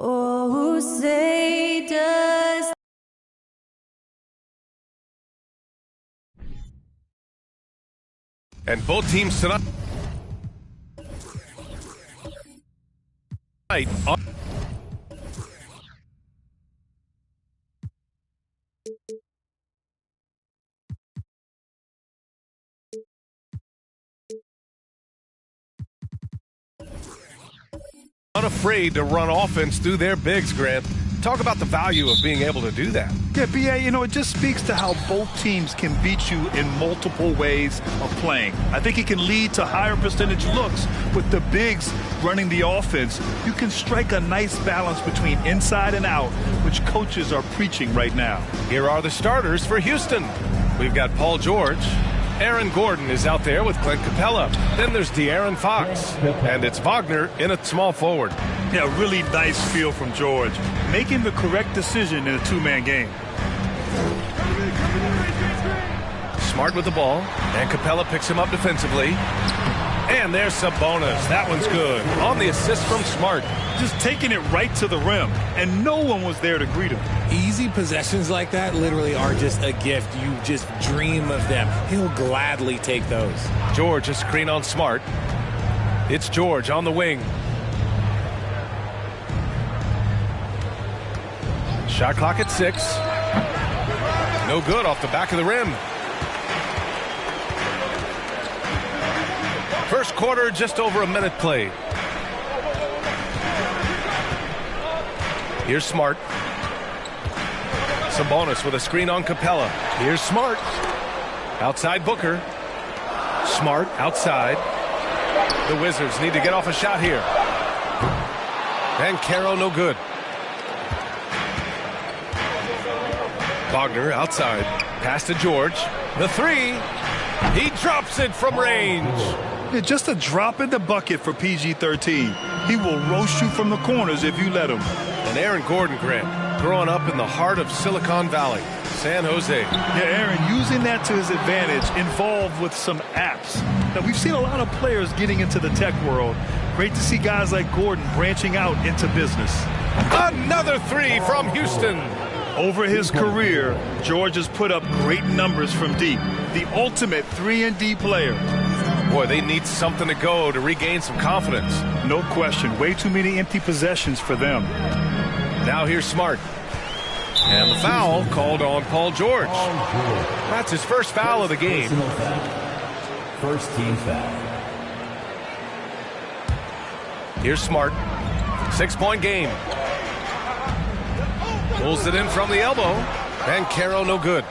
Oh, say does. And both teams tonight. Unafraid to run offense through their bigs, Grant. Talk about the value of being able to do that. Yeah, B.A., it just speaks to how both teams can beat you in multiple ways of playing. I think it can lead to higher percentage looks with the bigs running the offense. You can strike a nice balance between inside and out, which coaches are preaching right now. Here are the starters for Houston. We've got Paul George. Aaron Gordon is out there with Clint Capella. Then there's De'Aaron Fox. And it's Wagner in at small forward. Yeah, really nice feel from George. Making the correct decision in a two-man game. Smart with the ball. And Capella picks him up defensively. And there's Sabonis. That one's good. On the assist from Smart. Just taking it right to the rim. And no one was there to greet him. Easy possessions like that literally are just a gift. You just dream of them. He'll gladly take those. George, a screen on Smart. It's George on the wing. Shot clock at 6. No good off the back of the rim. First quarter, just over a minute played. Here's Smart. Sabonis with a screen on Capella. Here's Smart. Outside Booker. Smart outside. The Wizards need to get off a shot here. And Caro no good. Wagner outside. Pass to George. The three. He drops it from range. Yeah, just a drop in the bucket for PG-13. He will roast you from the corners if you let him. And Aaron Gordon, Grant, growing up in the heart of Silicon Valley, San Jose. Yeah, Aaron, using that to his advantage, involved with some apps. Now, we've seen a lot of players getting into the tech world. Great to see guys like Gordon branching out into business. Another three from Houston. Over his career, George has put up great numbers from deep. The ultimate 3-and-D player. Boy, they need something to go to regain some confidence. No question. Way too many empty possessions for them. Now here's Smart. And the foul called on Paul George. That's his first foul of the game. First team foul. Here's Smart. 6-point game. Pulls it in from the elbow. And Caro no good.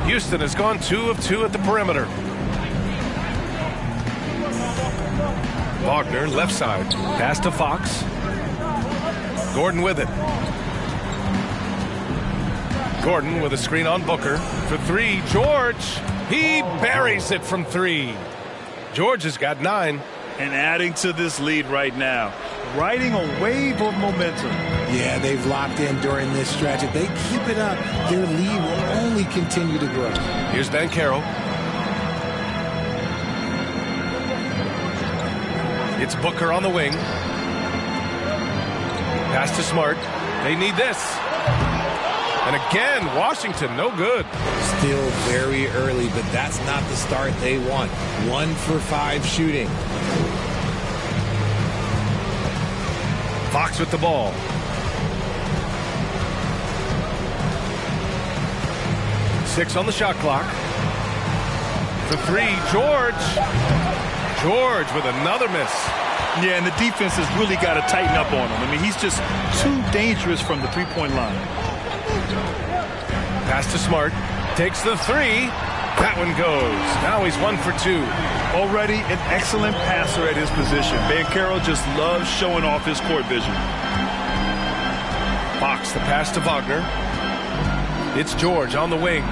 Houston has gone 2 of 2 at the perimeter. Wagner left side. Pass to Fox. Gordon with it. Gordon with a screen on Booker. For 3, George. He buries it from 3. George has got 9. And adding to this lead right now. Riding a wave of momentum. Yeah, they've locked in during this stretch. If they keep it up, their lead will only continue to grow. Here's Ben Caro. It's Booker on the wing. Pass to Smart. They need this. And again, Washington, no good. Still very early, but that's not the start they want. 1 for 5 shooting. Fox with the ball. Six on the shot clock. For 3, George. George with another miss. Yeah, and the defense has really got to tighten up on him. I mean, he's just too dangerous from the three-point line. Pass to Smart. Takes the 3. That one goes. Now he's 1 for 2. Already an excellent passer at his position. Banchero just loves showing off his court vision. Fox, the pass to Wagner. It's George on the wing.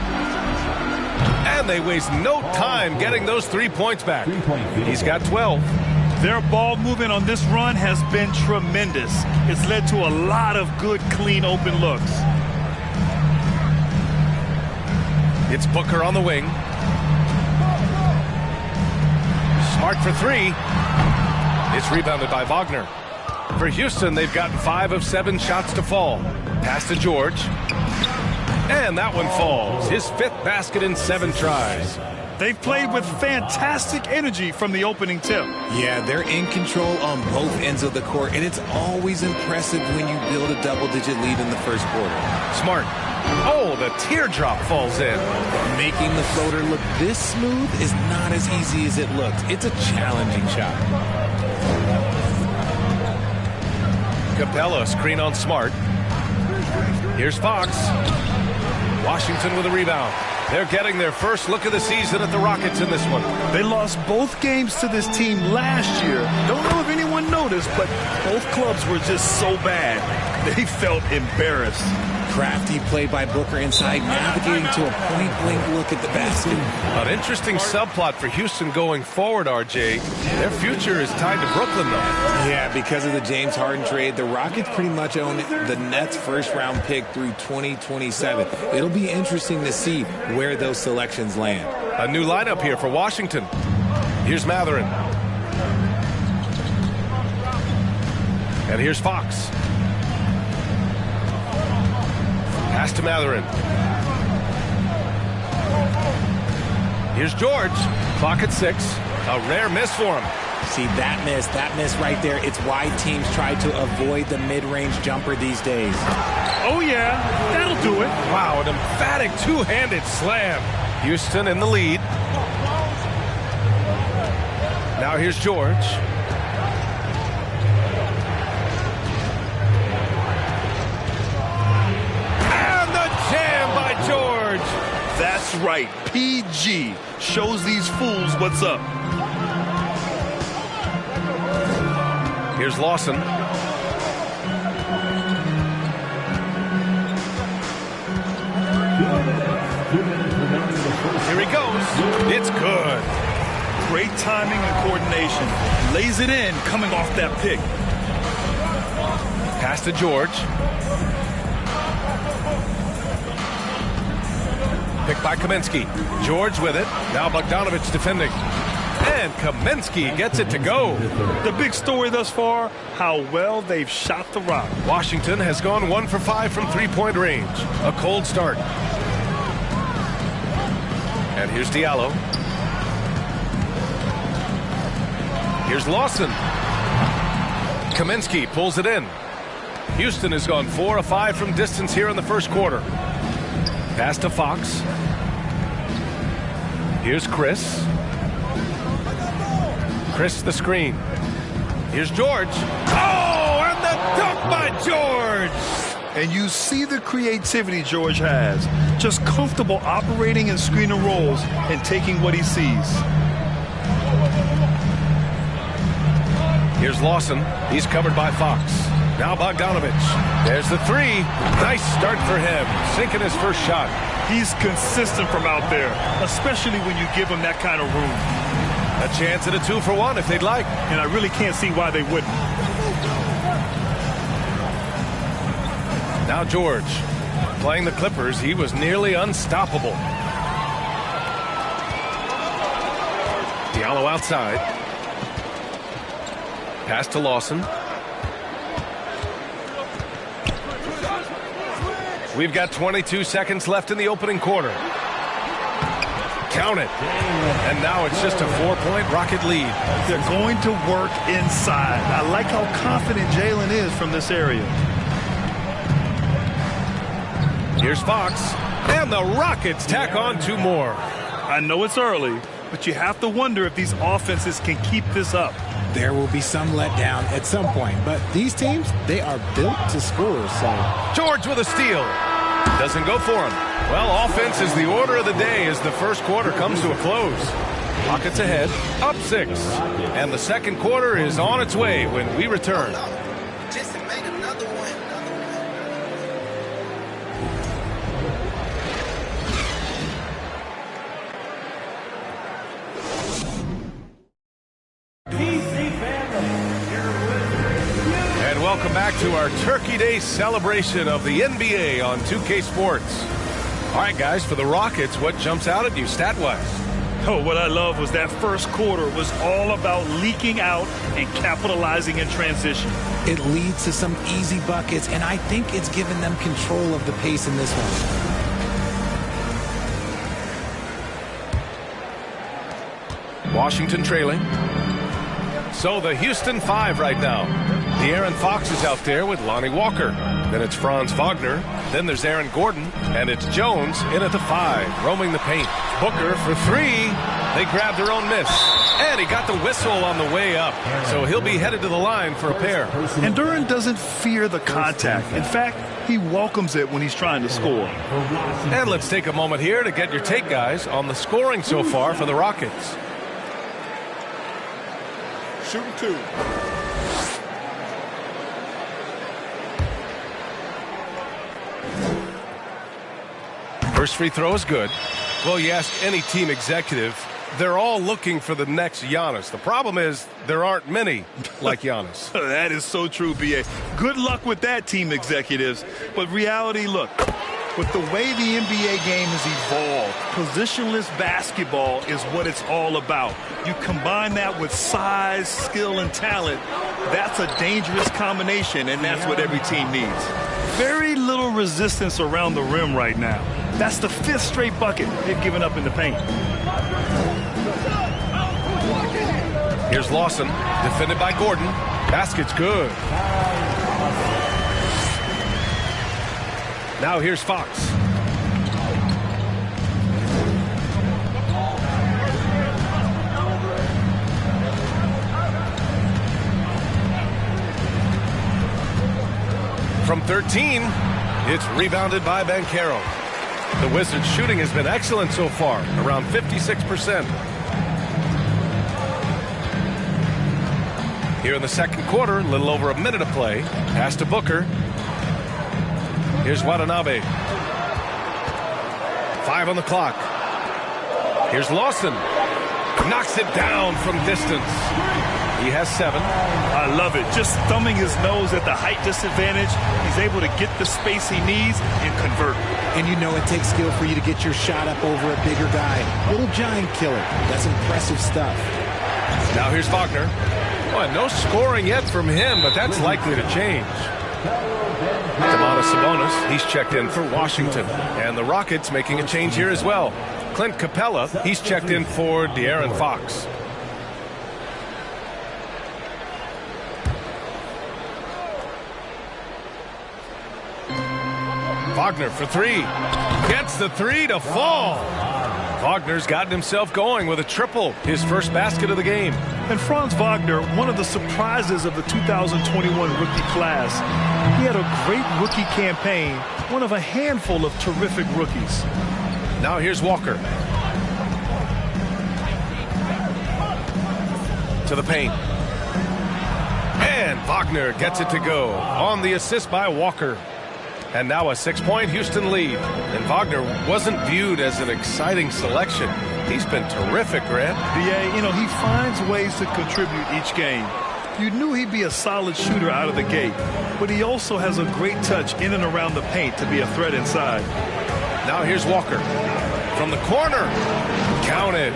And they waste no time getting those 3 points back. He's got 12. Their ball movement on this run has been tremendous. It's led to a lot of good, clean, open looks. It's Booker on the wing. Smart for 3. It's rebounded by Wagner. For Houston, they've gotten 5 of 7 shots to fall. Pass to George. And that one falls. His 5th basket in 7 tries. They've played with fantastic energy from the opening tip. Yeah, they're in control on both ends of the court, and it's always impressive when you build a double-digit lead in the first quarter. Smart. Oh, the teardrop falls in. Making the floater look this smooth is not as easy as it looks. It's a challenging shot. Capella, screen on Smart. Here's Fox. Washington with a rebound. They're getting their first look of the season at the Rockets in this one. They lost both games to this team last year. Don't know if anyone noticed, but both clubs were just so bad. They felt embarrassed. Crafty play by Booker inside, navigating to a point-blank look at the basket. An interesting subplot for Houston going forward, RJ. Their future is tied to Brooklyn, though. Yeah, because of the James Harden trade, the Rockets pretty much own the Nets' first-round pick through 2027. It'll be interesting to see where those selections land. A new lineup here for Washington. Here's Matherin. And here's Fox. Pass to Matherin. Here's George. Clock at 6. A rare miss for him. See, that miss right there, it's why teams try to avoid the mid-range jumper these days. Oh, yeah, that'll do it. Wow, an emphatic two-handed slam. Houston in the lead. Now here's George. That's right. PG shows these fools what's up. Here's Lawson. Here he goes. It's good. Great timing and coordination. Lays it in coming off that pick. Pass to George. Picked by Kaminsky. George with it. Now Bogdanovich defending. And Kaminsky gets it to go. The big story thus far, how well they've shot the rock. Washington has gone 1 for 5 from three-point range. A cold start. And here's Diallo. Here's Lawson. Kaminsky pulls it in. Houston has gone 4 of 5 from distance here in the first quarter. Pass to Fox. Here's Chris. Chris the screen. Here's George. Oh, and the dunk by George! And you see the creativity George has. Just comfortable operating in screen and rolls and taking what he sees. Here's Lawson. He's covered by Fox. Now Bogdanovich. There's the 3. Nice start for him. Sinking his first shot. He's consistent from out there, especially when you give him that kind of room. A chance at a 2 for 1 if they'd like. And I really can't see why they wouldn't. Now George. Playing the Clippers, he was nearly unstoppable. Diallo outside. Pass to Lawson. We've got 22 seconds left in the opening quarter. Count it. And now it's just a 4-point Rocket lead. They're going to work inside. I like how confident Jalen is from this area. Here's Fox. And the Rockets tack on 2 more. I know it's early, but you have to wonder if these offenses can keep this up. There will be some letdown at some point, but these teams, they are built to score, so... George with a steal. Doesn't go for him. Well, offense is the order of the day as the first quarter comes to a close. Rockets ahead, up 6. And the second quarter is on its way when we return. Welcome back to our Turkey Day celebration of the NBA on 2K Sports. All right, guys, for the Rockets, what jumps out at you stat-wise? Oh, what I love was that first quarter was all about leaking out and capitalizing in transition. It leads to some easy buckets, and I think it's given them control of the pace in this one. Washington trailing. So the Houston 5 right now. De'Aaron Fox is out there with Lonnie Walker. Then it's Franz Wagner. Then there's Aaron Gordon. And it's Jones in at the 5, roaming the paint. Booker for 3. They grabbed their own miss. And he got the whistle on the way up. So he'll be headed to the line for a pair. And Duran doesn't fear the contact. In fact, he welcomes it when he's trying to score. And let's take a moment here to get your take, guys, on the scoring so far for the Rockets. Shooting 2. First free throw is good. Well, you ask any team executive, they're all looking for the next Giannis. The problem is there aren't many like Giannis. That is so true, B.A. Good luck with that, team executives. But reality, look, with the way the NBA game has evolved, positionless basketball is what it's all about. You combine that with size, skill, and talent, that's a dangerous combination, and that's what every team needs. Very little resistance around the rim right now. That's the 5th straight bucket they've given up in the paint. Here's Lawson, defended by Gordon. Basket's good. Now here's Fox. From 13, it's rebounded by Banchero. The Wizards' shooting has been excellent so far, around 56%. Here in the second quarter, a little over a minute of play. Pass to Booker. Here's Watanabe. 5 on the clock. Here's Lawson. Knocks it down from distance. He has 7. I love it. Just thumbing his nose at the height disadvantage. He's able to get the space he needs and convert. And you know it takes skill for you to get your shot up over a bigger guy. Little giant killer. That's impressive stuff. Now here's Wagner. Well, no scoring yet from him, but that's likely to change. Domantas Sabonis, he's checked in for Washington. And the Rockets making a change here as well. Clint Capella, he's checked in for De'Aaron Fox. Wagner for 3. Gets the 3 to fall. Wagner's gotten himself going with a triple, his first basket of the game. And Franz Wagner, one of the surprises of the 2021 rookie class. He had a great rookie campaign, one of a handful of terrific rookies. Now here's Walker. To the paint. And Wagner gets it to go on the assist by Walker. And now a 6-point Houston lead. And Wagner wasn't viewed as an exciting selection. He's been terrific, Grant. B.A., you know, he finds ways to contribute each game. You knew he'd be a solid shooter out of the gate, but he also has a great touch in and around the paint to be a threat inside. Now here's Walker. From the corner. Counted.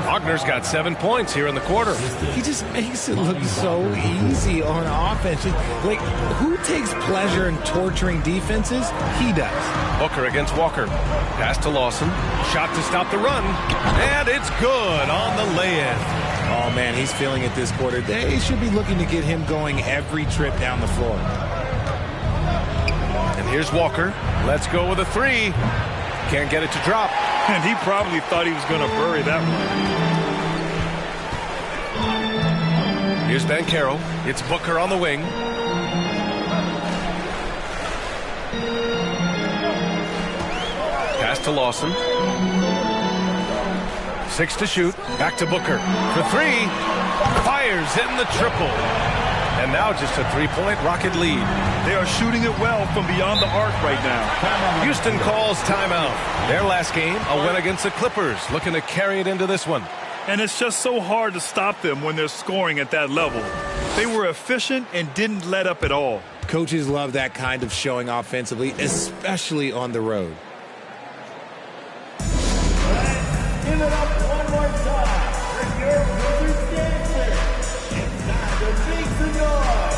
Wagner's got 7 points here in the quarter. He just makes it look so easy on offense. Like, who takes pleasure in torturing defenses? He does. Booker against Walker. Pass to Lawson. Shot to stop the run. And it's good on the lay-in. Oh, man, he's feeling it this quarter. They should be looking to get him going every trip down the floor. And here's Walker. Let's go with a 3. Can't get it to drop. And he probably thought he was going to bury that one. Here's Banchero. It's Booker on the wing. Pass to Lawson. 6 to shoot. Back to Booker. For 3. Fires in the triple. And now just a 3-point Rocket lead. They are shooting it well from beyond the arc right now. Houston calls timeout. Their last game, a win against the Clippers, looking to carry it into this one. And it's just so hard to stop them when they're scoring at that level. They were efficient and didn't let up at all. Coaches love that kind of showing offensively, especially on the road. Give it up one more time for your Wizards dancer. It's time to make some noise.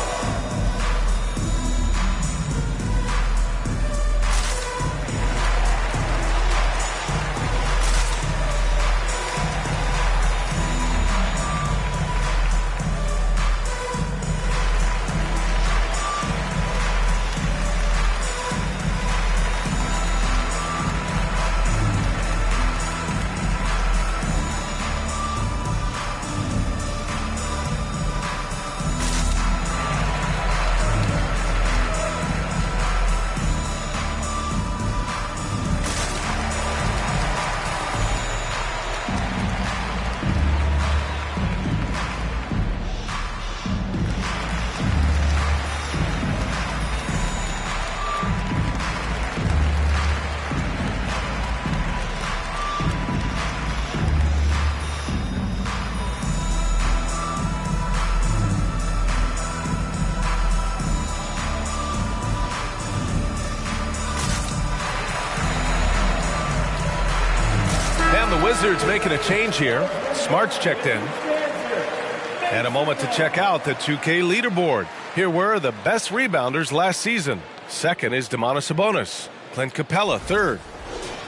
Wizards making a change here. Smart's checked in. And a moment to check out the 2K leaderboard. Here were the best rebounders last season. Second is Domantas Sabonis. Clint Capella, third.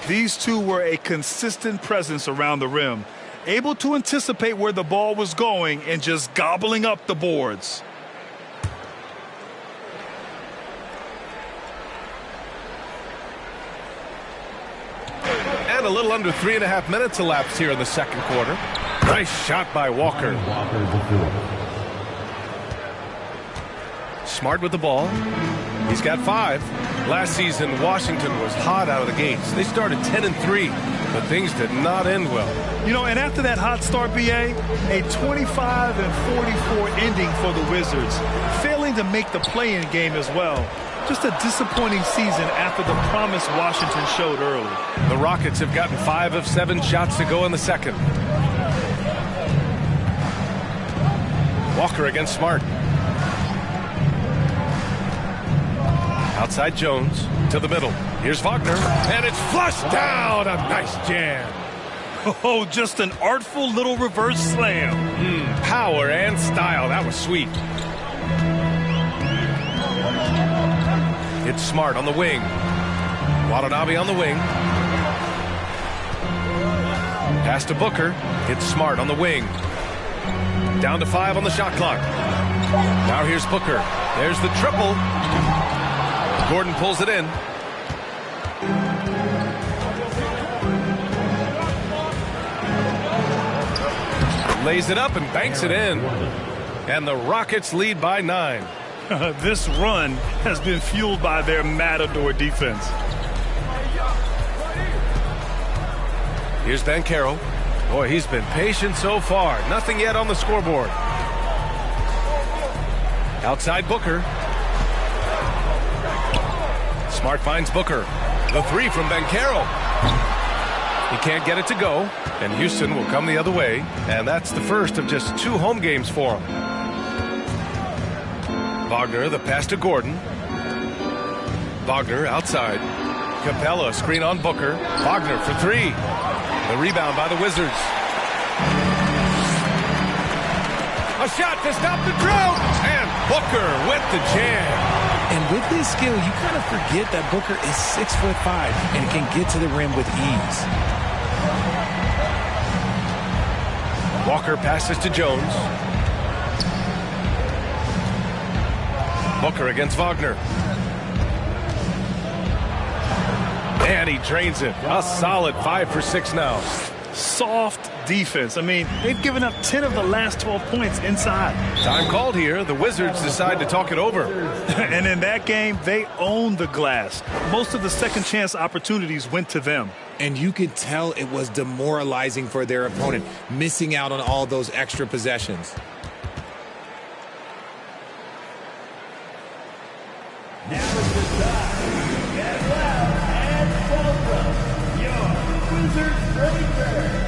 These two were a consistent presence around the rim, able to anticipate where the ball was going and just gobbling up the boards. And a little under 3.5 minutes elapsed here in the second quarter. Nice shot by Walker. Smart with the ball. He's got 5. Last season, Washington was hot out of the gates. They started 10-3, but things did not end well. You know, and after that hot start, BA, a 25-44 ending for the Wizards, failing to make the play-in game as well. Just a disappointing season after the promise Washington showed early. The Rockets have gotten 5 of 7 shots to go in the second. Walker against Smart. Outside Jones to the middle. Here's Wagner, and it's flushed down. A nice jam. Oh, just an artful little reverse slam. Power and style. That was sweet. It's Smart on the wing. Watanabe on the wing. Pass to Booker. It's Smart on the wing. Down to 5 on the shot clock. Now here's Booker. There's the triple. Gordon pulls it in. Lays it up and banks it in. And the Rockets lead by 9. This run has been fueled by their Matador defense. Here's Banchero. Boy, he's been patient so far. Nothing yet on the scoreboard. Outside Booker. Smart finds Booker. The 3 from Banchero. He can't get it to go, and Houston will come the other way, and that's the first of just 2 home games for him. Wagner, the pass to Gordon. Wagner outside. Capella, screen on Booker. Wagner for 3. The rebound by the Wizards. A shot to stop the drought, and Booker with the jam. And with this skill, you kind of forget that Booker is 6'5" and can get to the rim with ease. Walker passes to Jones. Booker against Wagner. And he drains it. A solid 5 for 6 now. Soft defense. I mean, they've given up 10 of the last 12 points inside. Time called here. The Wizards decide to talk it over. And in that game, they owned the glass. Most of the second chance opportunities went to them. And you could tell it was demoralizing for their opponent, missing out on all those extra possessions. Now is the time to get loud and welcome your Wizards Rangers.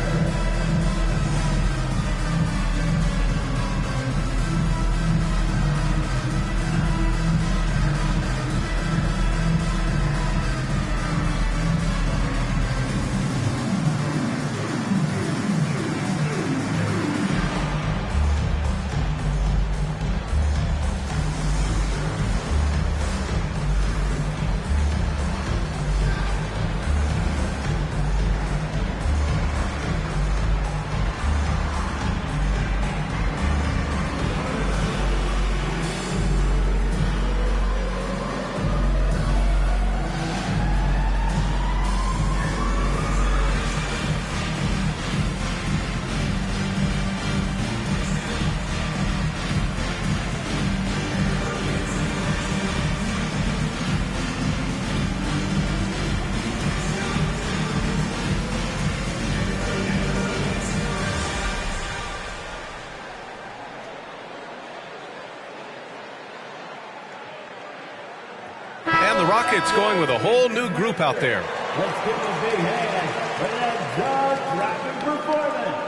the Rockets going with a whole new group out there. Let's give them a big hand for that jaw-dropping performance.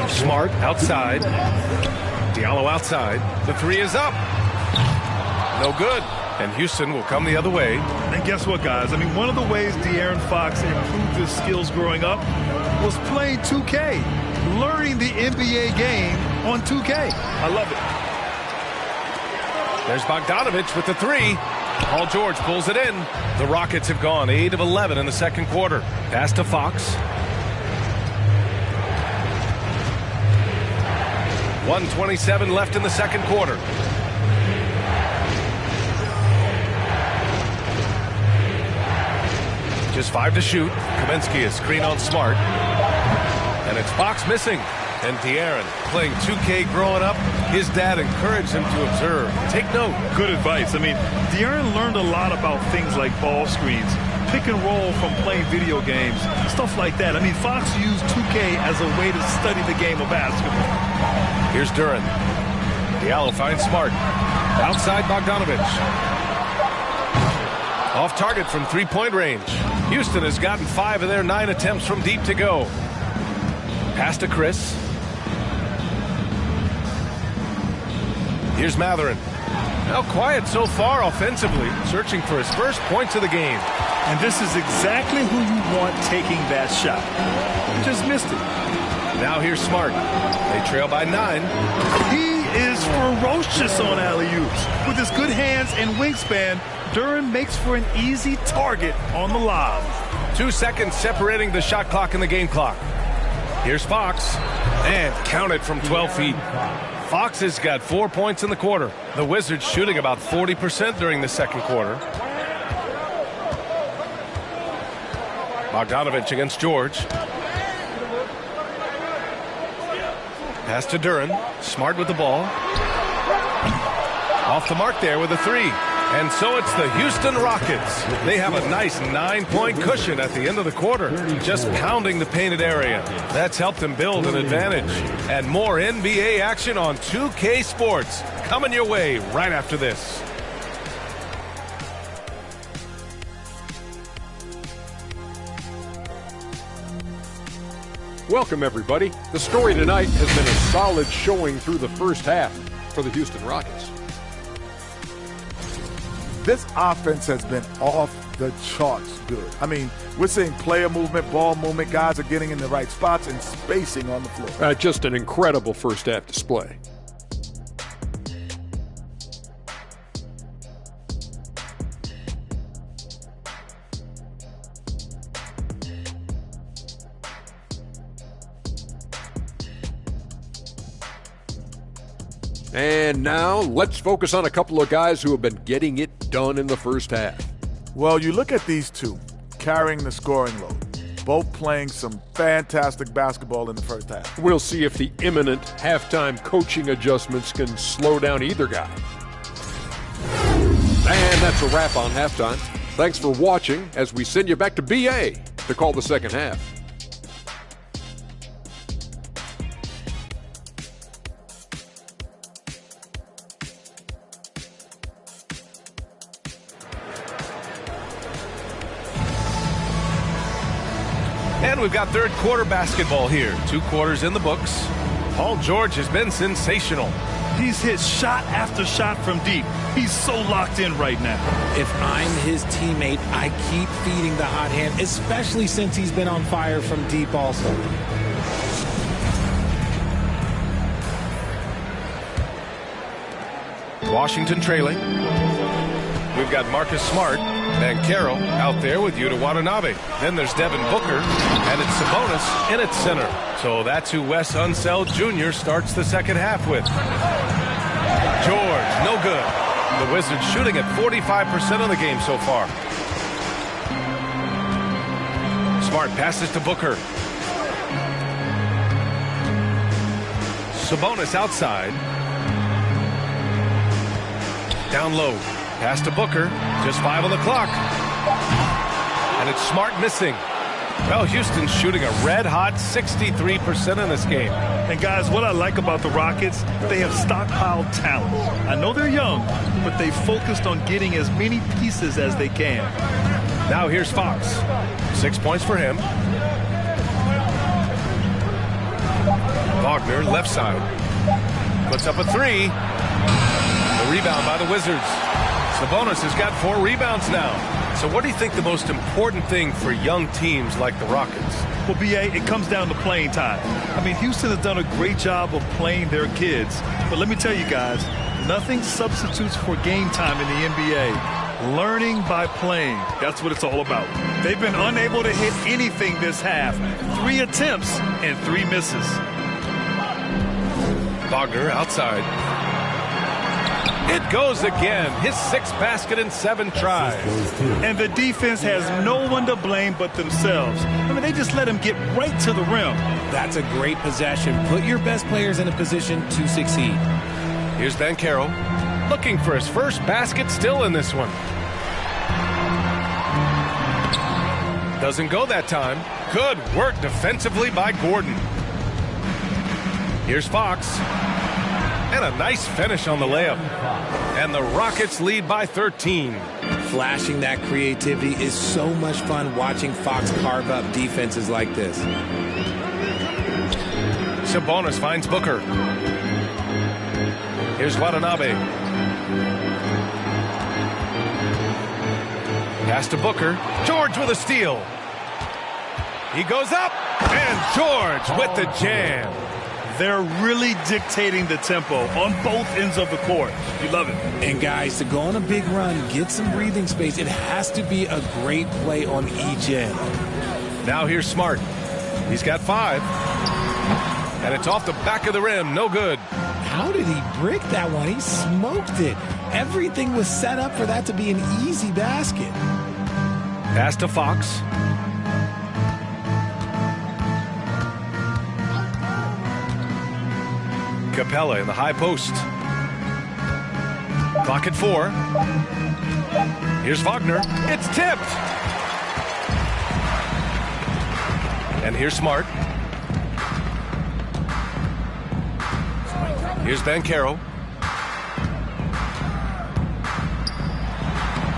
Smart outside. Diallo outside. The three is up. No good. And Houston will come the other way. And guess what, guys? I mean, one of the ways De'Aaron Fox improved his skills growing up was playing 2K, learning the NBA game on 2K. I love it. There's Bogdanovich with the three. Paul George pulls it in. The Rockets have gone 8 of 11 in the second quarter. Pass to Fox. 1:27 left in the second quarter. Just 5 to shoot. Kaminsky is screen on Smart. And it's Fox missing. And De'Aaron playing 2K growing up. His dad encouraged him to observe. Take note. Good advice. I mean, De'Aaron learned a lot about things like ball screens, pick and roll from playing video games, stuff like that. I mean, Fox used 2K as a way to study the game of basketball. Here's Duran. Diallo finds Smart. Outside Bogdanovich. Off target from three-point range. Houston has gotten 5 of their 9 attempts from deep to go. Pass to Chris. Here's Matherin. Now quiet so far offensively, searching for his first points of the game. And this is exactly who you want taking that shot. You just missed it. Now here's Smart. They trail by 9. He is ferocious on alley-oops. With his good hands and wingspan, Duran makes for an easy target on the lob. 2 seconds separating the shot clock and the game clock. Here's Fox. And counted from 12 feet. Fox has got 4 points in the quarter. The Wizards shooting about 40% during the second quarter. Bogdanovich against George. Pass to Duran. Smart with the ball. Off the mark there with a three. And so it's the Houston Rockets. They have a nice 9-point cushion at the end of the quarter, just pounding the painted area. That's helped them build an advantage. And more NBA action on 2K Sports coming your way right after this. Welcome, everybody. The story tonight has been a solid showing through the first half for the Houston Rockets. This offense has been off the charts good. I mean, we're seeing player movement, ball movement. Guys are getting in the right spots and spacing on the floor. Just an incredible first half display. And now let's focus on a couple of guys who have been getting it done in the first half. Well, you look at these two carrying the scoring load, both playing some fantastic basketball in the first half. We'll see if the imminent halftime coaching adjustments can slow down either guy. And that's a wrap on halftime. Thanks for watching as we send you back to BA to call the second half. And we've got third quarter basketball here. 2 quarters in the books. Paul George has been sensational. He's hit shot after shot from deep. He's so locked in right now. If I'm his teammate, I keep feeding the hot hand, especially since he's been on fire from deep also. Washington trailing. We've got Marcus Smart and Carroll out there with Yuta Watanabe. Then there's Devin Booker, and it's Sabonis in its center. So that's who Wes Unseld Jr. starts the second half with. George, no good. The Wizards shooting at 45% of the game so far. Smart passes to Booker. Sabonis outside. Down low. Pass to Booker. Just 5 on the clock. And it's Smart missing. Well, Houston's shooting a red-hot 63% in this game. And, guys, what I like about the Rockets, they have stockpiled talent. I know they're young, but they focused on getting as many pieces as they can. Now here's Fox. 6 points for him. Wagner, left side. Puts up a 3. The rebound by the Wizards. Sabonis has got 4 rebounds now. So what do you think the most important thing for young teams like the Rockets? Well, B.A., it comes down to playing time. I mean, Houston has done a great job of playing their kids. But let me tell you guys, nothing substitutes for game time in the NBA. Learning by playing. That's what it's all about. They've been unable to hit anything this half. 3 attempts and 3 misses. Wagner outside. It goes again. His 6th basket in 7 tries. And the defense has no one to blame but themselves. I mean, they just let him get right to the rim. That's a great possession. Put your best players in a position to succeed. Here's Banchero, looking for his first basket still in this one. Doesn't go that time. Good work defensively by Gordon. Here's Fox. And a nice finish on the layup. And the Rockets lead by 13. Flashing that creativity is so much fun watching Fox carve up defenses like this. Sabonis finds Booker. Here's Watanabe. Pass to Booker. George with a steal. He goes up. And George with the jam. They're really dictating the tempo on both ends of the court. You love it. And, guys, to go on a big run, get some breathing space, it has to be a great play on each end. Now here's Smart. He's got 5. And it's off the back of the rim. No good. How did he brick that one? He smoked it. Everything was set up for that to be an easy basket. Pass to Fox. Capella in the high post. Clock at 4. Here's Wagner. It's tipped. And here's Smart. Here's Banchero.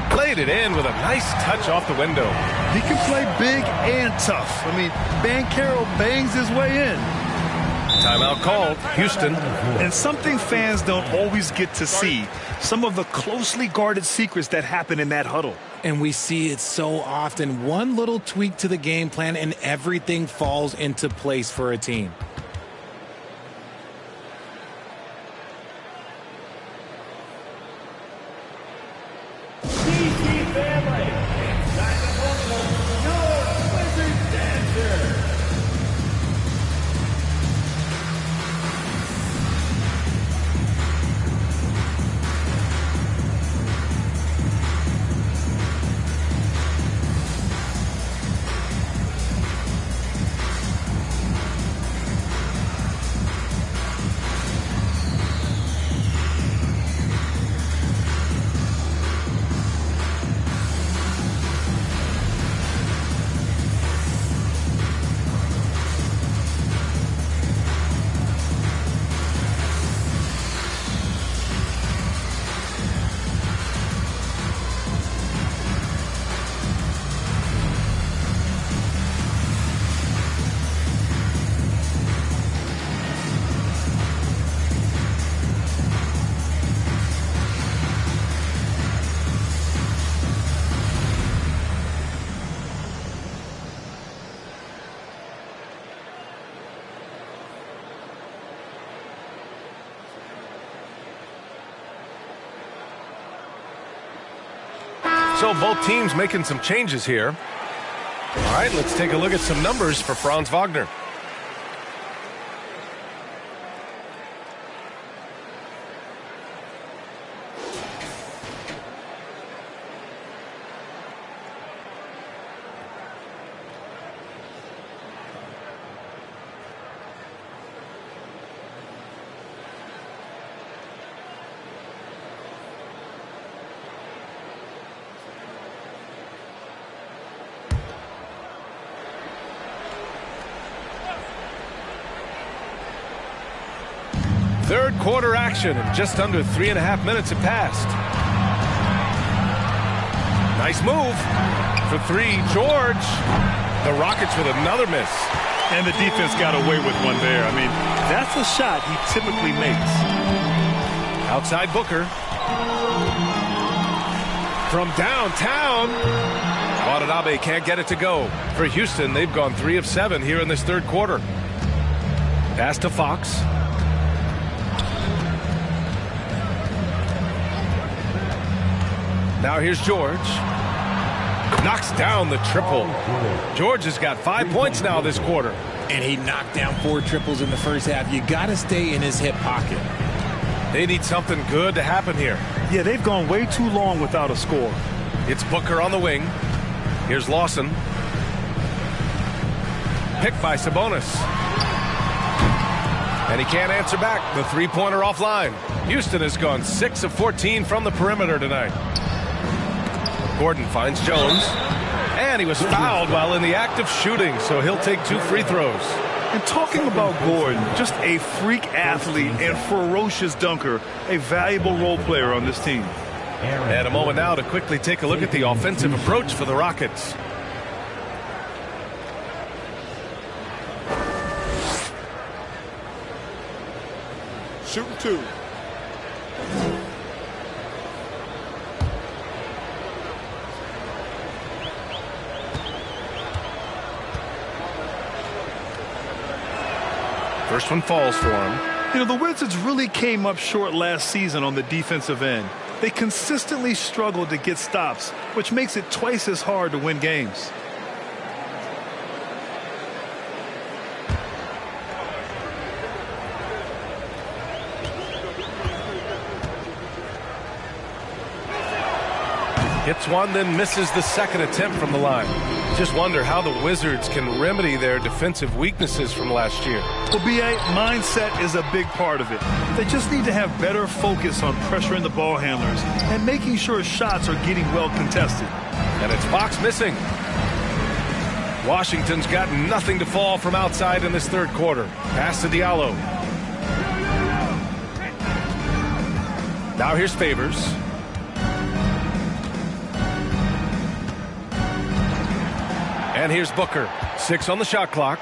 Played it in with a nice touch off the window. He can play big and tough. I mean, Banchero bangs his way in. Timeout called. Houston. And something fans don't always get to see. Some of the closely guarded secrets that happen in that huddle. And we see it so often. One little tweak to the game plan and everything falls into place for a team. So both teams making some changes here. All right, let's take a look at some numbers for Franz Wagner. third quarter action, and just under 3.5 minutes have passed. Nice move for three, George. The Rockets with another miss. And the defense got away with one there. I mean, that's a shot he typically makes. Outside Booker. From downtown. Watanabe can't get it to go. For Houston, they've gone 3 of 7 here in this third quarter. Pass to Fox. Now here's George. Knocks down the triple. George has got 5 points now this quarter. And he knocked down 4 triples in the first half. You got to stay in his hip pocket. They need something good to happen here. Yeah, they've gone way too long without a score. It's Booker on the wing. Here's Lawson. Picked by Sabonis. And he can't answer back. The three-pointer offline. Houston has gone 6 of 14 from the perimeter tonight. Gordon finds Jones. And he was fouled while in the act of shooting, so he'll take 2 free throws. And talking about Gordon, just a freak athlete and ferocious dunker, a valuable role player on this team. And a moment now to quickly take a look at the offensive approach for the Rockets. Shooting 2. First one falls for him. You know, the Wizards really came up short last season on the defensive end. They consistently struggled to get stops, which makes it twice as hard to win games. Hits one, then misses the second attempt from the line. Just wonder how the Wizards can remedy their defensive weaknesses from last year. Well, B.A., mindset is a big part of it. They just need to have better focus on pressuring the ball handlers and making sure shots are getting well contested. And it's Fox missing. Washington's got nothing to fall from outside in this third quarter. Pass to Diallo. Now here's Favors. And here's Booker. 6 on the shot clock.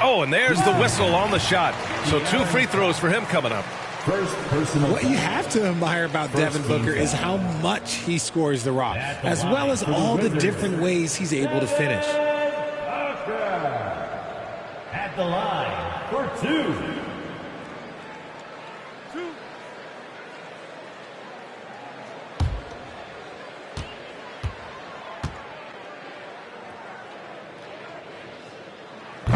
Oh, and there's the whistle on the shot. So 2 free throws for him coming up. What you have to admire about Devin Booker is how much he scores the rock, as well as all the different ways he's able to finish. At the line for 2.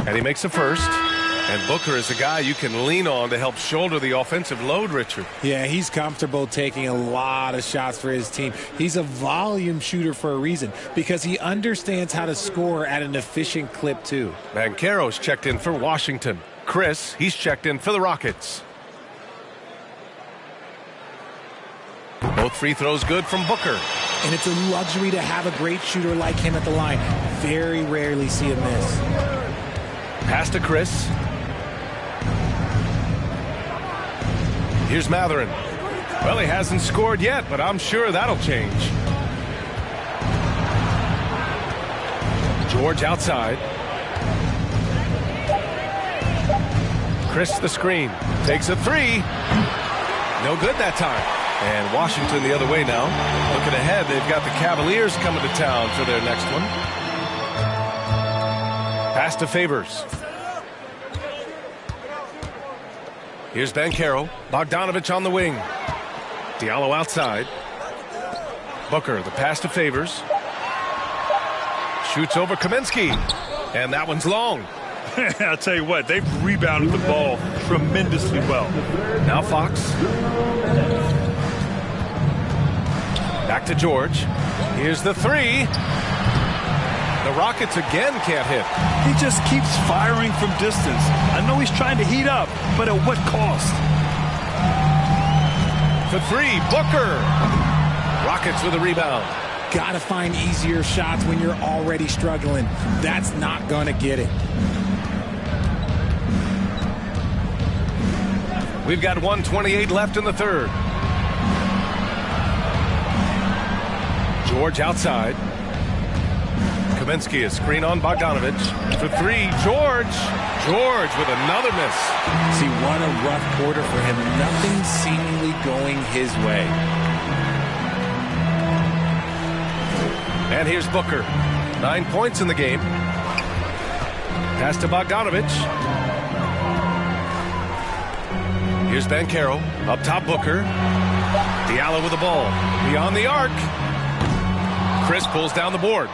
And he makes a first. And Booker is a guy you can lean on to help shoulder the offensive load, Richard. Yeah, he's comfortable taking a lot of shots for his team. He's a volume shooter for a reason, because he understands how to score at an efficient clip, too. Banchero's checked in for Washington. Chris, he's checked in for the Rockets. Both free throws good from Booker. And it's a luxury to have a great shooter like him at the line. Very rarely see him miss. Pass to Chris. Here's Matherin. Well, he hasn't scored yet, but I'm sure that'll change. George outside. Chris the screen. Takes a 3. No good that time. And Washington the other way now. Looking ahead, they've got the Cavaliers coming to town for their next one. Pass to Favors. Here's Banchero. Bogdanovich on the wing. Diallo outside. Booker, the pass to Favors. Shoots over Kaminsky. And that one's long. I'll tell you what, they've rebounded the ball tremendously well. Now Fox. Back to George. Here's the 3. The Rockets again can't hit. He just keeps firing from distance. I know he's trying to heat up, but at what cost? For 3, Booker. Rockets with a rebound. Got to find easier shots when you're already struggling. That's not going to get it. We've got 1:28 left in the third. George outside. Kaminsky, a screen on Bogdanovich. For three, George. George with another miss. See, what a rough quarter for him. Nothing seemingly going his way. And here's Booker. 9 points in the game. Pass to Bogdanovich. Here's Banchero. Up top, Booker. Diallo with the ball. Beyond the arc. Chris pulls down the board.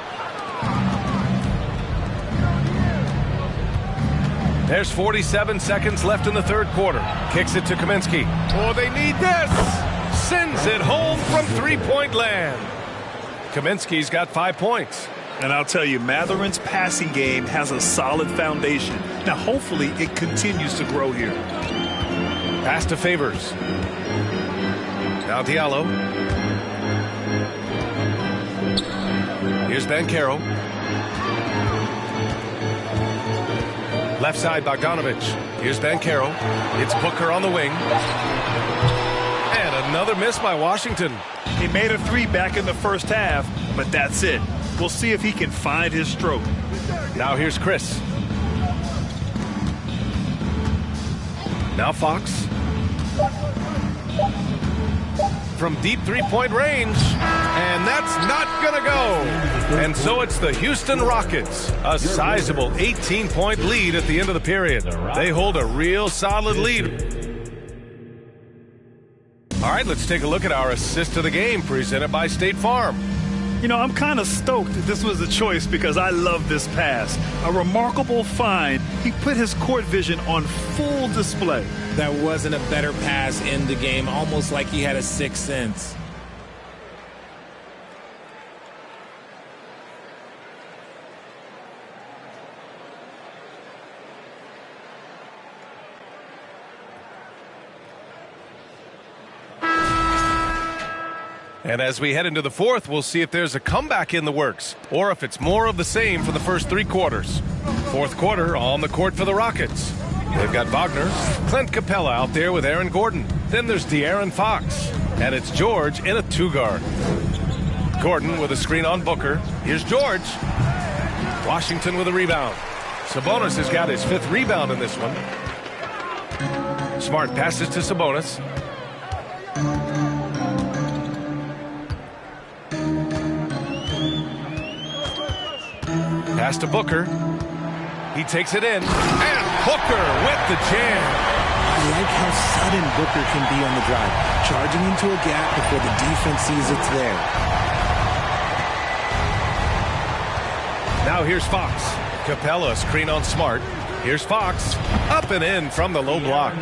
There's 47 seconds left in the third quarter. Kicks it to Kaminsky. Oh, they need this. Sends it home from three-point land. Kaminsky's got 5 points. And I'll tell you, Matherin's passing game has a solid foundation. Now, hopefully, it continues to grow here. Pass to Favors. Now Diallo. Here's Banchero. Left side, Bogdanovich. Here's Banchero. It's Booker on the wing. And another miss by Washington. He made a three back in the first half, but that's it. We'll see if he can find his stroke. Now here's Chris. Now Fox. From deep three-point range. And that's not going to go. And so it's the Houston Rockets. A sizable 18-point lead at the end of the period. They hold a real solid lead. All right, let's take a look at our assist of the game presented by State Farm. You know, I'm kind of stoked that this was a choice because I love this pass. A remarkable find. He put his court vision on full display. That wasn't a better pass in the game, almost like he had a sixth sense. And as we head into the fourth, we'll see if there's a comeback in the works or if it's more of the same for the first three quarters. Fourth quarter on the court for the Rockets. They've got Wagner, Clint Capella out there with Aaron Gordon. Then there's De'Aaron Fox. And it's George in a two-guard. Gordon with a screen on Booker. Here's George. Washington with a rebound. Sabonis has got his fifth rebound in this one. Smart passes to Sabonis. Pass to Booker. He takes it in. And Booker with the jam. I like how sudden Booker can be on the drive. Charging into a gap before the defense sees it's there. Now here's Fox. Capella screen on Smart. Here's Fox. Up and in from the low block.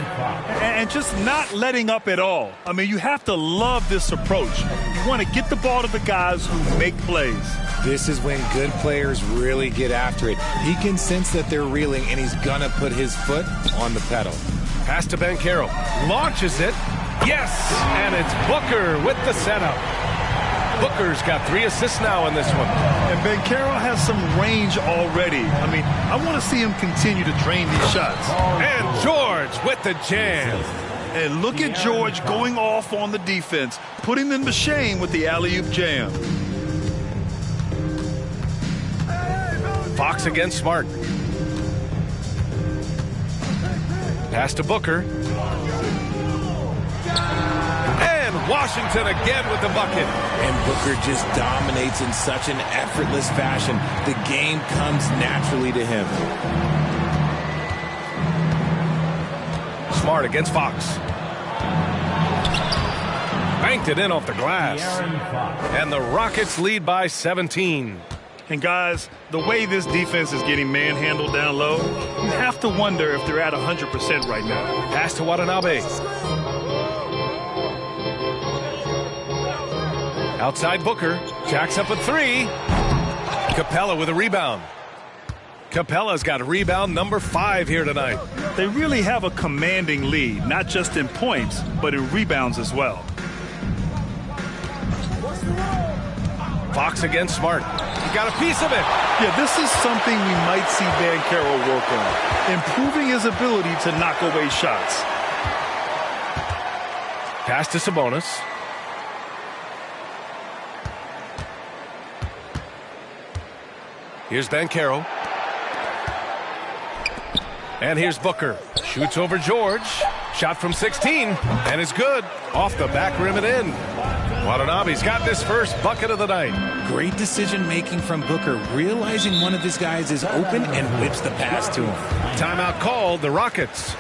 And just not letting up at all. I mean, you have to love this approach. You want to get the ball to the guys who make plays. This is when good players really get after it. He can sense that they're reeling, and he's going to put his foot on the pedal. Pass to Banchero. Launches it. Yes! And it's Booker with the setup. Booker's got 3 assists now in this one. And Banchero has some range already. I mean, I want to see him continue to drain these shots. And George with the jam. And look at George going off on the defense, putting them to shame with the alley-oop jam. Fox against Smart. Pass to Booker. And Washington again with the bucket. And Booker just dominates in such an effortless fashion. The game comes naturally to him. Smart against Fox. Banked it in off the glass. And the Rockets lead by 17. And guys, the way this defense is getting manhandled down low, you have to wonder if they're at 100% right now. Pass to Watanabe. Outside Booker. Jacks up a 3. Capella with a rebound. Capella's got rebound number 5 here tonight. They really have a commanding lead, not just in points, but in rebounds as well. Fox against Smart. He got a piece of it. Yeah, this is something we might see Banchero work on. Improving his ability to knock away shots. Pass to Sabonis. Here's Banchero. And here's Booker. Shoots over George. Shot from 16. And it's good. Off the back rim and in. Watanabe's got this first bucket of the night. Great decision-making from Booker, realizing one of his guys is open and whips the pass to him. Timeout called, the Rockets.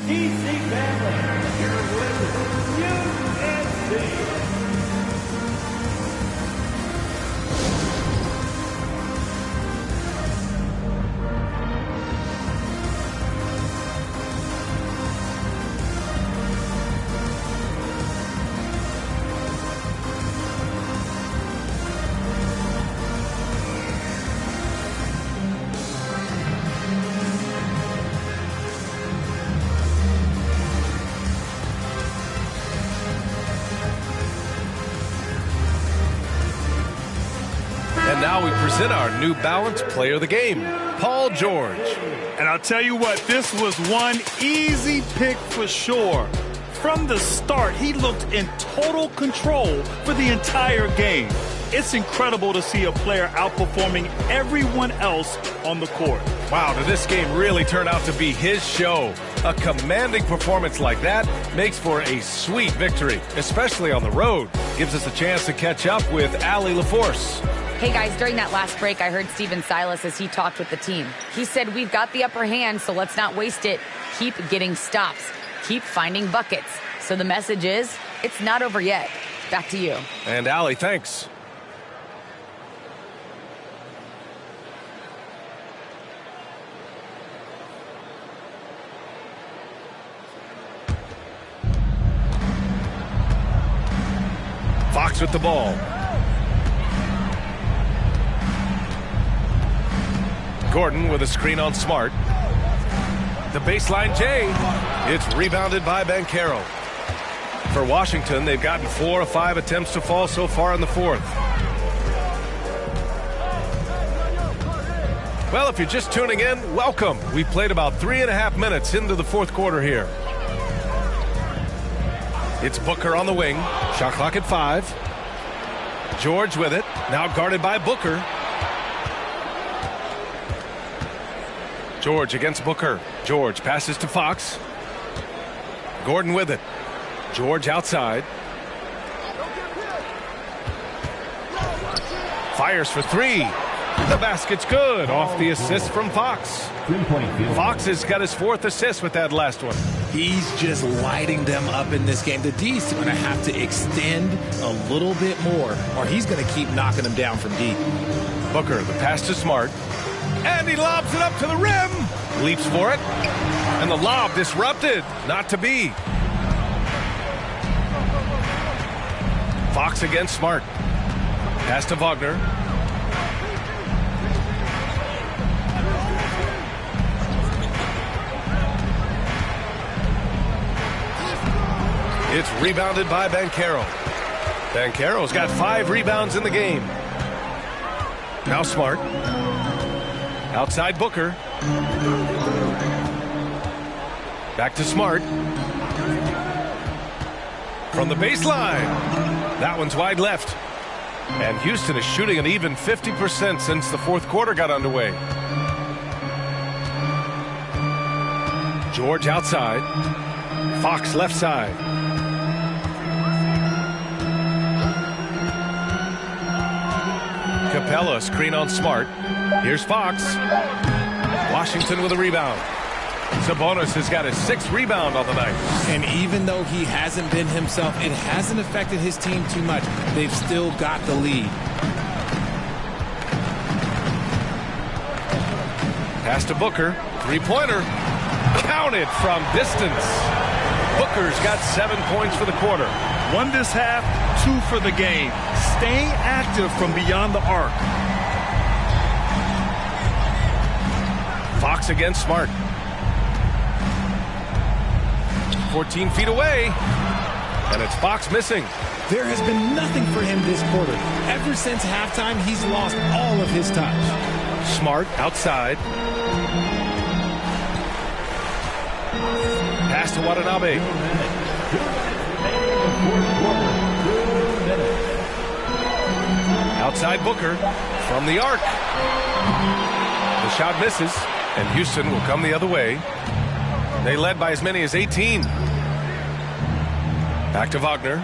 DC family, your winners, UNC. Now we present our New Balance Player of the Game, Paul George. And I'll tell you what, this was one easy pick for sure. From the start, he looked in total control for the entire game. It's incredible to see a player outperforming everyone else on the court. Wow, did this game really turn out to be his show? A commanding performance like that makes for a sweet victory, especially on the road. Gives us a chance to catch up with Allie LaForce. Hey guys, during that last break, I heard Steven Silas as he talked with the team. He said, we've got the upper hand, so let's not waste it. Keep getting stops. Keep finding buckets. So the message is, it's not over yet. Back to you. And Allie, thanks. Fox with the ball. Gordon with a screen on Smart. The baseline J. It's rebounded by Banchero. For Washington, they've gotten 4 of 5 attempts to fall so far in the fourth. Well, if you're just tuning in, welcome. We played about 3.5 minutes into the fourth quarter here. It's Booker on the wing. Shot clock at 5. George with it. Now guarded by Booker. George against Booker. George passes to Fox. Gordon with it. George outside. Fires for 3. The basket's good. Off the assist from Fox. Fox has got his 4th assist with that last one. He's just lighting them up in this game. The D's going to have to extend a little bit more, or he's going to keep knocking them down from deep. Booker, the pass to Smart. And he lobs it up to the rim. Leaps for it. And the lob disrupted. Not to be. Fox against Smart. Pass to Wagner. It's rebounded by Banchero. Banchero's got 5 rebounds in the game. Now Smart. Outside Booker. Back to Smart. From the baseline. That one's wide left. And Houston is shooting an even 50% since the fourth quarter got underway. George outside. Fox left side. Capella screen on Smart. Here's Fox. Washington with a rebound. Sabonis has got his 6th rebound on the night. And even though he hasn't been himself, it hasn't affected his team too much. They've still got the lead. Pass to Booker. 3-pointer. Counted from distance. Booker's got 7 points for the quarter. 1 this half, 2 for the game. Staying active from beyond the arc. Fox against Smart. 14 feet away. And it's Fox missing. There has been nothing for him this quarter. Ever since halftime, he's lost all of his touch. Smart outside. Pass to Watanabe. Outside Booker from the arc. The shot misses, and Houston will come the other way. They led by as many as 18. Back to Wagner.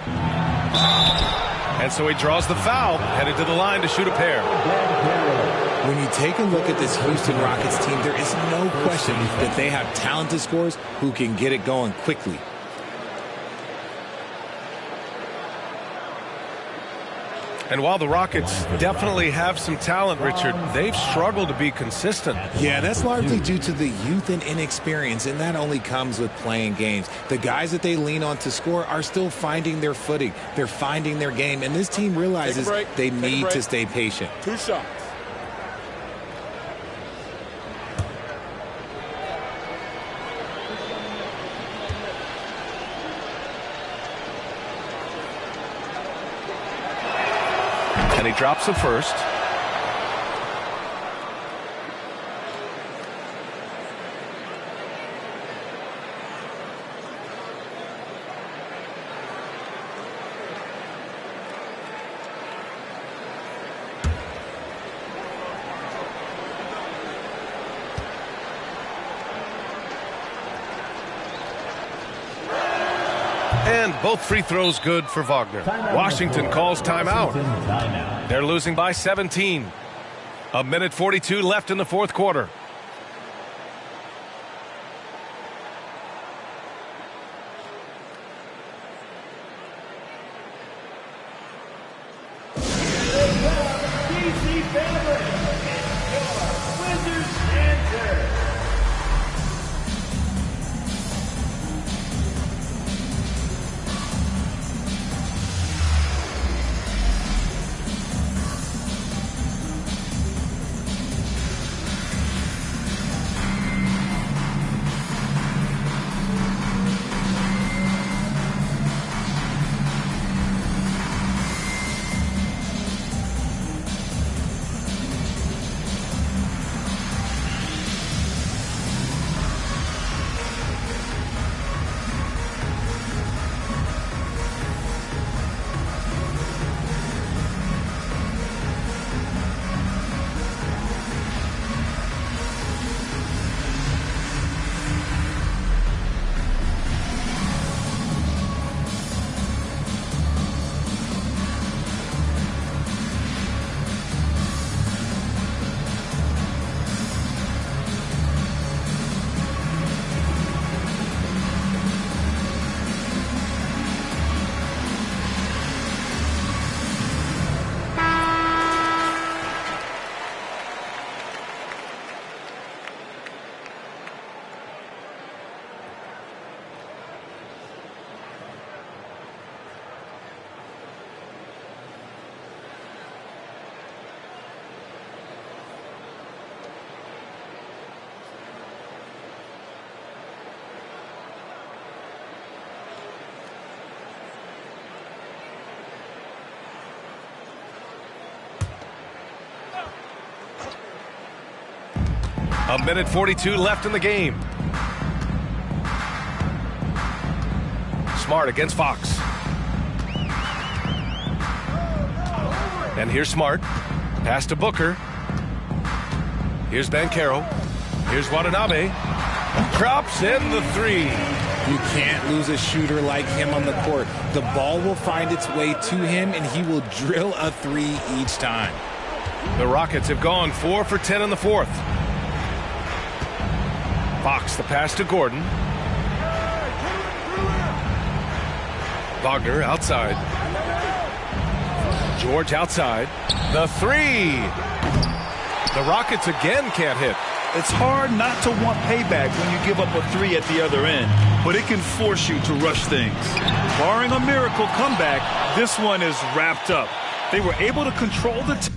And so he draws the foul, headed to the line to shoot a pair. When you take a look at this Houston Rockets team, there is no question that they have talented scorers who can get it going quickly. And while the Rockets definitely have some talent, Richard, they've struggled to be consistent. Yeah, that's largely due to the youth and inexperience, and that only comes with playing games. The guys that they lean on to score are still finding their footing. They're finding their game, and this team realizes they need to stay patient. 2 shots. And he drops the first. And both free throws good for Wagner. Washington calls timeout. They're losing by 17. 1:42 left in the fourth quarter. DC Fabric and your Wizards answer. A minute 42 left in the game. Smart against Fox. And here's Smart. Pass to Booker. Here's Banchero. Here's Watanabe. Drops in the three. You can't lose a shooter like him on the court. The ball will find its way to him, and he will drill a three each time. The Rockets have gone 4 for 10 in the fourth. Fox, the pass to Gordon. Wagner outside. George outside. The three. The Rockets again can't hit. It's hard not to want payback when you give up a three at the other end, but it can force you to rush things. Barring a miracle comeback, this one is wrapped up. They were able to control the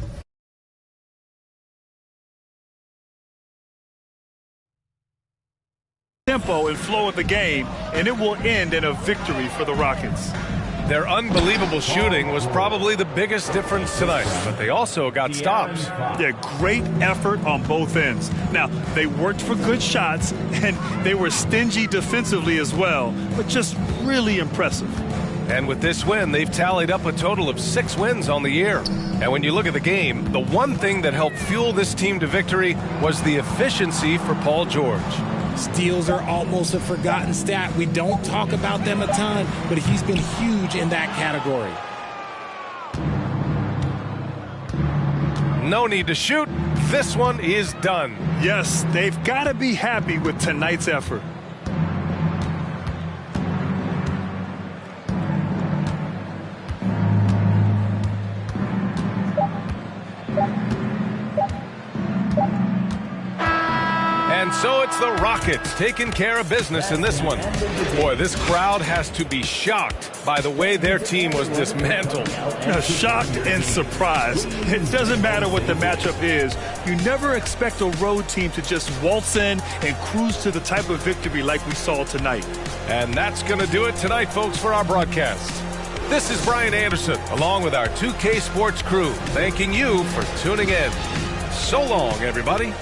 tempo and flow of the game, and it will end in a victory for the Rockets. Their unbelievable shooting was probably the biggest difference tonight, but they also got stops. Yeah, great effort on both ends. Now, they worked for good shots, and they were stingy defensively as well, but just really impressive. And with this win, they've tallied up a total of 6 wins on the year. And when you look at the game, the one thing that helped fuel this team to victory was the efficiency for Paul George. Steals are almost a forgotten stat. We don't talk about them a ton, but he's been huge in that category. No need to shoot. This one is done. Yes, they've got to be happy with tonight's effort. And so it's the Rockets taking care of business in this one. Boy, this crowd has to be shocked by the way their team was dismantled. Shocked and surprised. It doesn't matter what the matchup is. You never expect a road team to just waltz in and cruise to the type of victory like we saw tonight. And that's going to do it tonight, folks, for our broadcast. This is Brian Anderson, along with our 2K Sports crew, thanking you for tuning in. So long, everybody.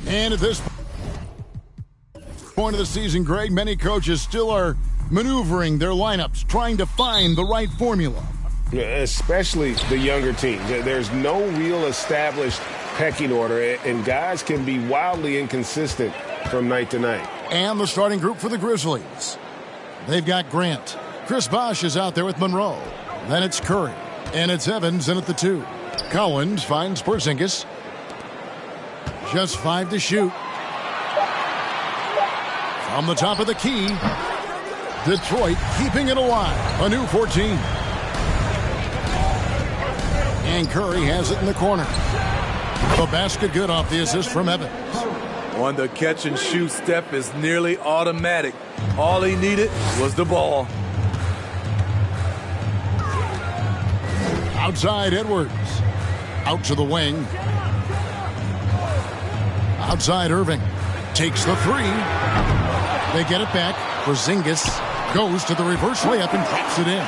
And at this point of the season, Greg, many coaches still are maneuvering their lineups, trying to find the right formula. Yeah, especially the younger teams. There's no real established pecking order, and guys can be wildly inconsistent from night to night. And the starting group for the Grizzlies. They've got Grant. Chris Bosh is out there with Monroe. Then it's Curry. And it's Evans in at the 2. Collins finds Porzingis. Just 5 to shoot. From the top of the key, Detroit keeping it alive. A new 14. And Curry has it in the corner. The basket good off the assist from Evans. On the catch and shoot step is nearly automatic. All he needed was the ball. Outside Edwards. Out to the wing. Outside Irving. Takes the three. They get it back. Porzingis goes to the reverse layup and drops it in.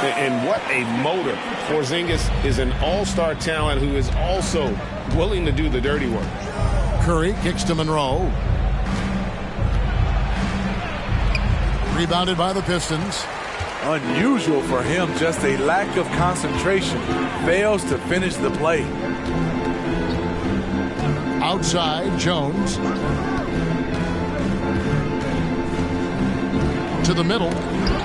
And what a motor. Porzingis is an all-star talent who is also willing to do the dirty work. Curry kicks to Monroe. Rebounded by the Pistons. Unusual for him, just a lack of concentration. Fails to finish the play. Outside, Jones. To the middle.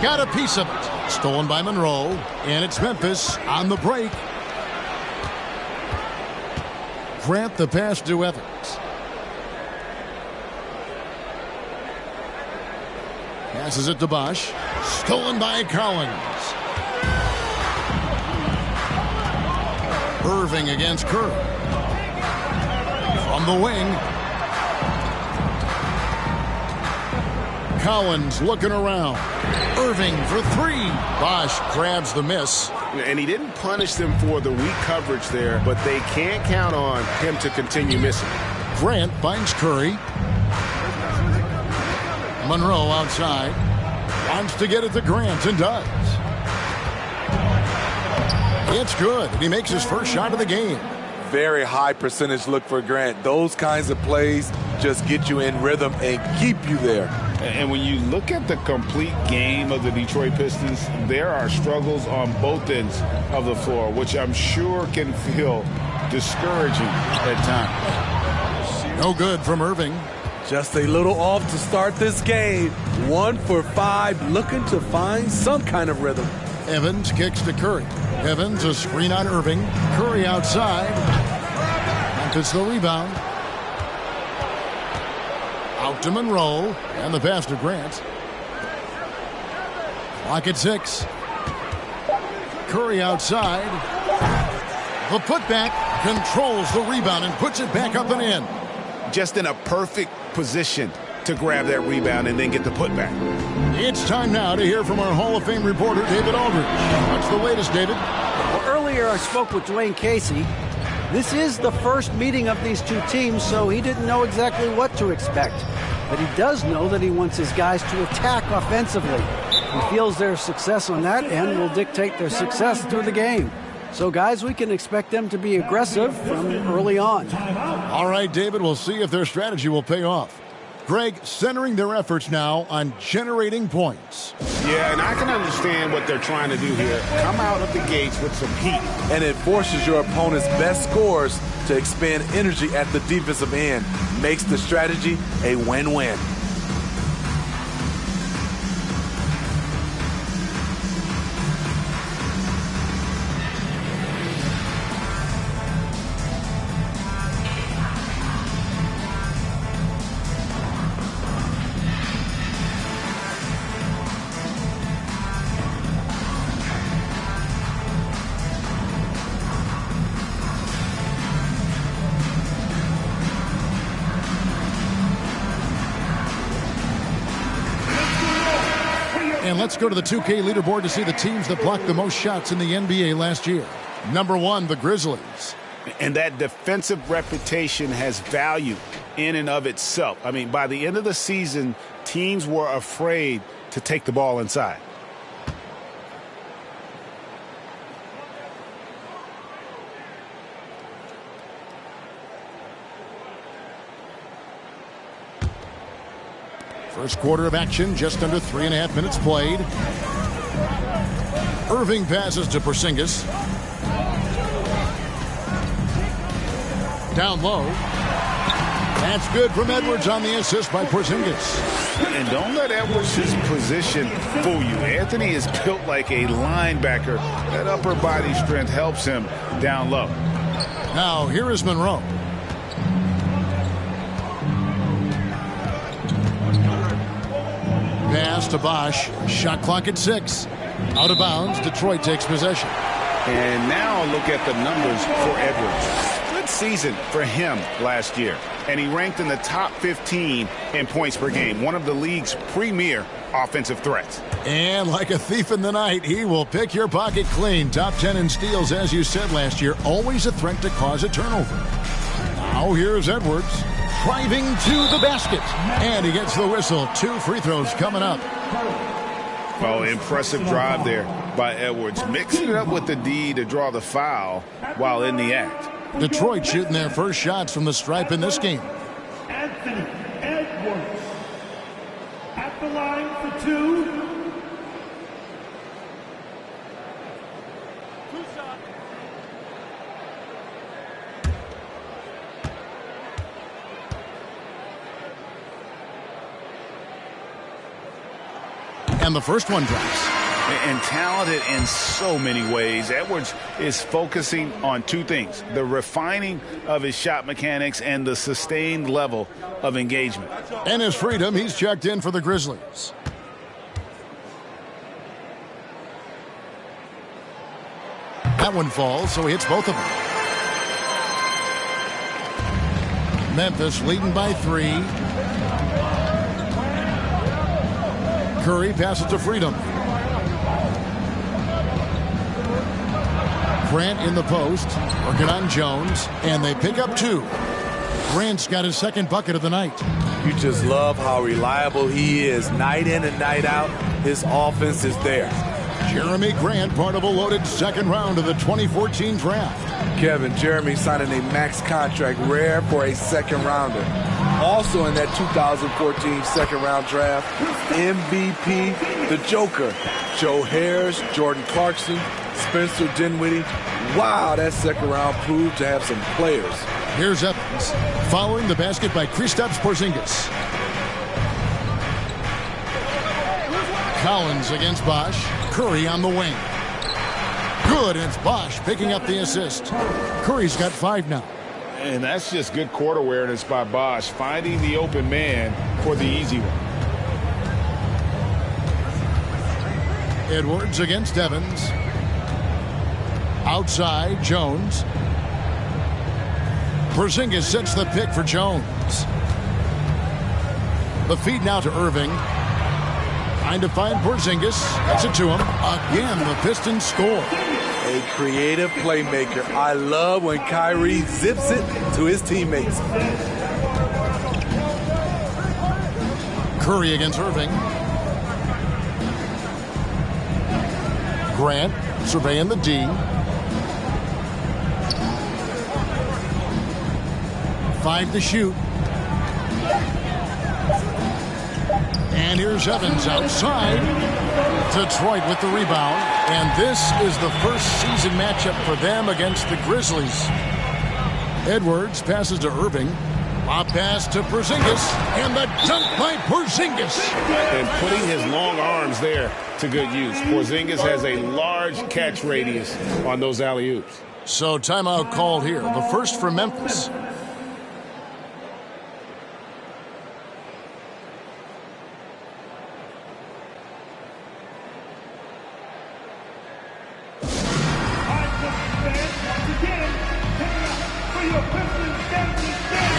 Got a piece of it. Stolen by Monroe. And it's Memphis on the break. Grant the pass to Evans. Passes it to Bosch. Stolen by Collins. Irving against Curry. From the wing. Collins looking around. Irving for three. Bosch grabs the miss. And he didn't punish them for the weak coverage there, but they can't count on him to continue missing. Grant finds Curry. Monroe outside. Wants to get it to Grant and does. It's good. He makes his first shot of the game. Very high percentage look for Grant. Those kinds of plays just get you in rhythm and keep you there. And when you look at the complete game of the Detroit Pistons, there are struggles on both ends of the floor, which I'm sure can feel discouraging at times. No good from Irving. Just a little off to start this game. 1 for 5, looking to find some kind of rhythm. Evans kicks to Curry. Evans a screen on Irving. Curry outside. Memphis the rebound. Out to Monroe. And the pass to Grant. Clock at 6. Curry outside. The putback controls the rebound and puts it back up and in. Just in a perfect position to grab that rebound and then get the putback. It's time now to hear from our Hall of Fame reporter, David Aldridge. What's the latest, David? Well, earlier I spoke with Dwayne Casey. This is the first meeting of these two teams, so he didn't know exactly what to expect. But he does know that he wants his guys to attack offensively. He feels their success on that end will dictate their success through the game. So, guys, we can expect them to be aggressive from early on. All right, David, we'll see if their strategy will pay off. Greg, centering their efforts now on generating points. Yeah, and I can understand what they're trying to do here. Come out of the gates with some heat. And it forces your opponent's best scorers to expend energy at the defensive end. Makes the strategy a win-win. And let's go to the 2K leaderboard to see the teams that blocked the most shots in the NBA last year. Number 1, the Grizzlies. And that defensive reputation has value in and of itself. I mean, by the end of the season, teams were afraid to take the ball inside. First quarter of action, just under 3.5 minutes played. Irving passes to Porzingis. Down low. That's good from Edwards on the assist by Porzingis. And don't let Edwards' position fool you. Anthony is built like a linebacker. That upper body strength helps him down low. Now, here is Monroe. Pass to Bosch. Shot clock at 6. Out of bounds. Detroit takes possession. And now look at the numbers for Edwards. Good season for him last year. And he ranked in the top 15 in points per game. One of the league's premier offensive threats. And like a thief in the night, he will pick your pocket clean. Top 10 in steals, as you said last year. Always a threat to cause a turnover. Now here's Edwards. driving to the basket. And he gets the whistle. 2 free throws coming up. Oh, impressive drive there by Edwards. Mixing it up with the D to draw the foul while in the act. Detroit shooting their first shots from the stripe in this game. Anthony Edwards at the line for 2. And the first one drops. And talented in so many ways. Edwards is focusing on 2 things: the refining of his shot mechanics and the sustained level of engagement. And his freedom, he's checked in for the Grizzlies. That one falls, so he hits both of them. Memphis leading by 3. Curry passes to Freedom. Grant in the post, working on Jones, and they pick up 2. Grant's got his second bucket of the night. You just love how reliable he is. Night in and night out, his offense is there. Jeremy Grant, part of a loaded second round of the 2014 draft. Kevin, Jeremy signing a max contract, rare for a second rounder. Also in that 2014 second round draft, MVP, the Joker, Joe Harris, Jordan Clarkson, Spencer Dinwiddie. Wow, that second round proved to have some players. Here's Evans, following the basket by Kristaps Porzingis. Collins against Bosch. Curry on the wing. Good, and it's Bosch picking up the assist. Curry's got 5 now. And that's just good court awareness by Bosch, finding the open man for the easy one. Edwards against Evans. Outside, Jones. Porzingis sets the pick for Jones. The feed now to Irving. Trying to find Porzingis. Gets it to him. Again, the Pistons score. A creative playmaker. I love when Kyrie zips it to his teammates. Curry against Irving. Grant surveying the D. 5 to shoot. And here's Evans outside. Detroit with the rebound. And this is the first season matchup for them against the Grizzlies. Edwards passes to Irving. Lob pass to Porzingis. And the dunk by Porzingis. And putting his long arms there to good use. Porzingis has a large catch radius on those alley-oops. So timeout called here. The first for Memphis.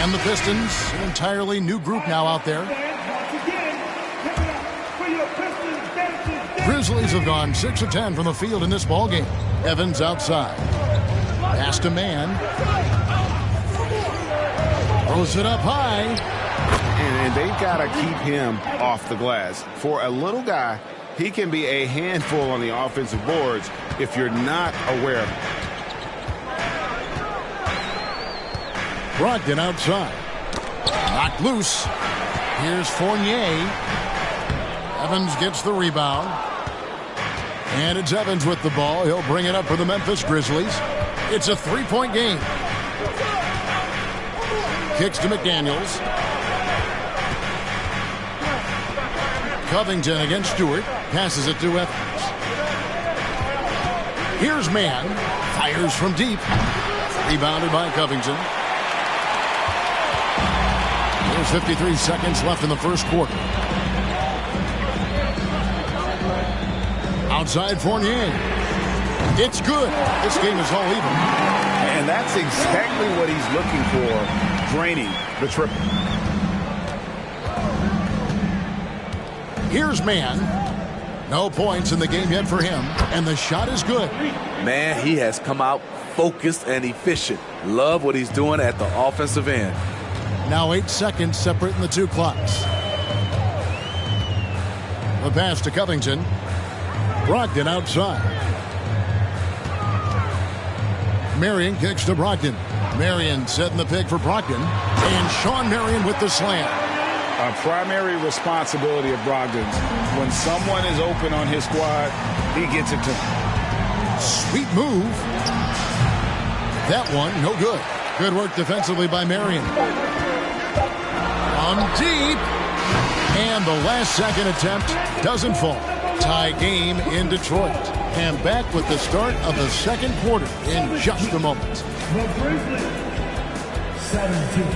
And the Pistons, an entirely new group now out there. Grizzlies have gone 6 of 10 from the field in this ballgame. Evans outside. Pass to man. Throws it up high. And they've got to keep him off the glass. For a little guy, he can be a handful on the offensive boards if you're not aware of it. Brogdon outside. Knocked loose. Here's Fournier. Evans gets the rebound. And it's Evans with the ball. He'll bring it up for the Memphis Grizzlies. It's a 3-point game. Kicks to McDaniels. Covington against Stewart. Passes it to Evans. Here's Mann. Fires from deep. Rebounded by Covington. There's 53 seconds left in the first quarter. Outside Fournier. It's good. This game is all even. And that's exactly what he's looking for, draining the triple. Here's Mann. No points in the game yet for him, and the shot is good. Man, he has come out focused and efficient. Love what he's doing at the offensive end. Now 8 seconds separating the two clocks. The pass to Covington. Brogdon outside. Marion kicks to Brogdon. Marion setting the pick for Brogdon. And Sean Marion with the slam. A primary responsibility of Brogdon's. When someone is open on his squad, he gets it to him. Sweet move. That one, no good. Good work defensively by Marion. On deep. And the last second attempt doesn't fall. Tie game in Detroit. And back with the start of the second quarter in just a moment. The Grizzlies, 17.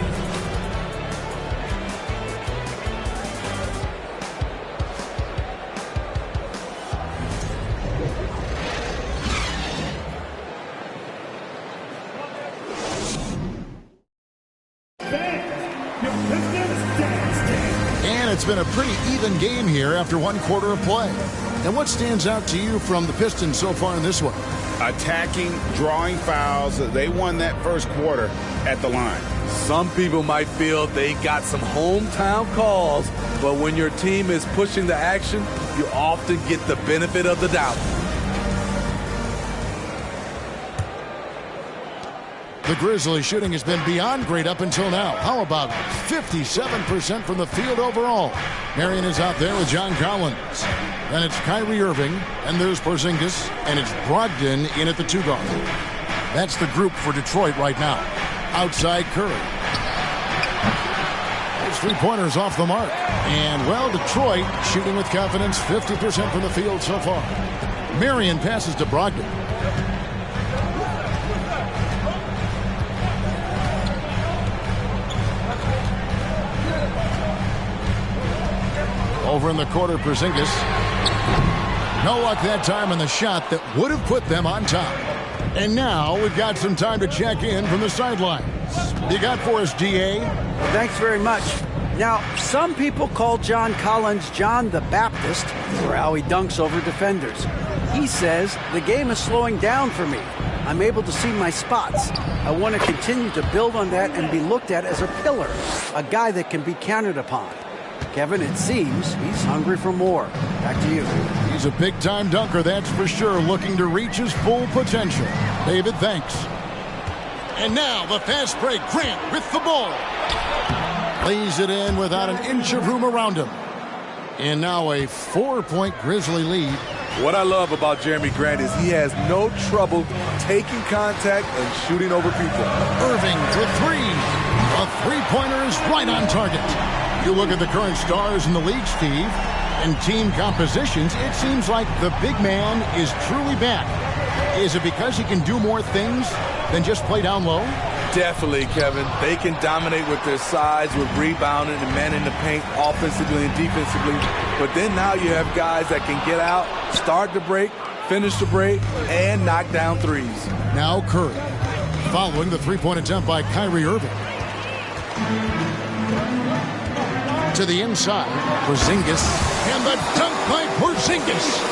And it's been a pretty even game here after one quarter of play. And what stands out to you from the Pistons so far in this one? Attacking, drawing fouls. They won that first quarter at the line. Some people might feel they got some hometown calls, but when your team is pushing the action, you often get the benefit of the doubt. The Grizzlies shooting has been beyond great up until now. How about 57% from the field overall? Marion is out there with John Collins. Then it's Kyrie Irving, and there's Porzingis, and it's Brogdon in at the 2-guard. That's the group for Detroit right now. Outside Curry. Those three-pointers off the mark. And, well, Detroit shooting with confidence, 50% from the field so far. Marion passes to Brogdon. Over in the quarter, Porzingis. No luck that time on the shot that would have put them on top. And now we've got some time to check in from the sidelines. You got for us, DA? Well, thanks very much. Now, some people call John Collins John the Baptist for how he dunks over defenders. He says, the game is slowing down for me. I'm able to see my spots. I want to continue to build on that and be looked at as a pillar, a guy that can be counted upon. Kevin, it seems he's hungry for more. Back to you. He's a big-time dunker, that's for sure, looking to reach his full potential. David, thanks. And now the fast break. Grant with the ball. Lays it in without an inch of room around him. And now a 4-point Grizzly lead. What I love about Jeremy Grant is he has no trouble taking contact and shooting over people. Irving for three. A three-pointer is right on target. You look at the current stars in the league, Steve, and team compositions, it seems like the big man is truly back. Is it because he can do more things than just play down low? Definitely, Kevin. They can dominate with their size, with rebounding and manning the paint offensively and defensively. But then now you have guys that can get out, start the break, finish the break, and knock down threes. Now Curry, following the three-point attempt by Kyrie Irving. To the inside, Porzingis, and the dunk by Porzingis.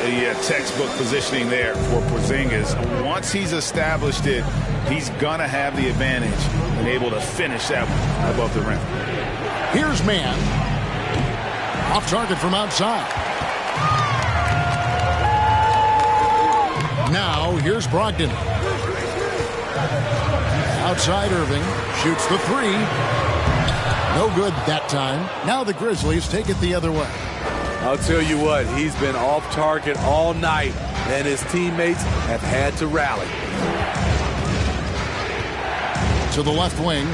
Yeah, textbook positioning there for Porzingis. Once he's established it, he's gonna have the advantage and able to finish that above the rim. Here's Mann, off target from outside. Now here's Brogdon. Outside Irving shoots the three. No good that time. Now the Grizzlies take it the other way. I'll tell you what, he's been off target all night, and his teammates have had to rally. To the left wing.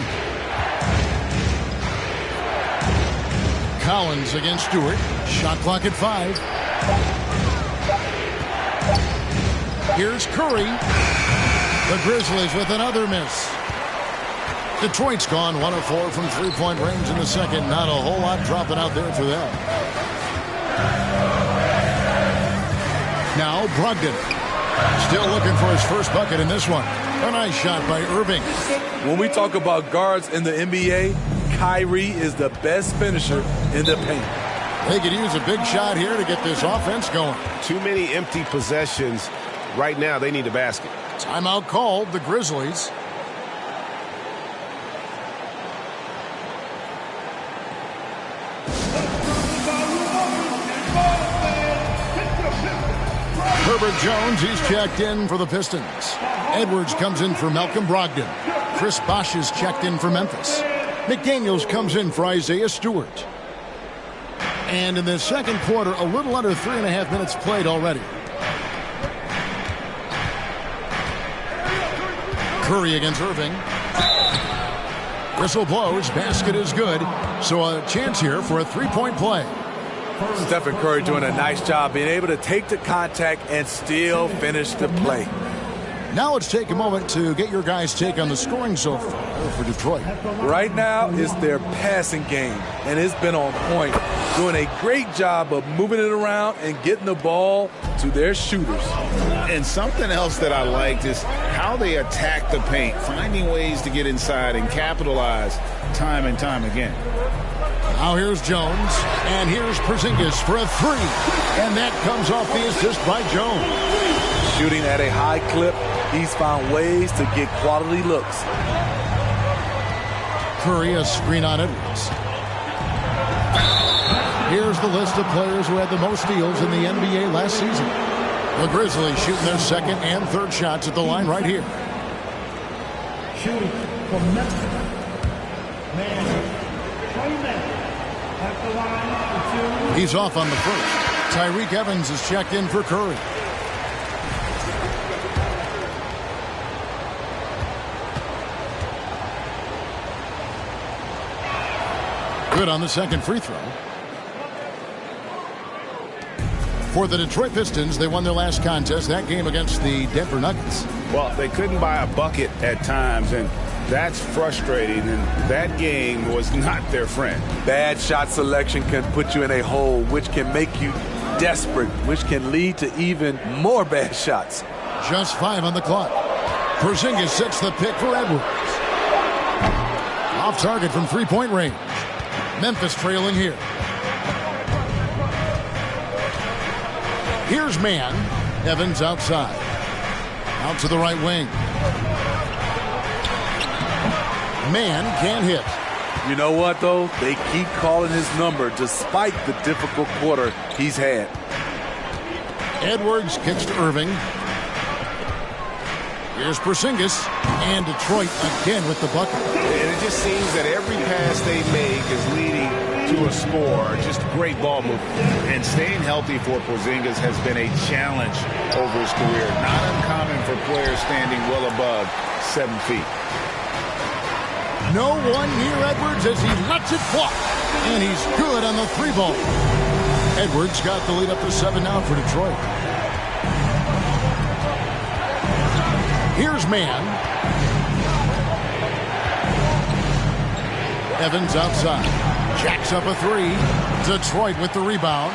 Collins against Stewart. Shot clock at 5. Here's Curry. The Grizzlies with another miss. Detroit's gone 1 of 4 from three-point range in the second. Not a whole lot dropping out there for them. Now Brogdon. Still looking for his first bucket in this one. A nice shot by Irving. When we talk about guards in the NBA, Kyrie is the best finisher in the paint. They could use a big shot here to get this offense going. Too many empty possessions. Right now, they need a basket. Timeout called, the Grizzlies. Herbert Jones, he's checked in for the Pistons. Edwards comes in for Malcolm Brogdon. Chris Bosh is checked in for Memphis. McDaniels comes in for Isaiah Stewart. And in the second quarter, a little under 3.5 minutes played already. Curry against Irving. Whistle blows, basket is good. So a chance here for a three-point play. Stephen Curry doing a nice job being able to take the contact and still finish the play. Now let's take a moment to get your guys' take on the scoring so far for Detroit. Right now, it's their passing game, and it's been on point. Doing a great job of moving it around and getting the ball to their shooters. And something else that I liked is how they attack the paint, finding ways to get inside and capitalize time and time again. Now here's Jones, and here's Porzingis for a three. And that comes off the assist by Jones. Shooting at a high clip, he's found ways to get quality looks. Curry, a screen on Edwards. Here's the list of players who had the most steals in the NBA last season. The Grizzlies shooting their second and third shots at the line right here. Shooting for Memphis. At the line for 2. He's off on the first. Tyreke Evans is checked in for Curry. Good on the second free throw. For the Detroit Pistons, they won their last contest, that game against the Denver Nuggets. Well, they couldn't buy a bucket at times, and that's frustrating, and that game was not their friend. Bad shot selection can put you in a hole, which can make you desperate, which can lead to even more bad shots. Just 5 on the clock. Porzingis sets the pick for Edwards. Off target from three-point range. Memphis trailing here. Here's Mann. Evans outside. Out to the right wing. Mann can't hit. You know what, though? They keep calling his number despite the difficult quarter he's had. Edwards kicks to Irving. Here's Porzingis, and Detroit again with the bucket. And it just seems that every pass they make is leading to a score. Just great ball movement. And staying healthy for Porzingis has been a challenge over his career. Not uncommon for players standing well above 7 feet. No one near Edwards as he lets it fly. And he's good on the three ball. Edwards got the lead up to 7 now for Detroit. Here's Mann. Evans outside. Jacks up a three. Detroit with the rebound.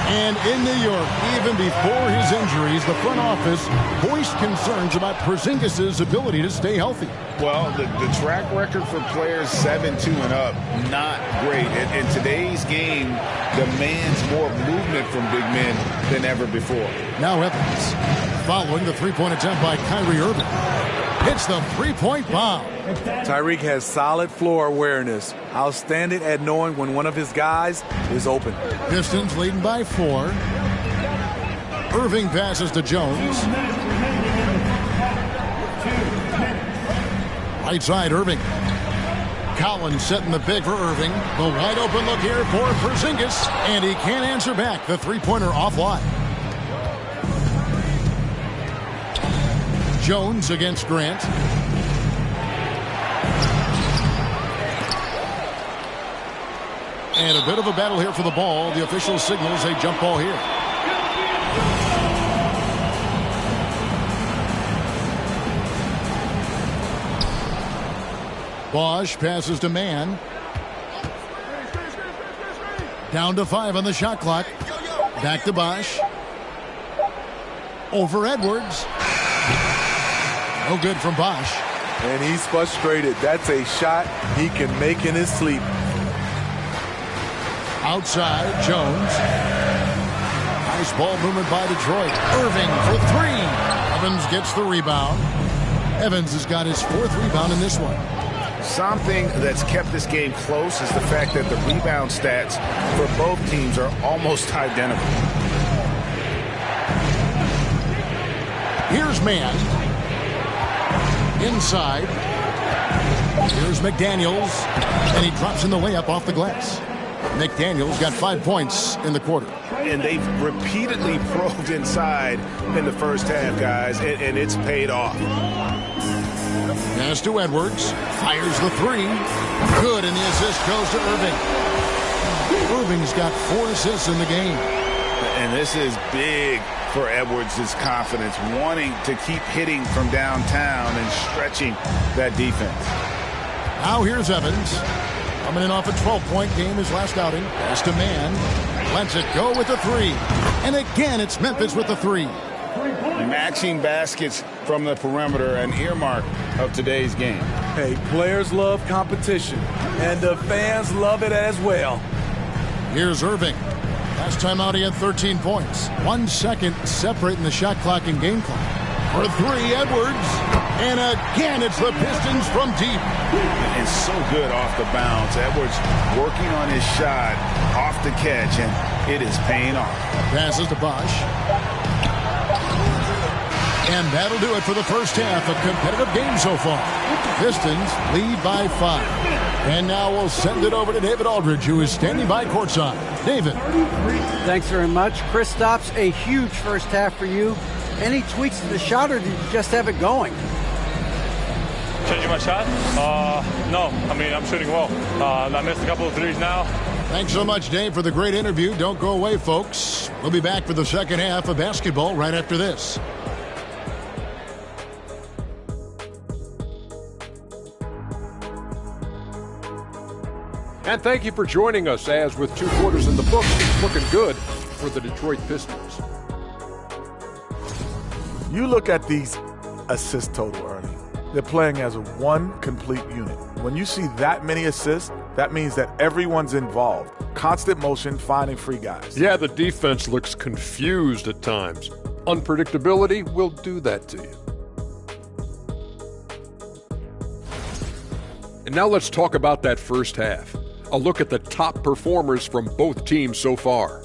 And in New York, even before his injuries, the front office voiced concerns about Porzingis' ability to stay healthy. Well, the track record for players 7-2 and up, not great. And today's game demands more movement from big men than ever before. Now Evans, following the three-point attempt by Kyrie Irving. Hits the three-point bomb. Tyreke has solid floor awareness. Outstanding at knowing when one of his guys is open. Pistons leading by 4. Irving passes to Jones. Right side, Irving. Collins setting the big for Irving. The wide open look here for Porzingis. And he can't answer back. The three-pointer offline. Jones against Grant. And a bit of a battle here for the ball. The official signals a jump ball here. Bosh passes to Mann. Down to 5 on the shot clock. Back to Bosh. Over Edwards. No good from Bosh. And he's frustrated. That's a shot he can make in his sleep. Outside, Jones. Nice ball movement by Detroit. Irving for 3. Evans gets the rebound. Evans has got his 4th rebound in this one. Something that's kept this game close is the fact that the rebound stats for both teams are almost identical. Here's Mann. Inside. Here's McDaniels. And he drops in the layup off the glass. McDaniels got 5 points in the quarter. And they've repeatedly probed inside in the first half, guys, and it's paid off. Pass to Edwards. Fires the three. Good, and the assist goes to Irving. Irving's got 4 assists in the game. And this is big for Edwards' confidence, wanting to keep hitting from downtown and stretching that defense. Now here's Evans. Coming in off a 12-point game his last outing. Pass to Mann. Lets it go with the three. And again, it's Memphis with the three. Matching baskets from the perimeter, an earmark of today's game. Hey, players love competition, and the fans love it as well. Here's Irving. Last time out, he had 13 points. 1 second separating the shot clock and game clock. For three, Edwards. And again, it's the Pistons from deep. And so good off the bounce. Edwards working on his shot off the catch, and it is paying off. Passes to Bosch. And that'll do it for the first half. A competitive game so far. Pistons lead by 5. And now we'll send it over to David Aldridge, who is standing by courtside. David. Thanks very much. Kristaps, a huge first half for you. Any tweaks to the shot, or did you just have it going? Changing my shot? No. I mean, I'm shooting well. I missed a couple of threes now. Thanks so much, Dave, for the great interview. Don't go away, folks. We'll be back for the second half of basketball right after this. And thank you for joining us, as with 2 quarters in the books, it's looking good for the Detroit Pistons. You look at these assist total, Ernie. They're playing as one complete unit. When you see that many assists, that means that everyone's involved. Constant motion, finding free guys. Yeah, the defense looks confused at times. Unpredictability will do that to you. And now let's talk about that first half. A look at the top performers from both teams so far.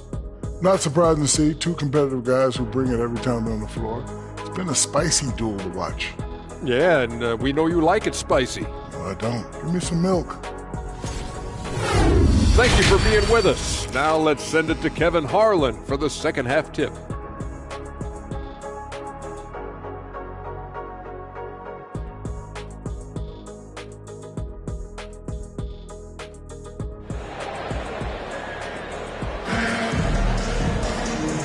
Not surprising to see 2 competitive guys who bring it every time they're on the floor. It's been a spicy duel to watch. Yeah, and we know you like it spicy. No, I don't. Give me some milk. Thank you for being with us. Now let's send it to Kevin Harlan for the second half tip.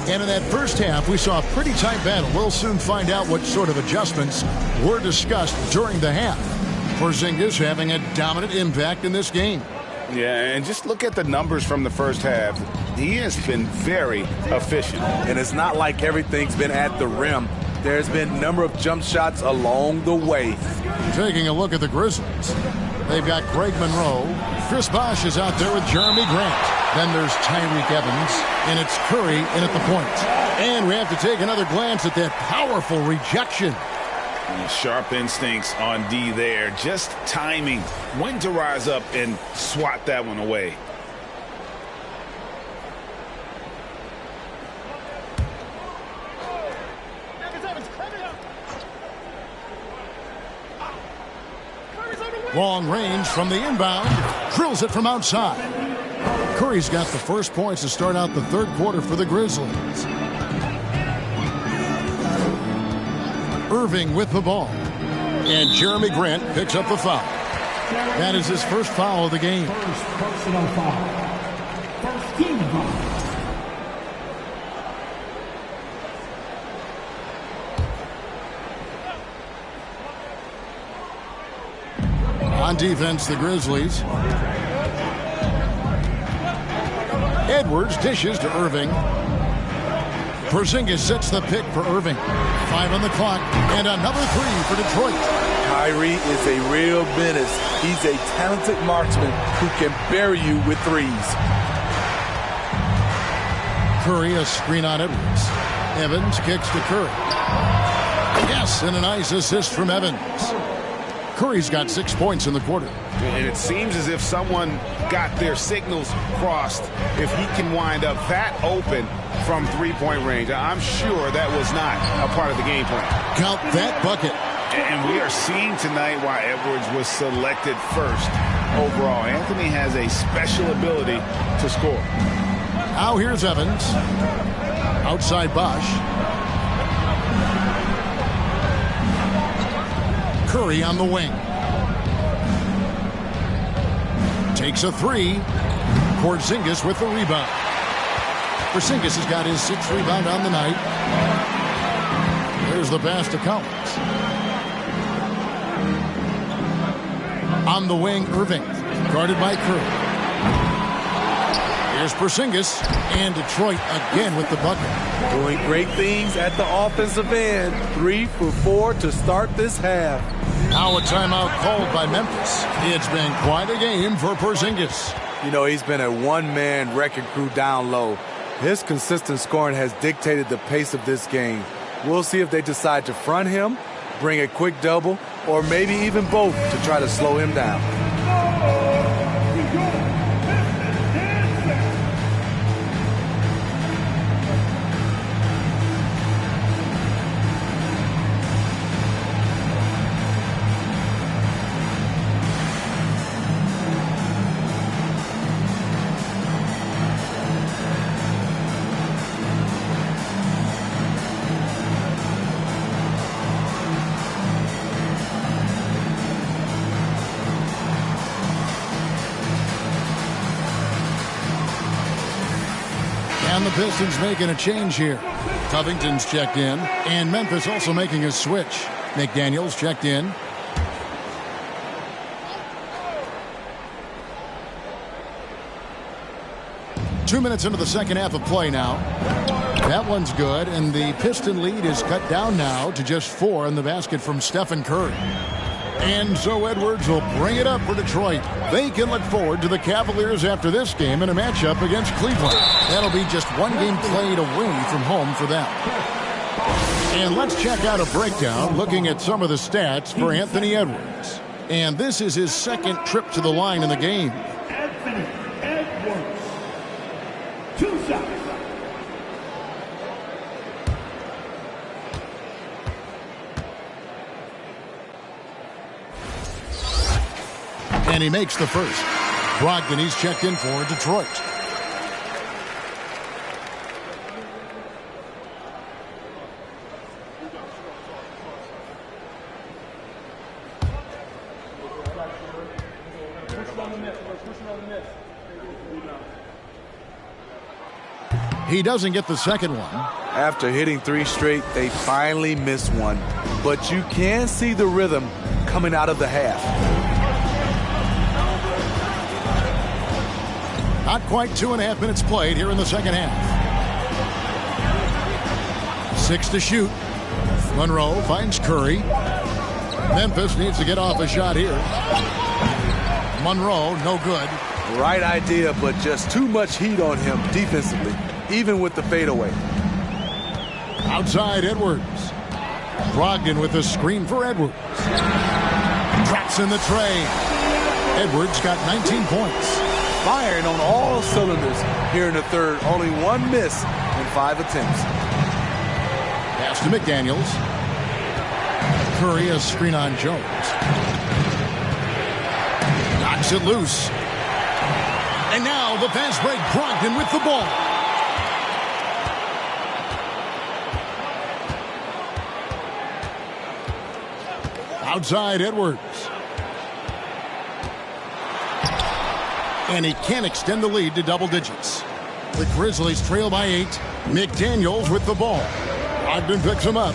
And in that first half, we saw a pretty tight battle. We'll soon find out what sort of adjustments were discussed during the half. Porzingis having a dominant impact in this game. Yeah, and just look at the numbers from the first half. He has been very efficient. And it's not like everything's been at the rim. There's been a number of jump shots along the way. Taking a look at the Grizzlies. They've got Greg Monroe. Chris Bosh is out there with Jeremy Grant. Then there's Tyreke Evans, and it's Curry in at the point. And we have to take another glance at that powerful rejection. Sharp instincts on D there. Just timing when to rise up and swat that one away. Long range from the inbound. Drills it from outside. Curry's got the first points to start out the third quarter for the Grizzlies. Irving with the ball. And Jeremy Grant picks up the foul. That is his first foul of the game. First personal foul. First team foul. On defense, the Grizzlies. Edwards dishes to Irving. Porzingis sets the pick for Irving. 5 on the clock, and another 3 for Detroit. Kyrie is a real menace. He's a talented marksman who can bury you with threes. Curry, a screen on Edwards. Evans kicks to Curry. Yes, and a nice assist from Evans. Curry's got 6 points in the quarter. And it seems as if someone got their signals crossed if he can wind up that open from three-point range. I'm sure that was not a part of the game plan. Count that bucket. And we are seeing tonight why Edwards was selected first overall. Anthony has a special ability to score. Now here's Evans. Outside Bosch. Curry on the wing. Takes a three. Porzingis with the rebound. Porzingis has got his 6th rebound on the night. There's the pass to Collins. On the wing, Irving. Guarded by Curry. Here's Porzingis. And Detroit again with the bucket. Doing great things at the offensive end. 3 for 4 to start this half. Now a timeout called by Memphis. It's been quite a game for Porzingis. You know, he's been a one-man wrecking crew down low. His consistent scoring has dictated the pace of this game. We'll see if they decide to front him, bring a quick double, or maybe even both to try to slow him down. And the Pistons making a change here. Covington's checked in, and Memphis also making a switch. McDaniels checked in. Two minutes into the second half of play now. That one's good, and the Piston lead is cut down now to just 4 in the basket from Stephen Curry. And so Edwards will bring it up for Detroit. They can look forward to the Cavaliers after this game in a matchup against Cleveland. That'll be just one game played away from home for them. And let's check out a breakdown looking at some of the stats for Anthony Edwards. And this is his 2nd trip to the line in the game. Anthony Edwards. 2 shots. And he makes the first. Brogdon, he's checked in for Detroit. He doesn't get the second one. After hitting 3 straight, they finally missed one. But you can see the rhythm coming out of the half. Not quite 2.5 minutes played here in the second half. 6 to shoot. Monroe finds Curry. Memphis needs to get off a shot here. Monroe, no good. Right idea, but just too much heat on him defensively, even with the fadeaway. Outside Edwards. Brogdon with a screen for Edwards. Drops in the tray. Edwards got 19 points. Firing on all cylinders here in the third. Only 1 miss in 5 attempts. Pass to McDaniels. Curry a screen on Jones. Knocks it loose. And now the fast break. Brogdon with the ball. Outside Edwards. And he can't extend the lead to double digits. The Grizzlies trail by 8. McDaniels with the ball. Ogden picks him up.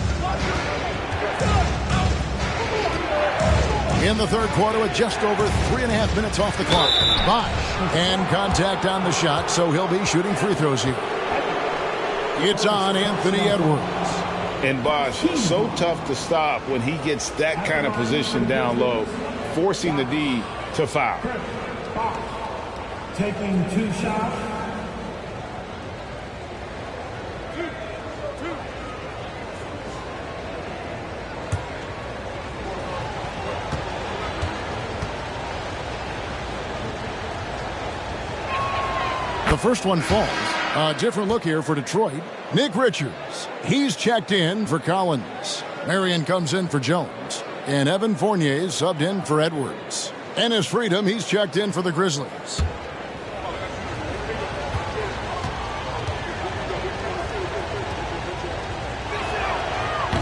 In the third quarter with just over 3.5 minutes off the clock. Bosch. And contact on the shot, so he'll be shooting free throws here. It's on Anthony Edwards. And Bosch, so tough to stop when he gets that kind of position down low, forcing the D to foul. Taking 2 shots. The first one falls. A different look here for Detroit. Nick Richards, he's checked in for Collins. Marion comes in for Jones. And Evan Fournier subbed in for Edwards. Ennis Freedom, he's checked in for the Grizzlies.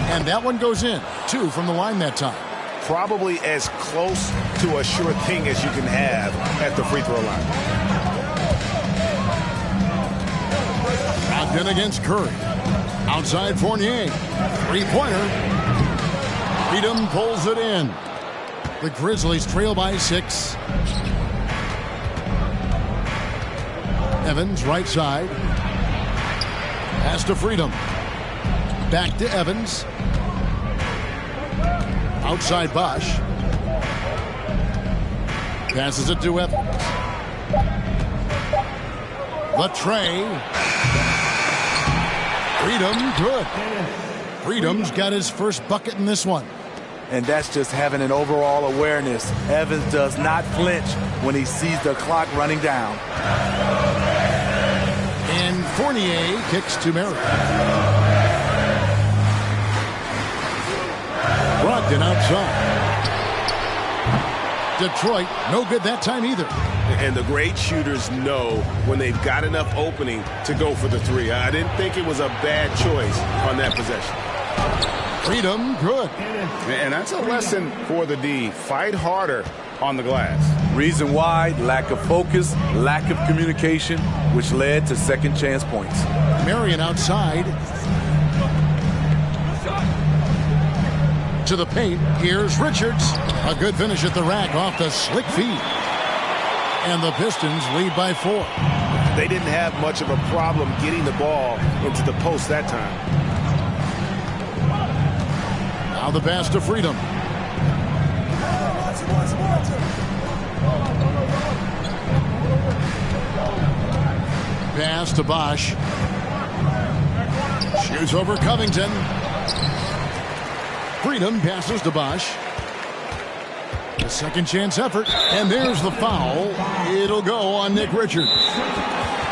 And that one goes in. 2 from the line that time. Probably as close to a sure thing as you can have at the free throw line. Brogdon against Curry. Outside Fournier. Three-pointer. Freedom pulls it in. The Grizzlies trail by 6. Evans right side. Pass to Freedom. Back to Evans. Outside Bosch. Passes it to Evans. The tray. Freedom, good. Freedom's got his first bucket in this one. And that's just having an overall awareness. Evans does not flinch when he sees the clock running down. And Fournier kicks to Merritt. Brogdon outside. Detroit, no good that time either. And the great shooters know when they've got enough opening to go for the 3. I didn't think it was a bad choice on that possession. Freedom, good. And that's a lesson for the D. Fight harder on the glass. Reason why, lack of focus, lack of communication, which led to second chance points. Marion outside. To the paint, here's Richards. A good finish at the rack off the slick feed. And the Pistons lead by 4. They didn't have much of a problem getting the ball into the post that time. Now the pass to Freedom. Pass to Bosch. Shoots over Covington. Freedom passes to Bosch. A second chance effort. And there's the foul. It'll go on Nick Richards.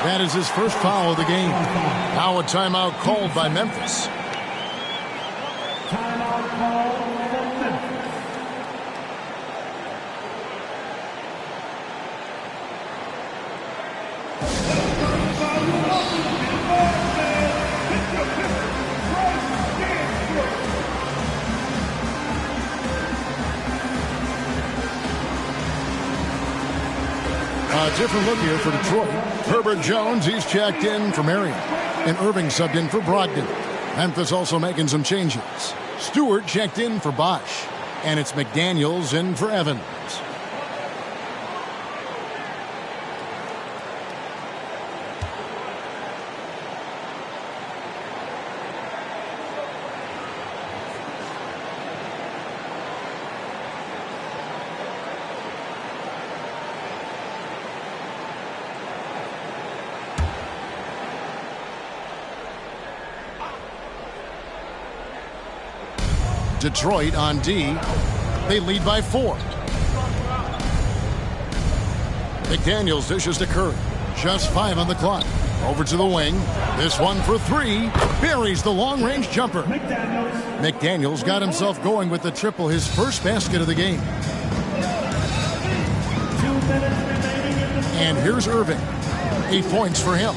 That is his first foul of the game. Now a timeout called by Memphis. A different look here for Detroit. Herbert Jones, he's checked in for Marion. And Irving subbed in for Brogdon. Memphis also making some changes. Stewart checked in for Bosch. And it's McDaniels in for Evans. Detroit on D. They lead by 4. McDaniels dishes to Curry. Just 5 on the clock. Over to the wing. This one for 3. Buries the long-range jumper. McDaniels got himself going with the triple, his first basket of the game. And here's Irving. 8 points for him.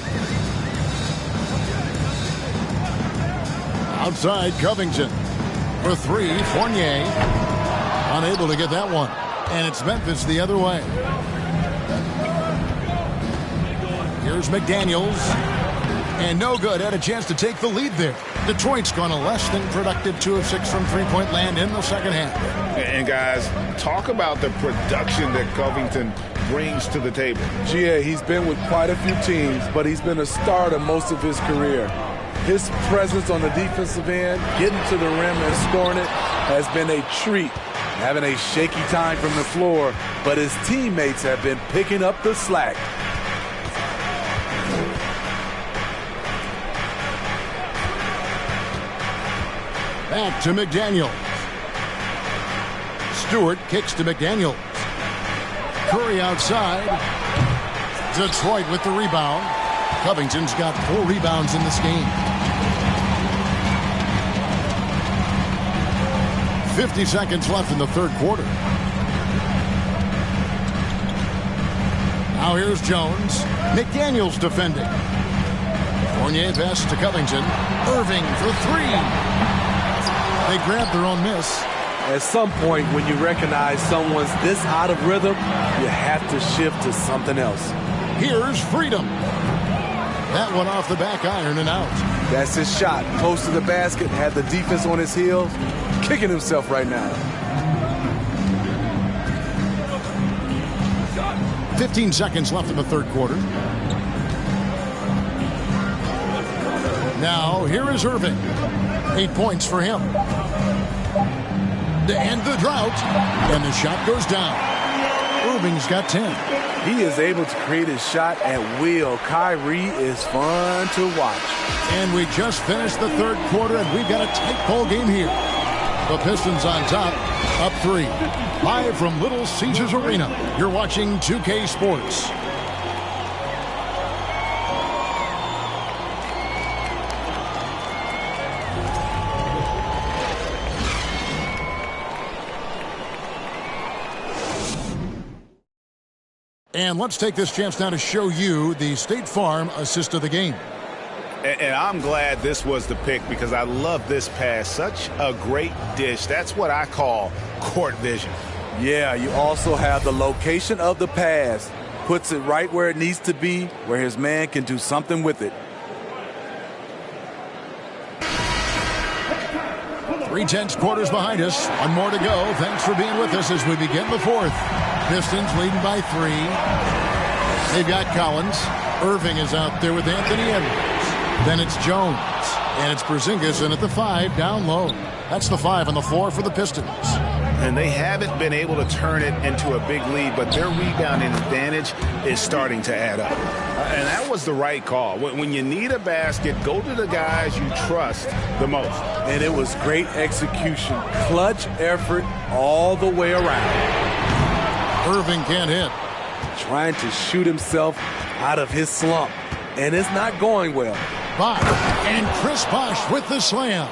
Outside Covington. For 3, Fournier. Unable to get that one. And it's Memphis the other way. Here's McDaniels. And no good. Had a chance to take the lead there. Detroit's gone a less than productive 2 of 6 from three-point land in the second half. And guys, talk about the production that Covington brings to the table. GA, he's been with quite a few teams, but he's been a starter most of his career. His presence on the defensive end, getting to the rim and scoring it, has been a treat. Having a shaky time from the floor, but his teammates have been picking up the slack. Back to McDaniels. Stewart kicks to McDaniels. Curry outside. Detroit with the rebound. Covington's got 4 rebounds in this game. 50 seconds left in the third quarter. Now here's Jones. McDaniels defending. Fournier pass to Covington. Irving for 3. They grabbed their own miss. At some point, when you recognize someone's this out of rhythm, you have to shift to something else. Here's Freedom. That one off the back iron and out. That's his shot. Close to the basket, had the defense on his heels, kicking himself right now. 15 seconds left in the third quarter. Now, here is Irving. 8 points for him. To end the drought, and the shot goes down. Irving's got 10. He is able to create his shot at will. Kyrie is fun to watch. And we just finished the third quarter, and we've got a tight ball game here. The Pistons on top, up 3. Live from Little Caesars Arena, you're watching 2K Sports. And let's take this chance now to show you the State Farm assist of the game. And I'm glad this was the pick because I love this pass. Such a great dish. That's what I call court vision. Yeah, you also have the location of the pass. Puts it right where it needs to be, where his man can do something with it. 3/10 quarters behind us. One more to go. Thanks for being with us as we begin the fourth. Pistons leading by 3. They've got Collins. Irving is out there with Anthony Edwards. Then it's Jones. And it's Porzingis in at the 5 down low. That's the 5 and the 4 for the Pistons. And they haven't been able to turn it into a big lead, but their rebounding advantage is starting to add up. And that was the right call. When you need a basket, go to the guys you trust the most. And it was great execution. Clutch effort all the way around. Irving can't hit. Trying to shoot himself out of his slump. And it's not going well. Bosh and Chris Bosh with the slam.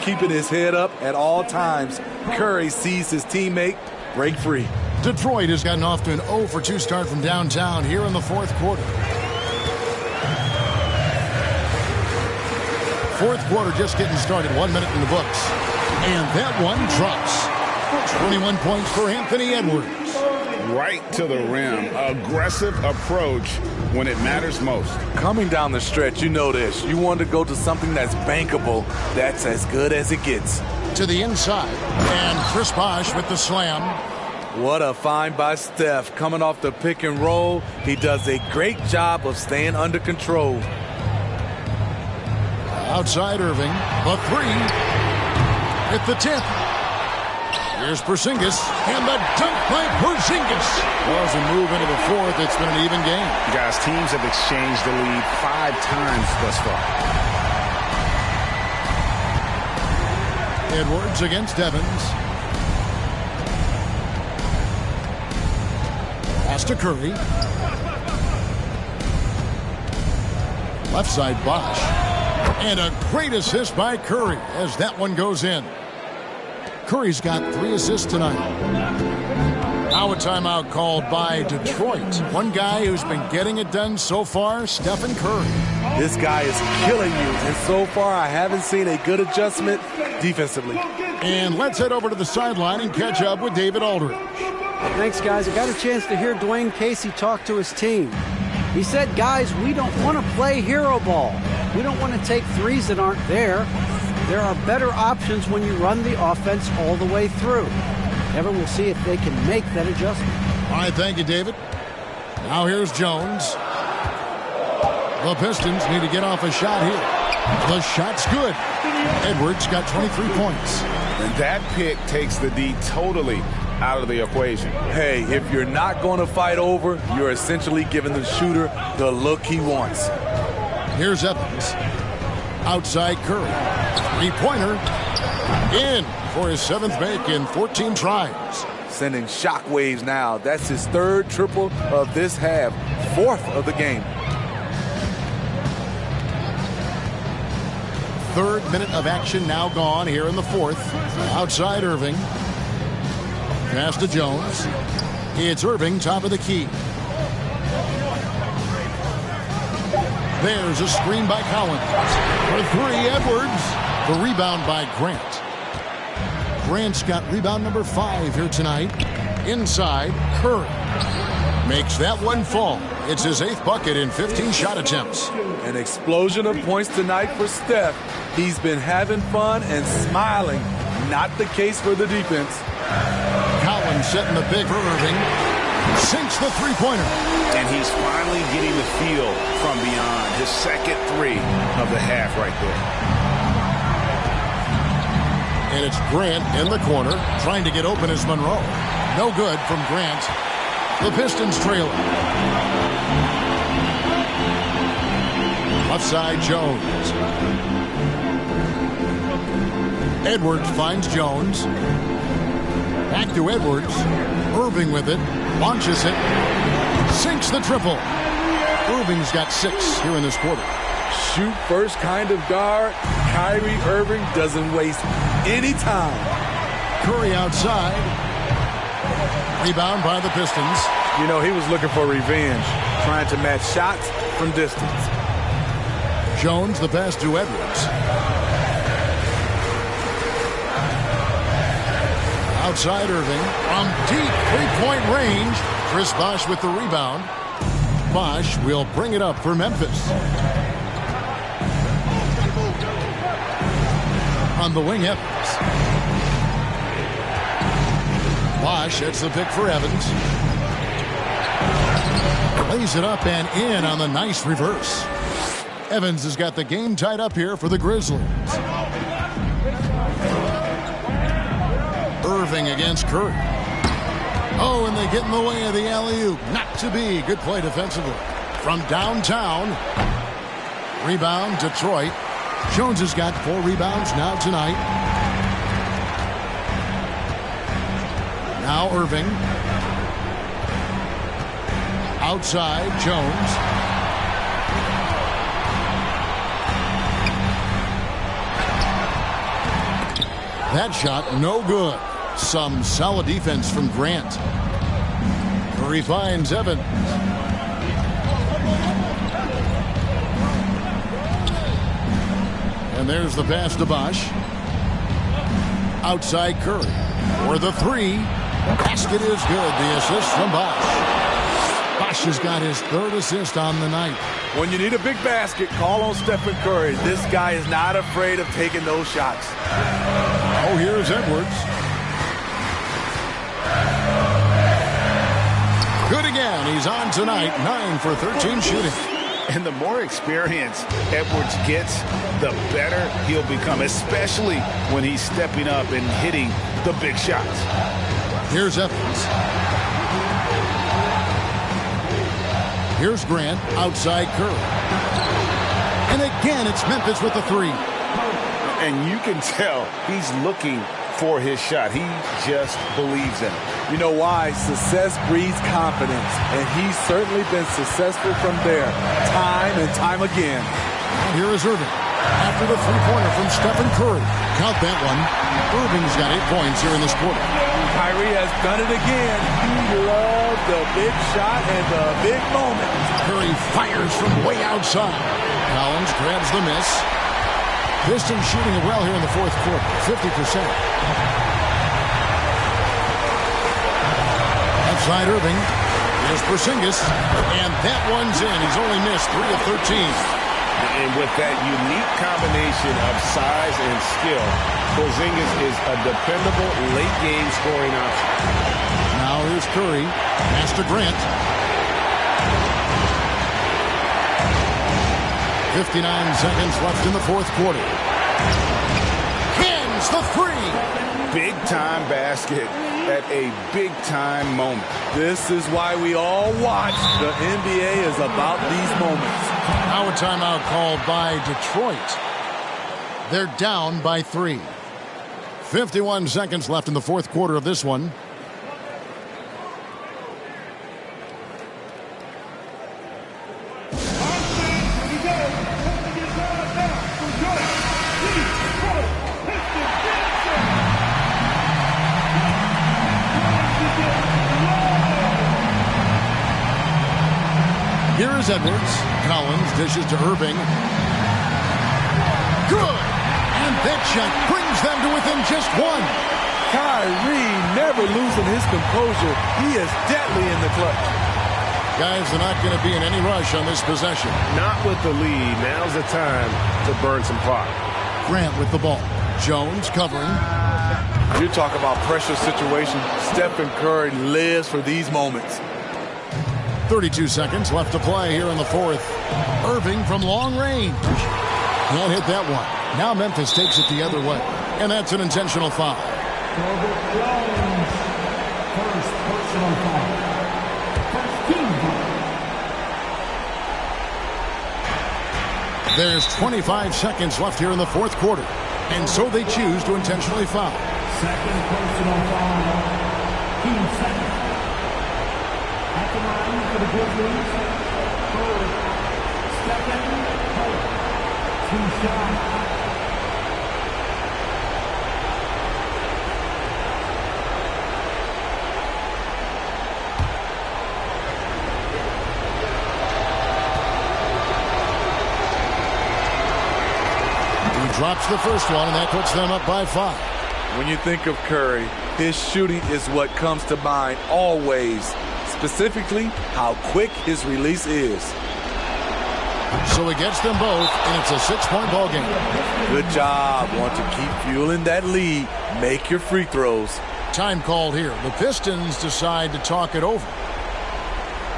Keeping his head up at all times. Curry sees his teammate break free. Detroit has gotten off to an 0 for 2 start from downtown here in the fourth quarter. Fourth quarter just getting started. 1 minute in the books. And that one drops. 21 points for Anthony Edwards. Right to the rim. Aggressive approach when it matters most. Coming down the stretch, you know this. You want to go to something that's bankable. That's as good as it gets. To the inside. And Chris Bosh with the slam. What a find by Steph. Coming off the pick and roll, he does a great job of staying under control. Outside Irving. The 3. At the 10th. Here's Porzingis, and the dunk by Porzingis. Well, as we move into the fourth, it's been an even game. Guys, teams have exchanged the lead 5 times thus far. Edwards against Evans. Pass to Curry. Left side Bosh. And a great assist by Curry as that one goes in. Curry's got 3 assists tonight. Now a timeout called by Detroit. One guy who's been getting it done so far, Stephen Curry. This guy is killing you, and so far I haven't seen a good adjustment defensively. And let's head over to the sideline and catch up with David Aldridge. Thanks, guys. I got a chance to hear Dwayne Casey talk to his team. He said, guys, we don't want to play hero ball. We don't want to take threes that aren't there. There are better options when you run the offense all the way through. Evan will see if they can make that adjustment. All right, thank you, David. Now here's Jones. The Pistons need to get off a shot here. The shot's good. Edwards got 23 points. And that pick takes the D totally out of the equation. Hey, if you're not going to fight over, you're essentially giving the shooter the look he wants. Here's Evans. Outside Curry. Three-pointer. In for his 7th make in 14 tries. sending shockwaves now. That's his third triple of this half, fourth of the game. Third minute of action now gone here in the fourth. Outside Irving. Pass to Jones. It's Irving, top of the key. There's a screen by Collins. For three, Edwards. The rebound by Grant. Grant's got rebound number 5 here tonight. Inside, Curry. Makes that one fall. It's his 8th bucket in 15 shot attempts. An explosion of points tonight for Steph. He's been having fun and smiling. Not the case for the defense. Collins setting the big for Irving. Sinks the three-pointer. And he's finally getting the feel from beyond. His second 3 of the half right there. And it's Grant in the corner, trying to get open as Monroe. No good from Grant. The Pistons trail it. Left side, Jones. Edwards finds Jones. Back to Edwards. Irving with it. Launches it. Sinks the triple. Irving's got 6 here in this quarter. Shoot first kind of guard. Kyrie Irving doesn't waste any time. Curry outside. Rebound by the Pistons. You know, he was looking for revenge, trying to match shots from distance. Jones, the pass to Edwards. Outside Irving. From deep three-point range. Chris Bosh with the rebound. Bosh will bring it up for Memphis. On the wing, Evans. Bosh hits the pick for Evans. Lays it up and in on the nice reverse. Evans has got the game tied up here for the Grizzlies. Irving against Curry. Oh, and they get in the way of the alley-oop. Not to be. Good play defensively. From downtown. Rebound, Detroit. Jones has got 4 rebounds now tonight. Now Irving. Outside, Jones. That shot, no good. Some solid defense from Grant. Curry finds Evans. And there's the pass to Bosh. Outside Curry. For the 3. Basket is good. The assist from Bosh. Bosh has got his 3rd assist on the night. When you need a big basket, call on Stephen Curry. This guy is not afraid of taking those shots. Oh, here's Edwards. Good again. He's on tonight. 9 for 13 shooting. And the more experience Edwards gets, the better he'll become, especially when he's stepping up and hitting the big shots. Here's Evans. Here's Grant outside Curry. And again, it's Memphis with the 3. And you can tell he's looking for his shot. He just believes in it. You know why? Success breeds confidence. And he's certainly been successful from there, time and time again. And here is Irving. After the three-pointer from Stephen Curry. Count that one. Irving's got 8 points here in this quarter. Kyrie has done it again. You love the big shot and the big moment. Curry fires from way outside. Collins grabs the miss. Pistons shooting it well here in the fourth quarter. 50%. Outside Irving. Here's Porzingis. And that one's in. He's only missed 3 of 13. And with that unique combination of size and skill, Porzingis is a dependable late-game scoring option. Now here's Curry. Pass to Grant. 59 seconds left in the fourth quarter. Hands the 3. Big-time basket at a big-time moment. This is why we all watch. The NBA is about these moments. Now a timeout called by Detroit. They're down by 3. 51 seconds left in the fourth quarter of this one. Here's Edwards. Collins dishes to Irving. Good! And that shot brings them to within just one. Kyrie never losing his composure. He is deadly in the clutch. Guys, they're not going to be in any rush on this possession. Not with the lead. Now's the time to burn some clock. Grant with the ball. Jones covering. You talk about pressure situation. Stephen Curry lives for these moments. 32 seconds left to play here in the fourth. Irving from long range. Can't hit that one. Now Memphis takes it the other way. And that's an intentional foul. First personal foul. First team foul. There's 25 seconds left here in the fourth quarter. And so they choose to intentionally foul. Second personal foul. Team second. At the line for the Grizzlies. Third. Second. Two shots. Drops the first one, and that puts them up by 5. When you think of Curry, his shooting is what comes to mind always. Specifically, how quick his release is. So he gets them both, and it's a 6-point ball game. Good job. Want to keep fueling that lead. Make your free throws. Time called here. The Pistons decide to talk it over.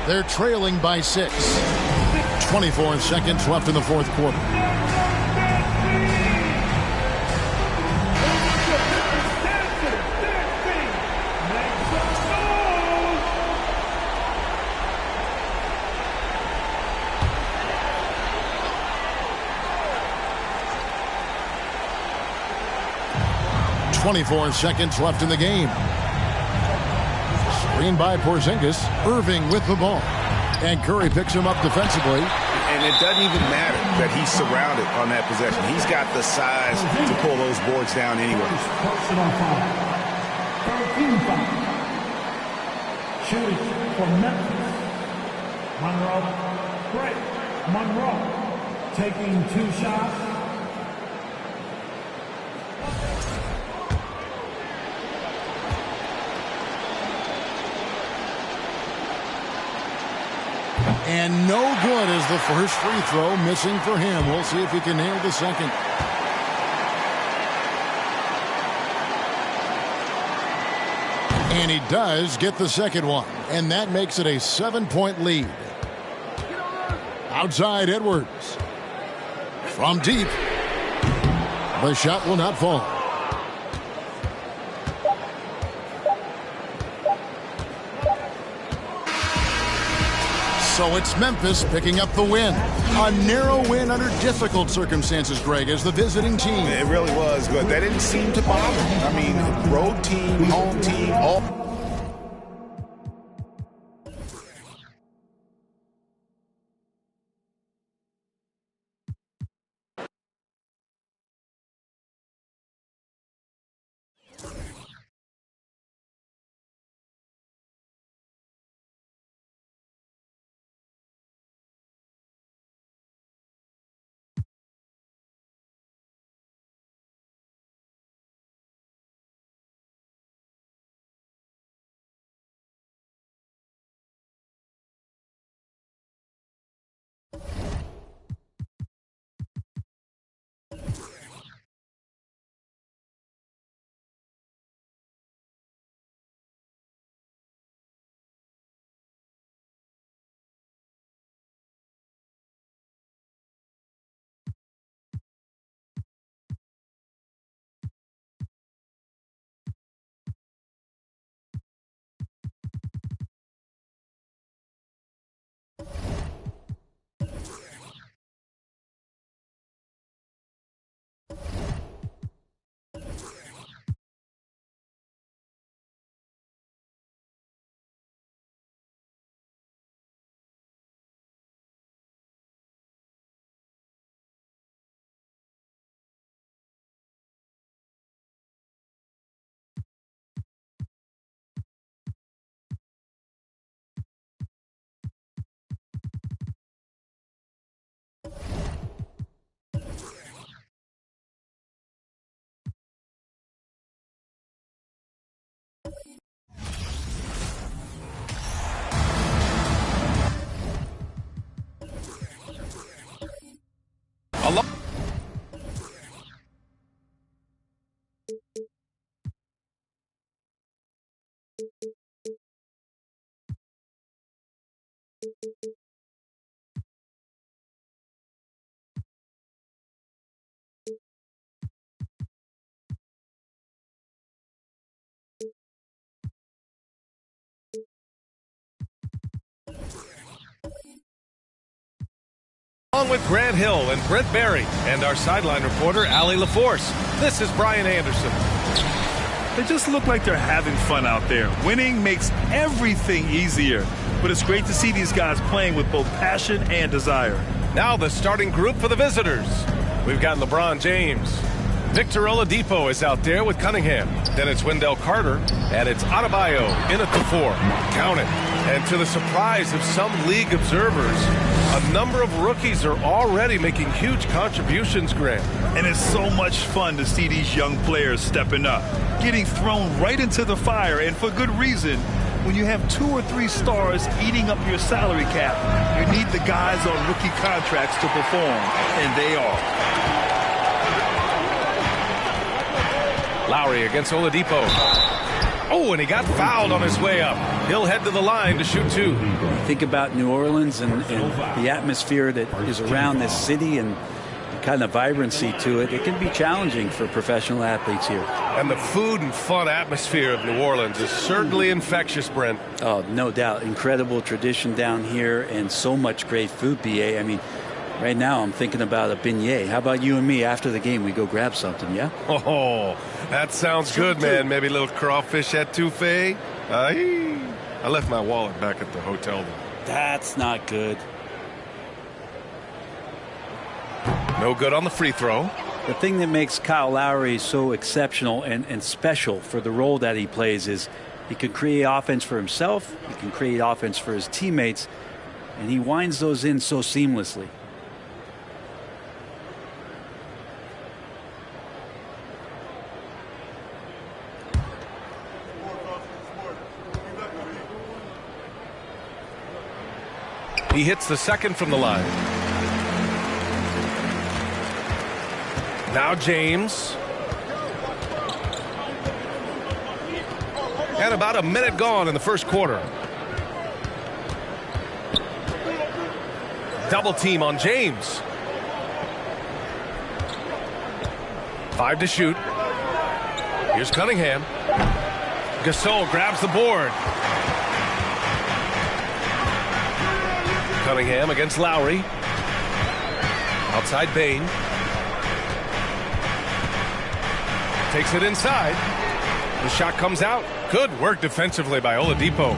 They're trailing by 6. 24 seconds left in the fourth quarter. .24 seconds left in the game. Screen by Porzingis. Irving with the ball. And Curry picks him up defensively. And it doesn't even matter that he's surrounded on that possession. He's got the size to pull those boards down anyway. Personal foul. 13 foul. Shooting for Memphis. Monroe. Great. Monroe taking 2 shots. And no good as the first free throw missing for him. We'll see if he can nail the second. And he does get the second one. And that makes it a 7-point lead. Outside Edwards. From deep. The shot will not fall. So it's Memphis picking up the win. A narrow win under difficult circumstances, Greg, as the visiting team. It really was, but that didn't seem to bother. I mean, road team, home team, all Along with Grant Hill and Brent Barry and our sideline reporter, Allie LaForce, this is Brian Anderson. They just look like they're having fun out there. Winning makes everything easier. But it's great to see these guys playing with both passion and desire. Now the starting group for the visitors. We've got LeBron James. Victor Oladipo is out there with Cunningham. Then it's Wendell Carter, and it's Adebayo in at the 4. Count it. And to the surprise of some league observers, a number of rookies are already making huge contributions, Grant. And it's so much fun to see these young players stepping up, getting thrown right into the fire, and for good reason. When you have 2 or 3 stars eating up your salary cap, you need the guys on rookie contracts to perform, and they are. Lowry against Oladipo. Oh, and he got fouled on his way up. He'll head to the line to shoot 2. Think about New Orleans and the atmosphere that is around this city and the kind of vibrancy to it. It can be challenging for professional athletes here. And the food and fun atmosphere of New Orleans is certainly infectious, Brent. Oh, no doubt. Incredible tradition down here and so much great food, BA. I mean, right now I'm thinking about a beignet. How about you and me after the game? We go grab something, yeah? Oh, that sounds good, man. Maybe a little crawfish etouffee. I left my wallet back at the hotel. That's not good. No good on the free throw. The thing that makes Kyle Lowry so exceptional and special for the role that he plays is he can create offense for himself, he can create offense for his teammates, and he winds those in so seamlessly. He hits the second from the line. Now James. And about a minute gone in the first quarter. Double team on James. 5 to shoot. Here's Cunningham. Gasol grabs the board. Cunningham against Lowry. Outside Bain. Takes it inside. The shot comes out. Good work defensively by Oladipo.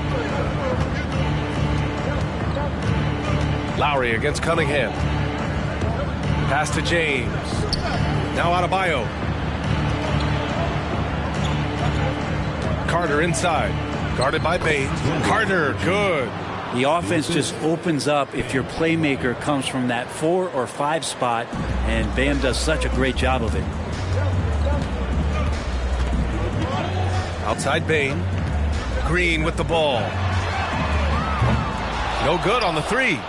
Lowry against Cunningham. Pass to James. Now Adebayo. Carter inside. Guarded by Bain. Carter, good. The offense just opens up if your playmaker comes from that 4 or 5 spot, and Bam does such a great job of it. Outside Bain. Green with the ball. No good on the 3.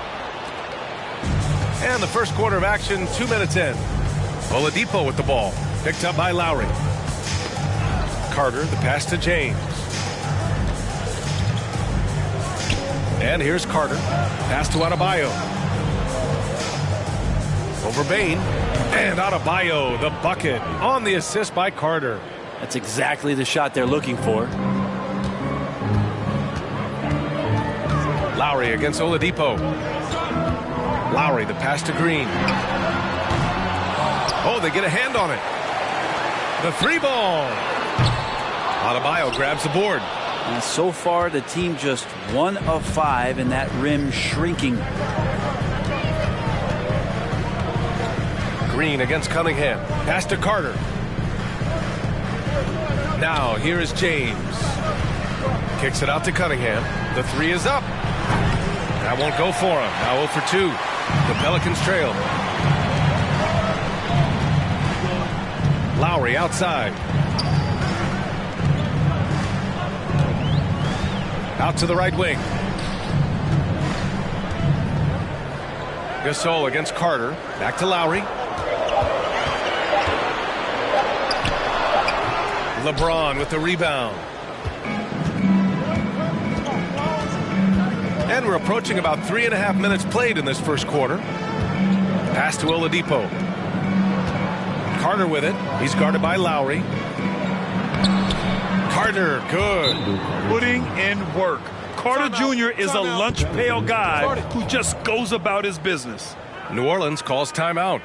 And the first quarter of action, 2 minutes in. Oladipo with the ball. Picked up by Lowry. Carter, the pass to James. And here's Carter. Pass to Adebayo. Over Bain. And Adebayo, the bucket, on the assist by Carter. That's exactly the shot they're looking for. Lowry against Oladipo. Lowry, the pass to Green. Oh, they get a hand on it. The 3 ball. Adebayo grabs the board. And so far, the team just 1 of 5, and that rim shrinking. Green against Cunningham. Pass to Carter. Now, here is James. Kicks it out to Cunningham. The 3 is up. That won't go for him. Now 0 for 2. The Pelicans trail. Lowry outside. Out to the right wing. Gasol against Carter. Back to Lowry. LeBron with the rebound. And we're approaching about 3.5 minutes played in this first quarter. Pass to Oladipo. Carter with it. He's guarded by Lowry. Carter, good. Putting in work. Carter Jr. is a lunch pail guy who just goes about his business. New Orleans calls timeout.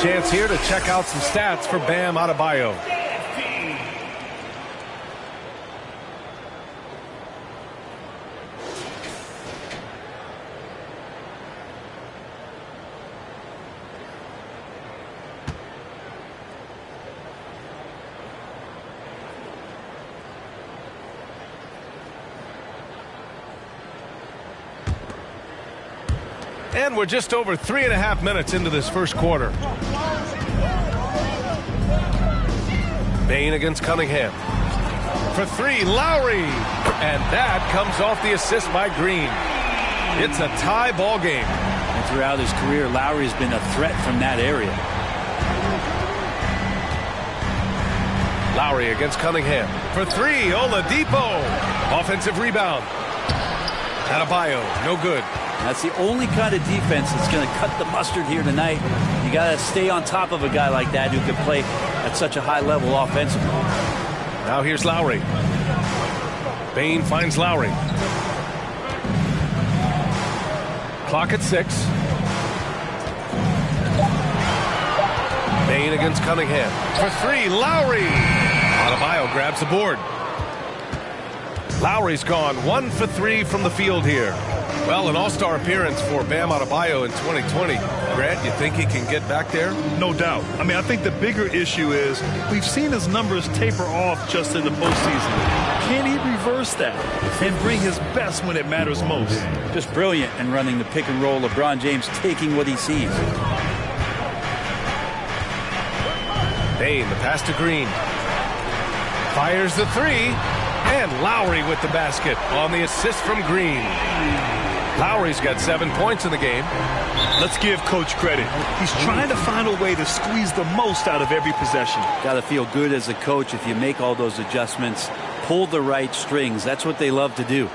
Chance here to check out some stats for Bam Adebayo. And we're just over 3.5 minutes into this first quarter. Bane against Cunningham. For three, Lowry. And that comes off the assist by Green. It's a tie ball game. And throughout his career, Lowry's been a threat from that area. Lowry against Cunningham. For three, Oladipo. Offensive rebound. Adebayo, no good. That's the only kind of defense that's going to cut the mustard here tonight. You got to stay on top of a guy like that who can play at such a high level offensively. Now here's Lowry. Bane finds Lowry. Clock at 6. Bane against Cunningham. For three, Lowry. Adebayo grabs the board. Lowry's gone 1 for 3 from the field here. Well, an all-star appearance for Bam Adebayo in 2020. Grant, you think he can get back there? No doubt. I mean, I think the bigger issue is we've seen his numbers taper off just in the postseason. Can he reverse that and bring his best when it matters most? Just brilliant in running the pick and roll. LeBron James taking what he sees. Bane, the pass to Green. Fires the three. And Lowry with the basket on the assist from Green. Lowry's got 7 points in the game. Let's give Coach credit. He's trying to find a way to squeeze the most out of every possession. Got to feel good as a coach if you make all those adjustments, pull the right strings. That's what they love to do.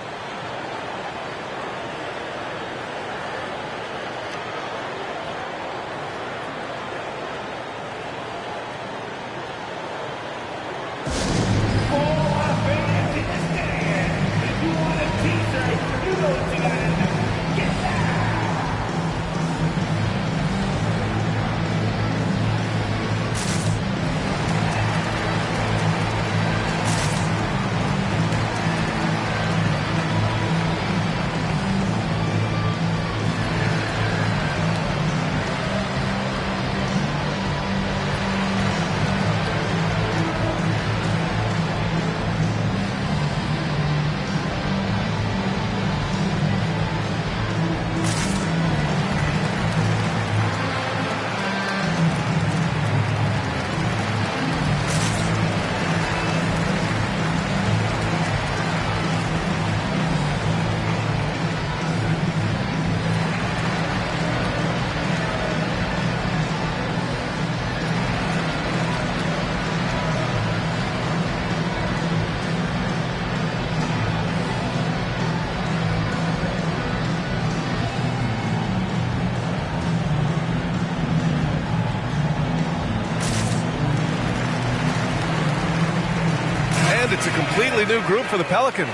completely new group for the Pelicans.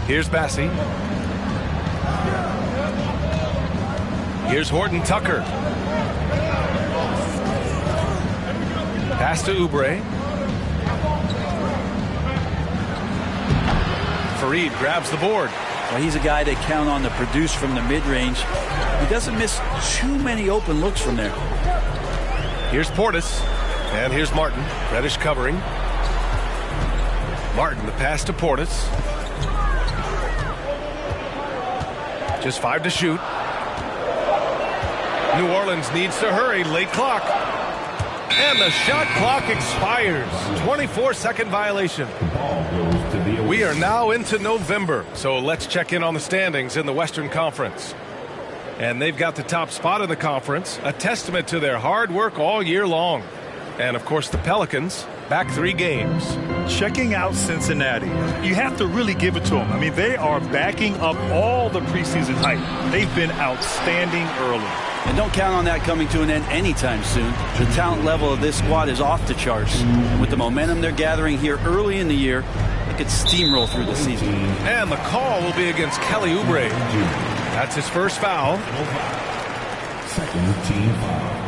Here's Bassey. Here's Horton Tucker. Pass to Oubre. Fareed grabs the board. Well, he's a guy they count on to produce from the mid-range. He doesn't miss too many open looks from there. Here's Portis. And here's Martin. Reddish covering. Martin, the pass to Portis. Just 5 to shoot. New Orleans needs to hurry. Late clock. And the shot clock expires. 24-second violation. We are now into November, so let's check in on the standings in the Western Conference. And they've got the top spot in the conference, a testament to their hard work all year long. And, of course, the Pelicans, back 3 games. Checking out Cincinnati, you have to really give it to them. I mean, they are backing up all the preseason hype. They've been outstanding early. And don't count on that coming to an end anytime soon. The talent level of this squad is off the charts. With the momentum they're gathering here early in the year, it could steamroll through the season. And the call will be against Kelly Oubre. That's his first foul. Second team foul.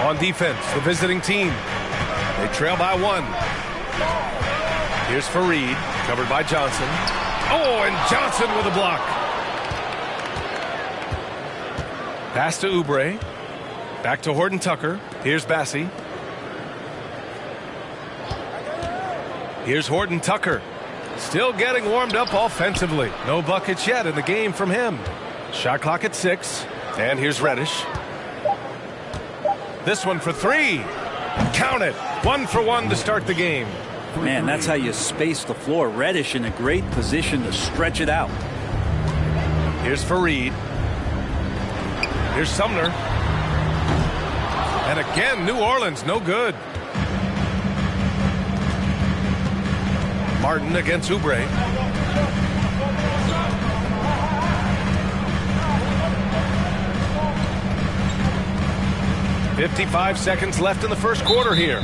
On defense, the visiting team. They trail by 1. Here's Fareed, covered by Johnson. Oh, and Johnson with a block. Pass to Oubre. Back to Horton Tucker. Here's Bassey. Here's Horton Tucker. Still getting warmed up offensively. No buckets yet in the game from him. Shot clock at 6. And here's Reddish. This one for 3. Count it. 1 for 1 to start the game. Man, that's how you space the floor. Reddish in a great position to stretch it out. Here's Fareed. Here's Sumner. And again, New Orleans, no good. Martin against Oubre. 55 seconds left in the first quarter here.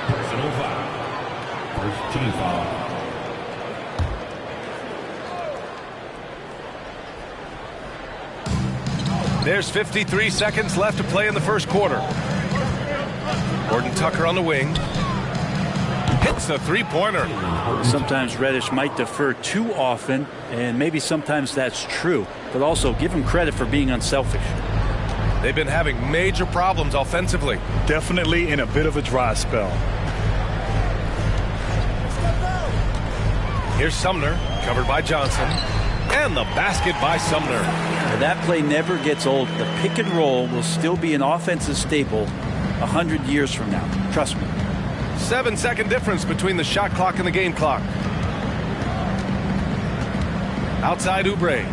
Personal foul. First team foul. There's 53 seconds left to play in the first quarter. Horton Tucker on the wing. Hits a three-pointer. Sometimes Reddish might defer too often, and maybe sometimes that's true. But also give him credit for being unselfish. They've been having major problems offensively. Definitely in a bit of a dry spell. Here's Sumner, covered by Johnson. And the basket by Sumner. Now that play never gets old. The pick and roll will still be an offensive staple 100 years from now. Trust me. 7-second difference between the shot clock and the game clock. Outside Oubre.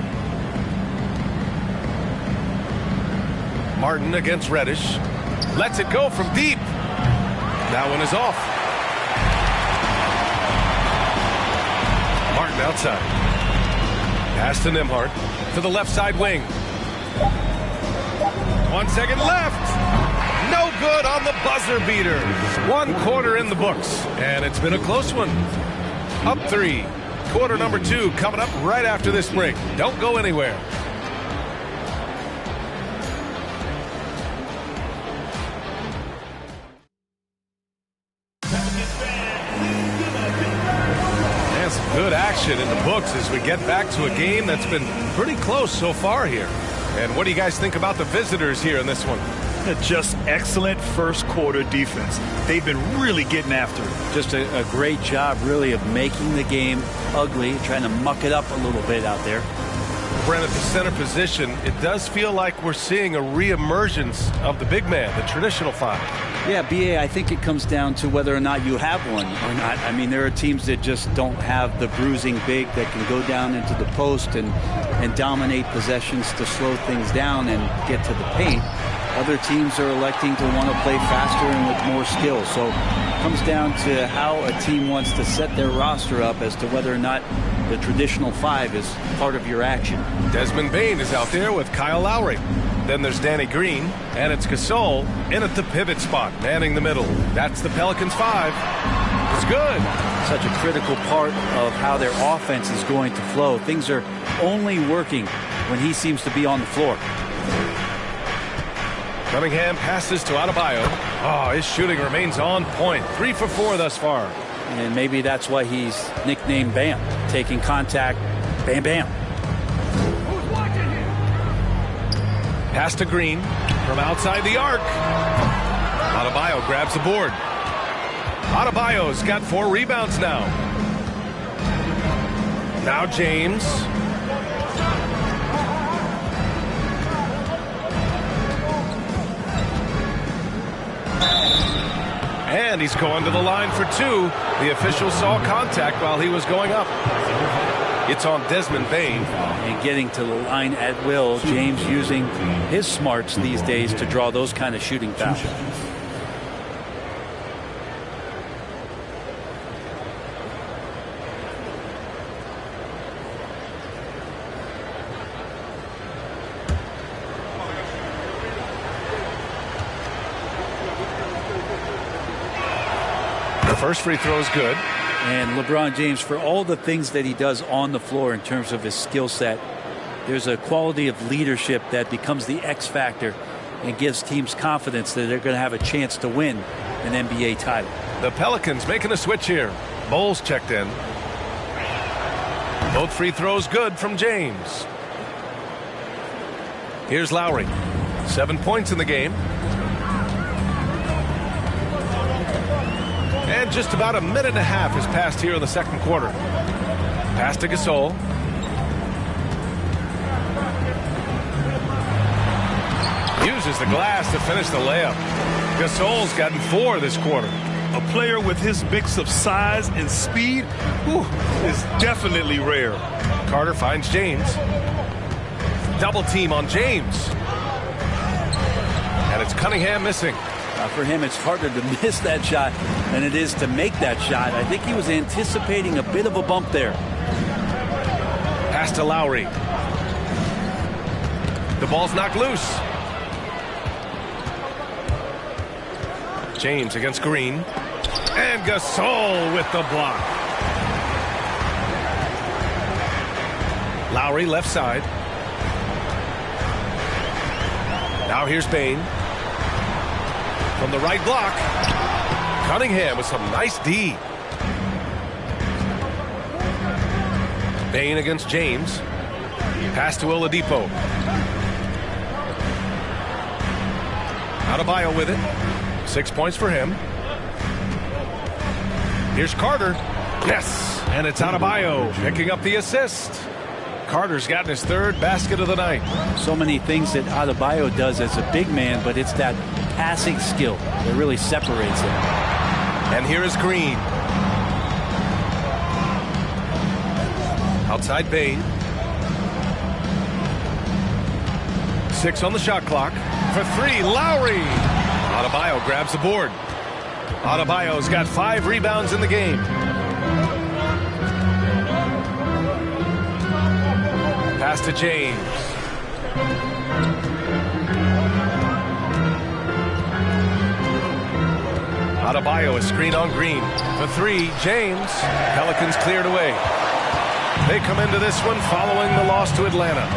Martin against Reddish. Lets it go from deep. That one is off. Martin outside. Pass to Nembhard to the left side wing. 1 second left. No good on the buzzer beater. 1 quarter in the books, and it's been a close one. Up 3. Quarter number 2 coming up right after this break. Don't go anywhere. And some good action in the books as we get back to a game that's been pretty close so far here. And what do you guys think about the visitors here in this one? Just excellent first quarter defense. They've been really getting after it. Just a great job, really, of making the game ugly, trying to muck it up a little bit out there. Brent, at the center position, it does feel like we're seeing a reemergence of the big man, the traditional 5. Yeah, BA, I think it comes down to whether or not you have one or not. I mean, there are teams that just don't have the bruising big that can go down into the post and dominate possessions to slow things down and get to the paint. Other teams are electing to want to play faster and with more skill. So it comes down to how a team wants to set their roster up as to whether or not the traditional 5 is part of your action. Desmond Bane is out there with Kyle Lowry. Then there's Danny Green, and it's Gasol in at the pivot spot, manning the middle. That's the Pelicans 5. It's good. Such a critical part of how their offense is going to flow. Things are only working when he seems to be on the floor. Cunningham passes to Adebayo. Oh, his shooting remains on point. 3 for 4 thus far. And maybe that's why he's nicknamed Bam. Taking contact, bam, bam. Pass to Green from outside the arc. Adebayo grabs the board. Adebayo's got 4 rebounds now. Now James. And he's going to the line for 2. The official saw contact while he was going up. It's on Desmond Bane. And getting to the line at will, James using his smarts these days to draw those kind of shooting fouls. The first free throw is good. And LeBron James, for all the things that he does on the floor in terms of his skill set, there's a quality of leadership that becomes the X factor and gives teams confidence that they're going to have a chance to win an NBA title. The Pelicans making a switch here. Bowles checked in. Both free throws good from James. Here's Lowry. 7 points in the game. And just about a minute and a half has passed here in the second quarter. Pass to Gasol. Uses the glass to finish the layup. Gasol's gotten 4 this quarter. A player with his mix of size and speed is definitely rare. Carter finds James. Double team on James. And it's Cunningham missing. For him, it's harder to miss that shot than it is to make that shot. I think he was anticipating a bit of a bump there. Pass to Lowry. The ball's knocked loose. James against Green. And Gasol with the block. Lowry left side. Now here's Bane. From the right block. Cunningham with some nice D. Bane against James. Pass to Oladipo. Adebayo with it. 6 points for him. Here's Carter. Yes, and it's Adebayo picking up the assist. Carter's gotten his 3rd basket of the night. So many things that Adebayo does as a big man, but it's that passing skill that really separates him. And here is Green. Outside Bane. 6 on the shot clock. For 3, Lowry. Adebayo grabs the board. Adebayo's got 5 rebounds in the game. Pass to James. Adebayo is screen on Green. For 3, James. Pelicans cleared away. They come into this one following the loss to Atlanta.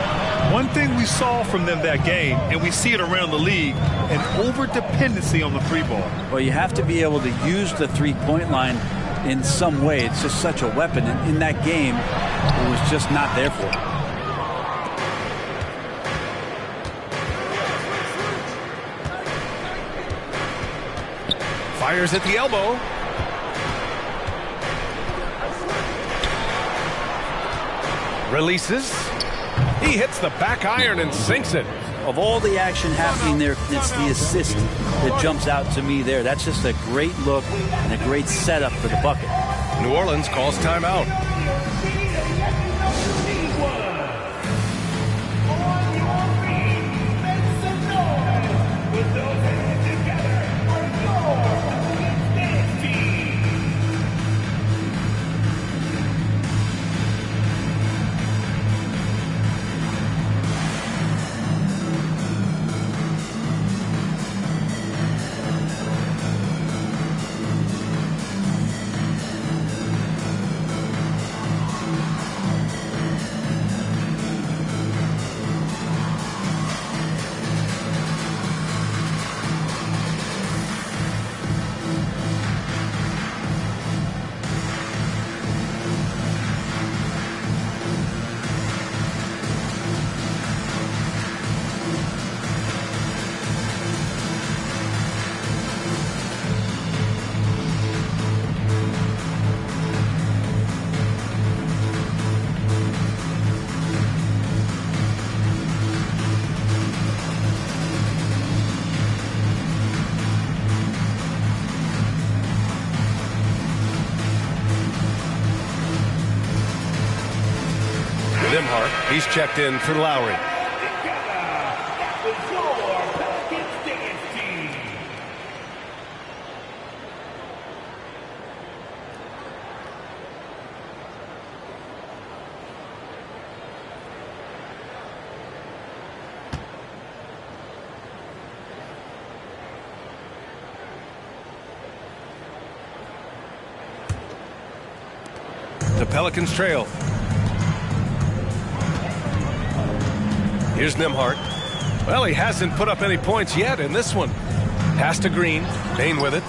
One thing we saw from them that game, and we see it around the league, an over-dependency on the 3-ball. Well, you have to be able to use the 3-point line in some way. It's just such a weapon. And in that game, it was just not there for him. Fires at the elbow. Releases. He hits the back iron and sinks it. Of all the action happening there, it's the assist that jumps out to me there. That's just a great look and a great setup for the bucket. New Orleans calls timeout. He's checked in for Lowry. The Pelicans trail. Here's Nembhard. Well, he hasn't put up any points yet in this one. Pass to Green. Bane with it.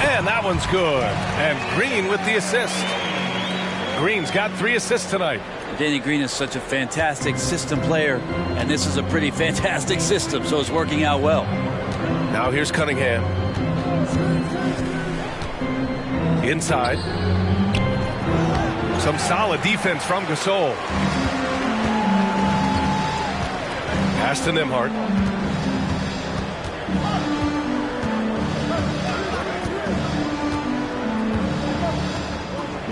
And that one's good. And Green with the assist. Green's got 3 assists tonight. Danny Green is such a fantastic system player, and this is a pretty fantastic system, so it's working out well. Now here's Cunningham. Inside. Some solid defense from Gasol. Pass to Nembhard.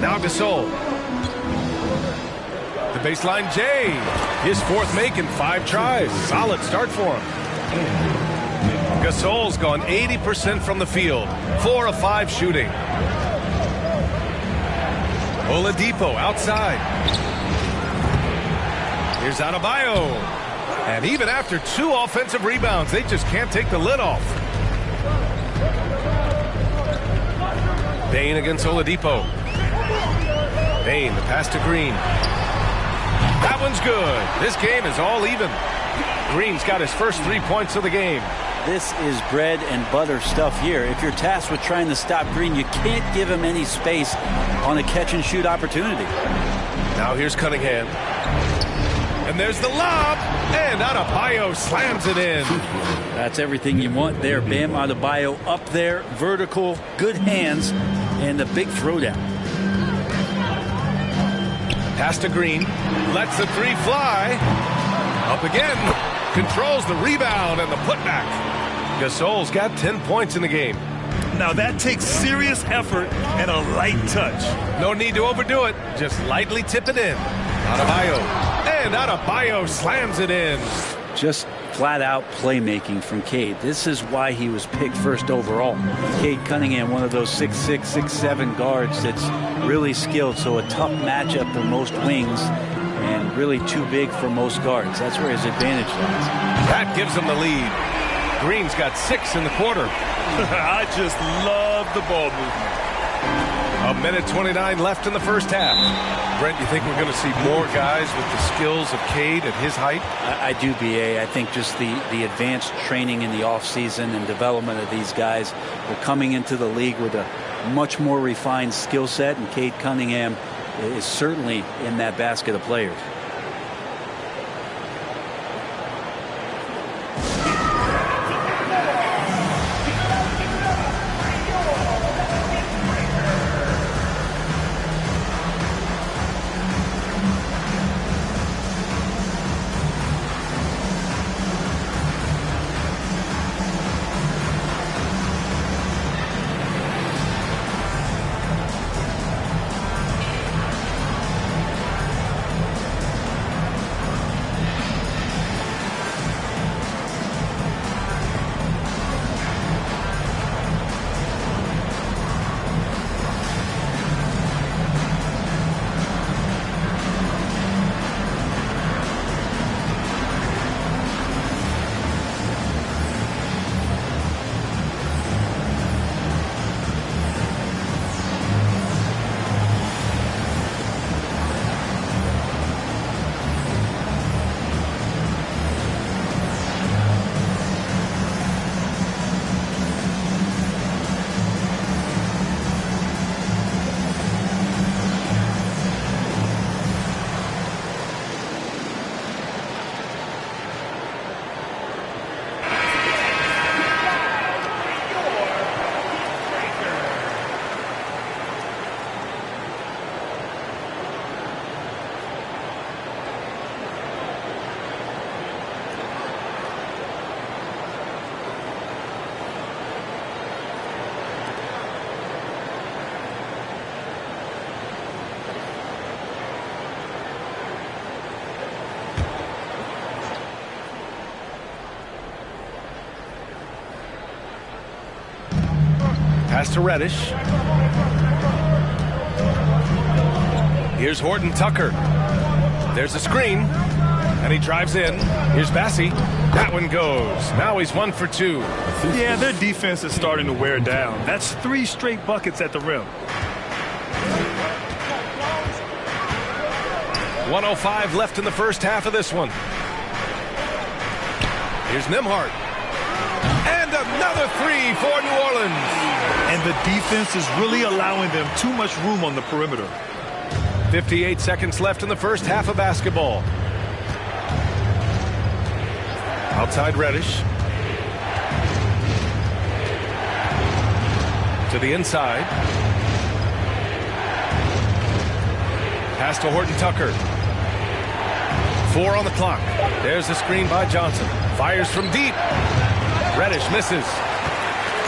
Now Gasol. The baseline J. His 4th make in 5 tries. Solid start for him. Gasol's gone 80% from the field. 4 of 5 shooting. Oladipo outside. Here's Adebayo. And even after 2 offensive rebounds, they just can't take the lid off. Bane against Oladipo. Bane, the pass to Green. That one's good. This game is all even. Green's got his first 3 points of the game. This is bread and butter stuff here. If you're tasked with trying to stop Green, you can't give him any space on a catch-and-shoot opportunity. Now here's Cunningham. And there's the lob, and Adebayo slams it in. That's everything you want there. Bam Adebayo up there, vertical, good hands, and a big throwdown. Pass to Green, lets the 3 fly. Up again, controls the rebound and the putback. Gasol's got 10 points in the game. Now that takes serious effort and a light touch. No need to overdo it, just lightly tip it in. Adebayo. And Adebayo slams it in. Just flat-out playmaking from Cade. This is why he was picked first overall. Cade Cunningham, one of those 6'6", 6'7" guards that's really skilled, so a tough matchup for most wings and really too big for most guards. That's where his advantage lies. That gives him the lead. Green's got 6 in the quarter. I just love the ball movement. 1:29 left in the first half. Brent, you think we're going to see more guys with the skills of Cade at his height? I do, B.A. I think just the advanced training in the offseason and development of these guys. They're coming into the league with a much more refined skill set, and Cade Cunningham is certainly in that basket of players. Pass to Reddish. Here's Horton Tucker. There's a screen. And he drives in. Here's Bassey. That one goes. Now he's 1 for 2. Yeah, their defense is starting to wear down. That's 3 straight buckets at the rim. 1:05 left in the first half of this one. Here's Nembhard. And another 3 for New Orleans. And the defense is really allowing them too much room on the perimeter. 58 seconds left in the first half of basketball. Outside Reddish. To the inside. Pass to Horton Tucker. 4 on the clock. There's the screen by Johnson. Fires from deep. Reddish misses.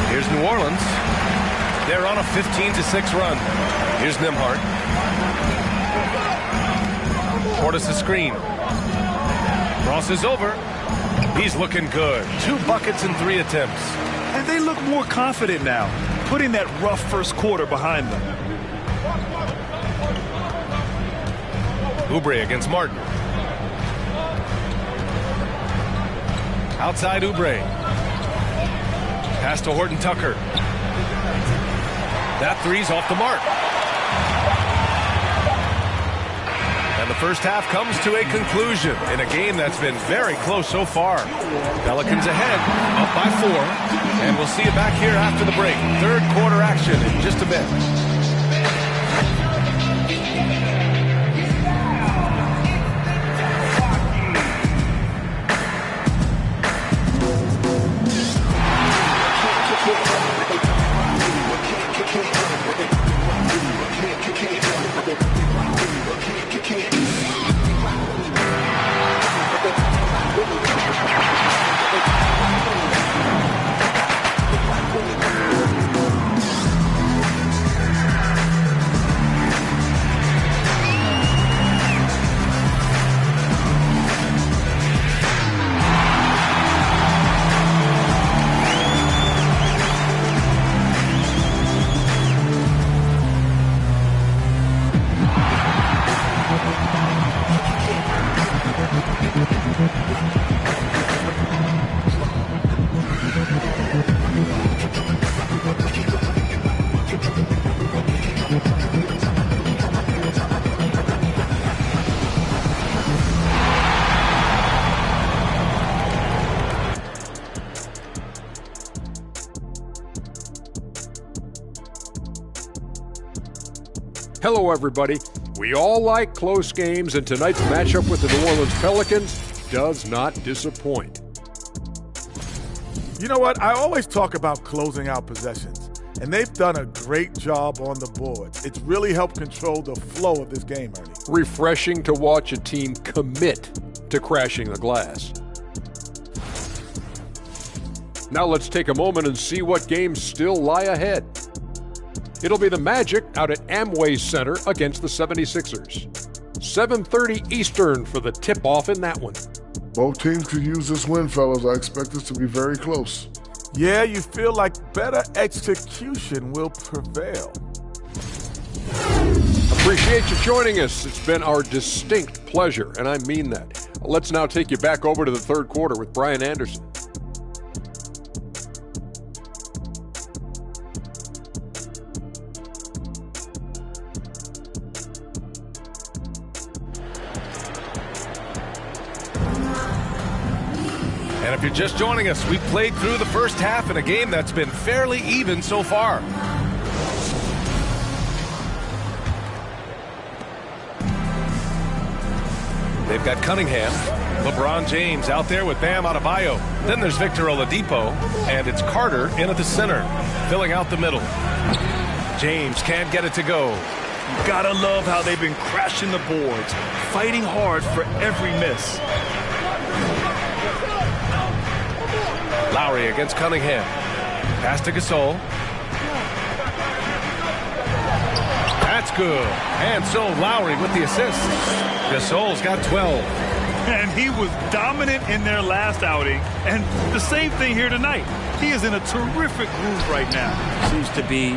Here's New Orleans. They're on a 15-6 run. Here's Nembhard. Portis a screen. Crosses over. He's looking good. 2 buckets in 3 attempts. And they look more confident now, putting that rough first quarter behind them. Oubre against Martin. Outside Oubre. Pass to Horton Tucker. That 3's off the mark. And the first half comes to a conclusion in a game that's been very close so far. Pelicans ahead, up by 4. And we'll see you back here after the break. Third quarter action in just a bit. Hello, everybody. We all like close games, and tonight's matchup with the New Orleans Pelicans does not disappoint. You know what? I always talk about closing out possessions, and they've done a great job on the boards. It's really helped control the flow of this game, Ernie. Refreshing to watch a team commit to crashing the glass. Now let's take a moment and see what games still lie ahead. It'll be the Magic out at Amway Center against the 76ers. 7:30 Eastern for the tip-off in that one. Both teams could use this win, fellas. I expect this to be very close. Yeah, you feel like better execution will prevail. Appreciate you joining us. It's been our distinct pleasure, and I mean that. Let's now take you back over to the third quarter with Brian Anderson. And if you're just joining us, we've played through the first half in a game that's been fairly even so far. They've got Cunningham, LeBron James out there with Bam Adebayo. Then there's Victor Oladipo, and it's Carter in at the center, filling out the middle. James can't get it to go. You gotta love how they've been crashing the boards, fighting hard for every miss. Lowry against Cunningham. Pass to Gasol. That's good. And so Lowry with the assist. Gasol's got 12. And he was dominant in their last outing. And the same thing here tonight. He is in a terrific groove right now. Seems to be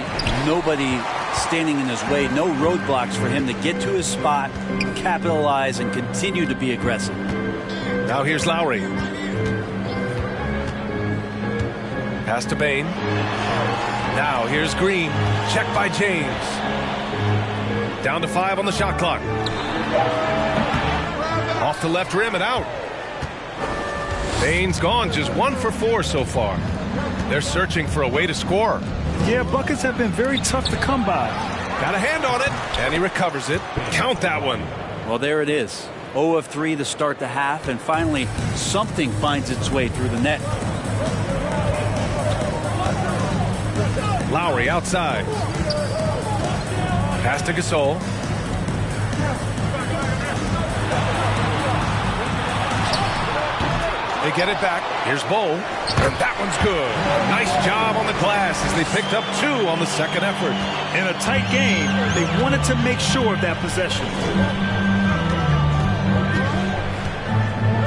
nobody standing in his way. No roadblocks for him to get to his spot, capitalize, and continue to be aggressive. Now here's Lowry. Pass to Bain. Now here's Green. Check by James. Down to 5 on the shot clock. Off the left rim and out. Bain's gone, just 1 for 4 so far. They're searching for a way to score. Yeah, buckets have been very tough to come by. Got a hand on it, and he recovers it. Count that one. Well, there it is. 0 of 3 to start the half, and finally something finds its way through the net. Lowry outside. Pass to Gasol. They get it back. Here's Bowl. And that one's good. Nice job on the glass as they picked up 2 on the second effort. In a tight game, they wanted to make sure of that possession.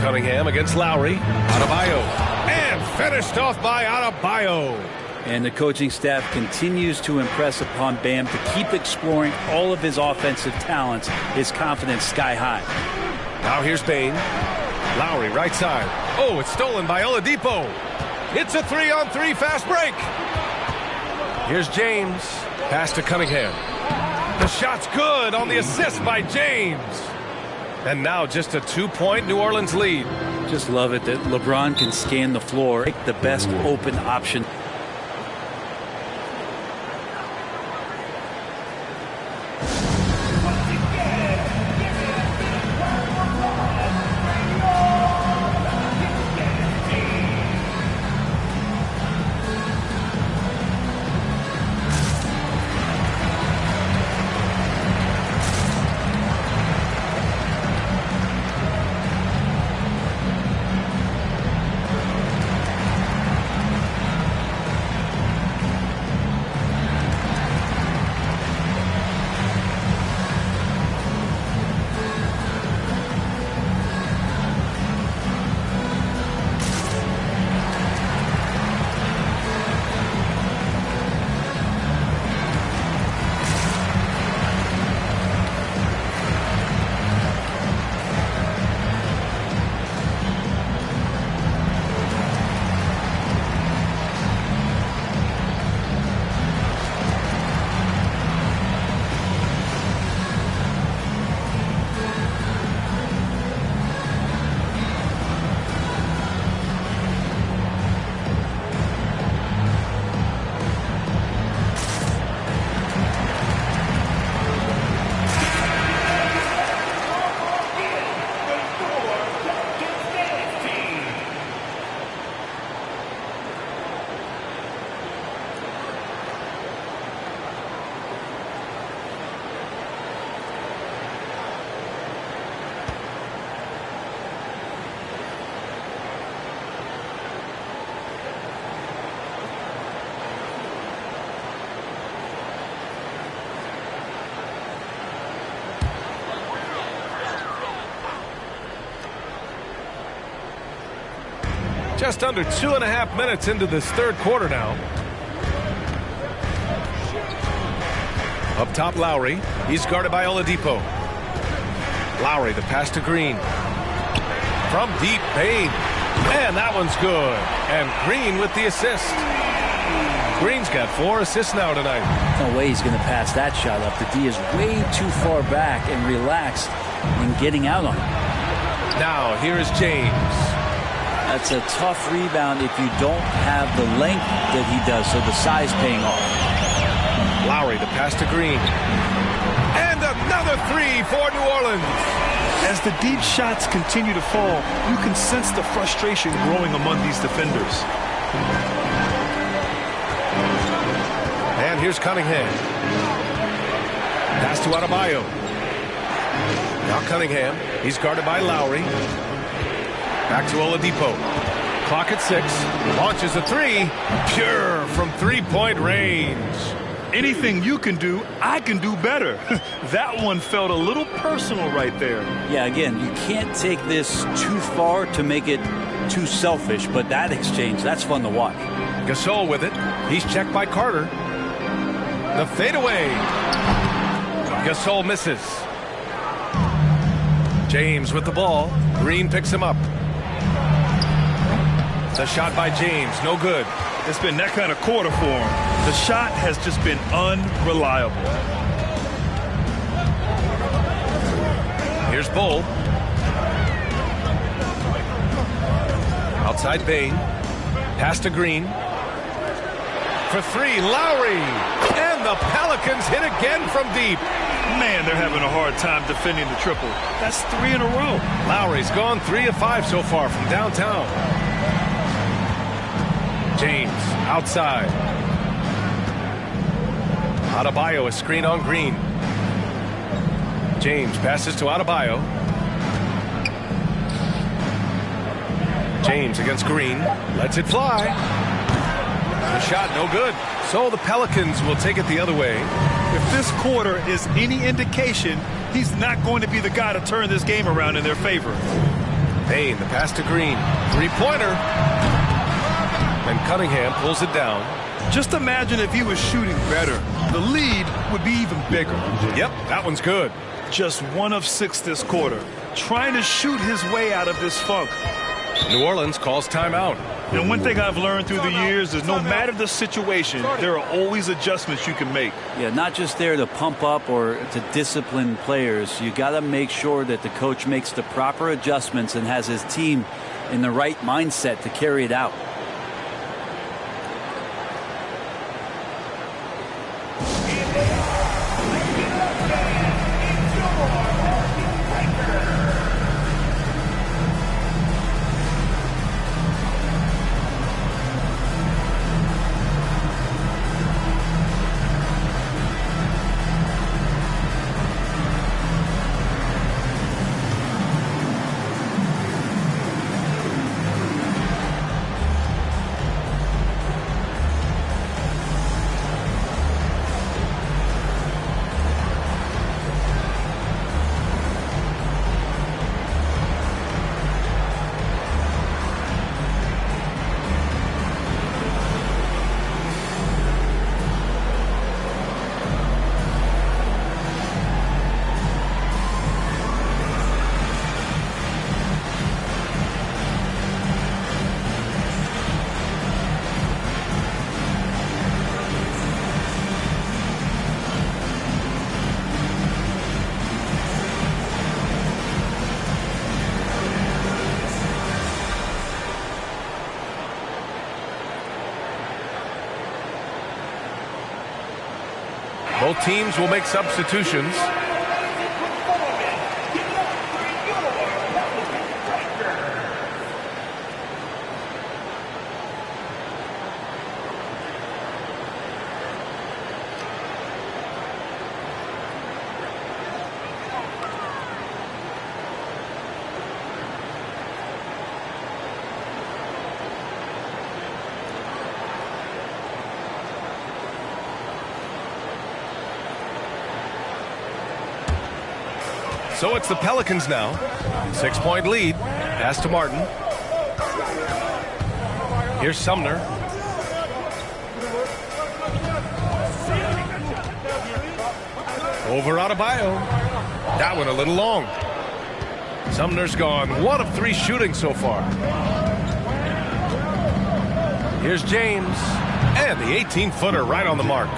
Cunningham against Lowry. Adebayo. And finished off by Adebayo. And the coaching staff continues to impress upon Bam to keep exploring all of his offensive talents, his confidence sky high. Now here's Bain. Lowry right side. Oh, it's stolen by Oladipo. It's a 3-on-3 fast break. Here's James. Pass to Cunningham. The shot's good on the assist by James. And now just a 2-point New Orleans lead. Just love it that LeBron can scan the floor, pick the best open option. Just under 2.5 minutes into this third quarter now. Up top, Lowry. He's guarded by Oladipo. Lowry, the pass to Green. From deep, Bain. And that one's good. And Green with the assist. Green's got 4 assists now tonight. No way he's going to pass that shot up. The D is way too far back and relaxed in getting out on it. Now, here is James. That's a tough rebound if you don't have the length that he does, so the size paying off. Lowry, the pass to Green. And another 3 for New Orleans. As the deep shots continue to fall, you can sense the frustration growing among these defenders. And here's Cunningham. Pass to Adebayo. Now Cunningham. He's guarded by Lowry. Back to Oladipo. Clock at 6. Launches a 3. Pure from 3-point range. Anything you can do, I can do better. That one felt a little personal right there. Yeah, again, you can't take this too far to make it too selfish, but that exchange, that's fun to watch. Gasol with it. He's checked by Carter. The fadeaway. Gasol misses. James with the ball. Green picks him up. The shot by James, no good. It's been that kind of quarter for him. The shot has just been unreliable. Here's Bull. Outside Bain. Pass to Green. For three, Lowry. And the Pelicans hit again from deep. Man, they're having a hard time defending the triple. That's 3 in a row. Lowry's gone 3 of 5 so far from downtown. James outside. Adebayo, a screen on Green. James passes to Adebayo. James against Green. Lets it fly. The shot no good. So the Pelicans will take it the other way. If this quarter is any indication, he's not going to be the guy to turn this game around in their favor. Payne, the pass to Green. Three-pointer. And Cunningham pulls it down. Just imagine if he was shooting better. The lead would be even bigger. Yep, that one's good. Just 1 of 6 this quarter. Trying to shoot his way out of this funk. New Orleans calls timeout. And one thing I've learned through the years is no matter the situation, there are always adjustments you can make. Yeah, not just there to pump up or to discipline players. You got to make sure that the coach makes the proper adjustments and has his team in the right mindset to carry it out. Both teams will make substitutions. So it's the Pelicans now. 6-point lead. Pass to Martin. Here's Sumner. Over Adebayo. That one a little long. Sumner's gone 1 of 3 shooting so far. Here's James. And the 18-footer right on the mark.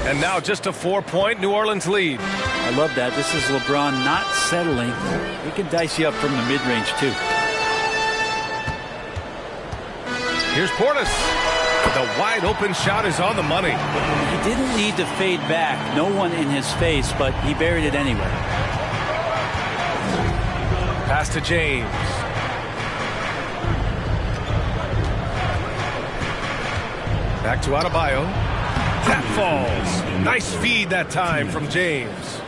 And now just a 4-point New Orleans lead. I love that. This is LeBron not settling. He can dice you up from the mid-range, too. Here's Portis. The wide-open shot is on the money. He didn't need to fade back. No one in his face, but he buried it anyway. Pass to James. Back to Adebayo. That falls. Nice feed that time from James.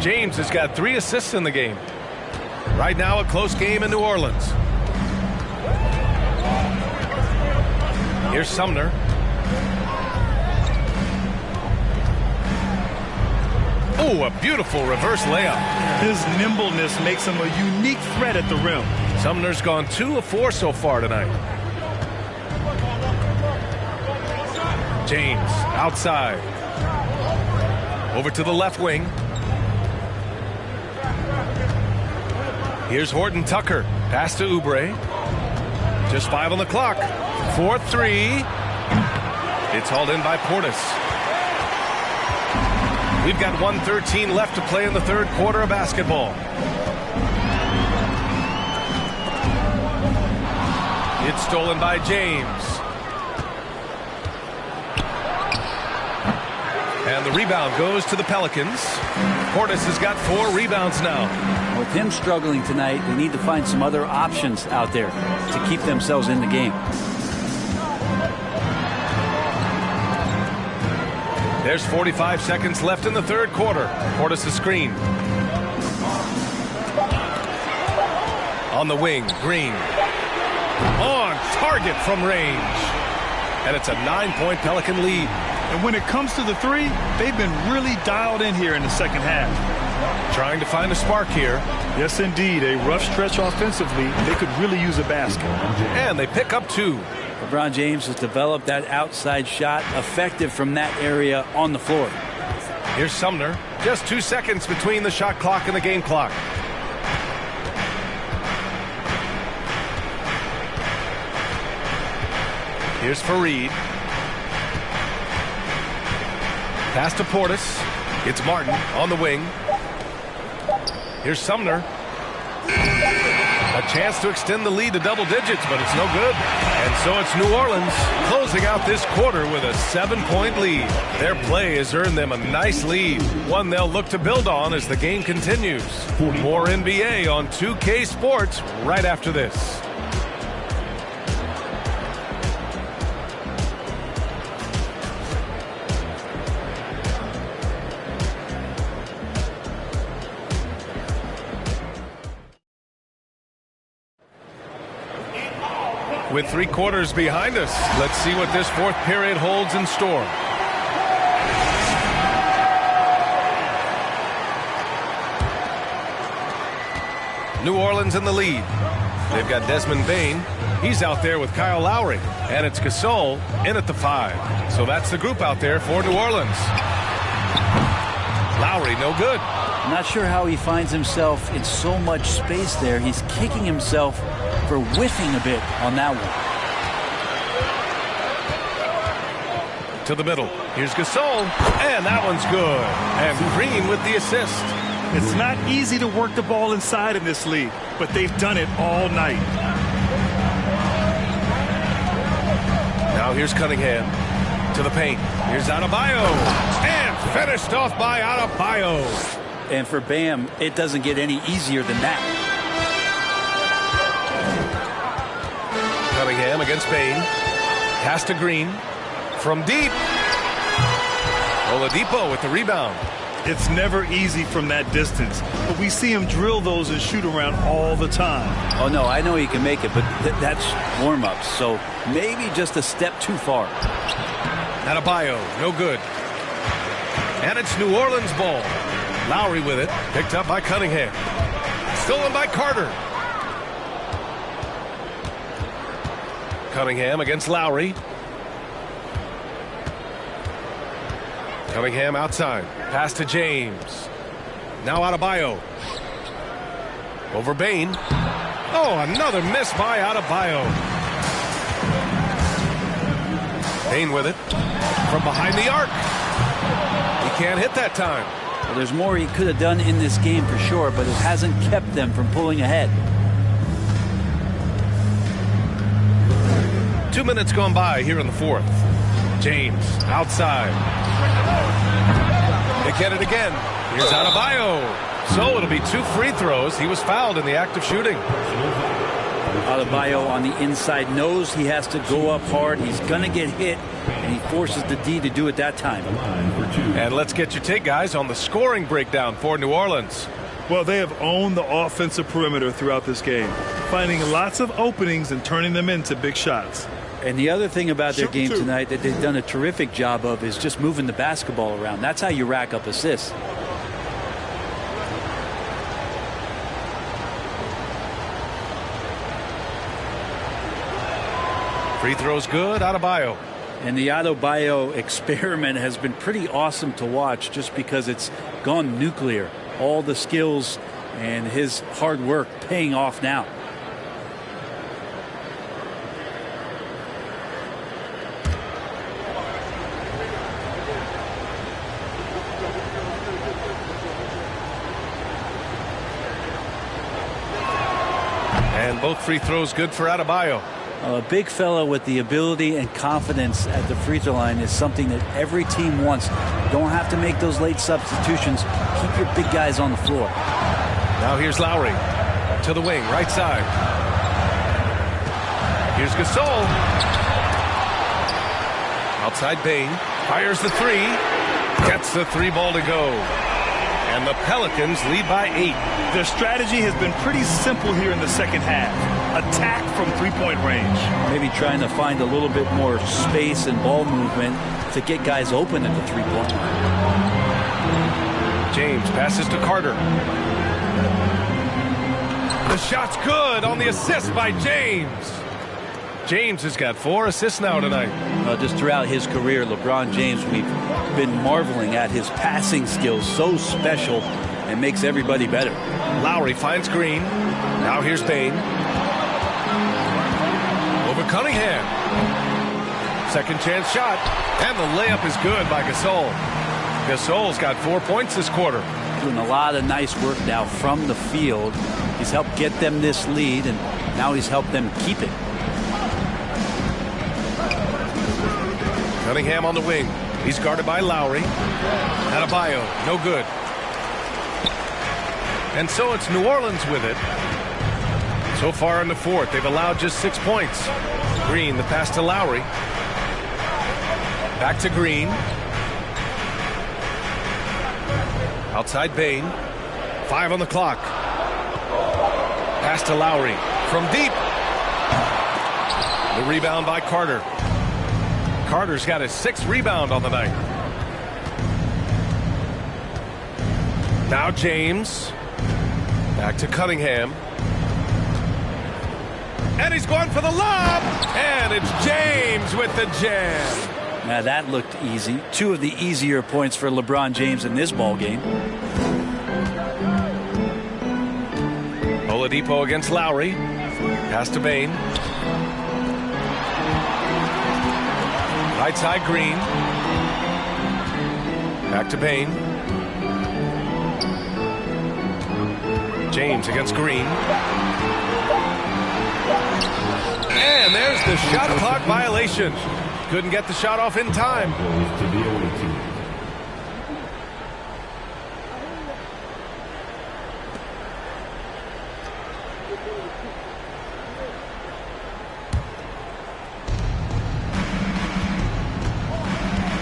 James has got 3 assists in the game. Right now a close game in New Orleans. Here's Sumner. Oh, a beautiful reverse layup. His nimbleness makes him a unique threat at the rim. Sumner's gone 2 of 4 so far tonight. James outside. Over to the left wing. Here's Horton Tucker. Pass to Oubre. Just 5 on the clock. 4-3. It's hauled in by Portis. We've got 1:13 left to play in the third quarter of basketball. It's stolen by James. And the rebound goes to the Pelicans. Portis has got 4 rebounds now. With him struggling tonight, they need to find some other options out there to keep themselves in the game. There's 45 seconds left in the third quarter. Portis' screen. On the wing, Green. On target from range. And it's a 9-point Pelican lead. And when it comes to the three, they've been really dialed in here in the second half. Trying to find a spark here. Yes, indeed. A rough stretch offensively. They could really use a basket. And they pick up 2. LeBron James has developed that outside shot effective from that area on the floor. Here's Sumner. Just 2 seconds between the shot clock and the game clock. Here's Fareed. Pass to Portis. It's Martin on the wing. Here's Sumner. A chance to extend the lead to double digits, but it's no good. And so it's New Orleans closing out this quarter with a 7-point lead. Their play has earned them a nice lead, one they'll look to build on as the game continues. More NBA on 2K Sports right after this. With 3 quarters behind us, let's see what this fourth period holds in store. New Orleans in the lead. They've got Desmond Bane. He's out there with Kyle Lowry. And it's Gasol in at the 5. So that's the group out there for New Orleans. Lowry, no good. I'm not sure how he finds himself in so much space there. He's kicking himself for whiffing a bit on that one. To the middle. Here's Gasol. And that one's good. And Green with the assist. It's not easy to work the ball inside in this league, but they've done it all night. Now here's Cunningham. To the paint. Here's Adebayo. And finished off by Adebayo. And for Bam, it doesn't get any easier than that. Cunningham against Bane. Pass to Green. From deep. Oladipo with the rebound. It's never easy from that distance, but we see him drill those and shoot around all the time. Oh, no, I know he can make it, but that's warm-ups, so maybe just a step too far. Adebayo, no good. And it's New Orleans ball. Lowry with it, picked up by Cunningham. Stolen by Carter. Cunningham against Lowry. Cunningham outside. Pass to James. Now Adebayo. Over Bane. Oh, another miss by Adebayo. Bane with it. From behind the arc. He can't hit that time. Well, there's more he could have done in this game for sure, but it hasn't kept them from pulling ahead. 2 minutes gone by here in the fourth. James outside. They get it again. Here's Adebayo. So it'll be 2 free throws. He was fouled in the act of shooting. Adebayo on the inside knows he has to go up hard. He's going to get hit, and he forces the D to do it that time. And let's get your take, guys, on the scoring breakdown for New Orleans. Well, they have owned the offensive perimeter throughout this game, finding lots of openings and turning them into big shots. And the other thing about their game tonight that they've done a terrific job of is just moving the basketball around. That's how you rack up assists. Free throw's good. Adebayo. And the Adebayo experiment has been pretty awesome to watch just because it's gone nuclear. All the skills and his hard work paying off now. And both free throws good for Adebayo. A big fella with the ability and confidence at the free throw line is something that every team wants. You don't have to make those late substitutions. Keep your big guys on the floor. Now here's Lowry to the wing, right side. Here's Gasol. Outside Bain. Fires the three. Gets the three ball to go. And the Pelicans lead by 8. Their strategy has been pretty simple here in the second half. Attack from three-point range. Maybe trying to find a little bit more space and ball movement to get guys open at the three-point line. James passes to Carter. The shot's good on the assist by James. James has got 4 assists now tonight. Just throughout his career, LeBron James, we've been marveling at his passing skills. So special and makes everybody better. Lowry finds Green. Now here's Bain. Over Cunningham. Second chance shot. And the layup is good by Gasol. Gasol's got 4 points this quarter. Doing a lot of nice work now from the field. He's helped get them this lead, and now he's helped them keep it. Cunningham on the wing. He's guarded by Lowry. Adebayo, no good. And so it's New Orleans with it. So far in the fourth, they've allowed just 6 points. Green, the pass to Lowry. Back to Green. Outside Bain. 5 on the clock. Pass to Lowry from deep. The rebound by Carter. Carter's got his 6th rebound on the night. Now James. Back to Cunningham. And he's going for the lob. And it's James with the jam. Now that looked easy. 2 of the easier points for LeBron James in this ball game. Oladipo against Lowry. Pass to Bain. Right side Green. Back to Bain. James against Green. And there's the shot clock violation. Couldn't get the shot off in time.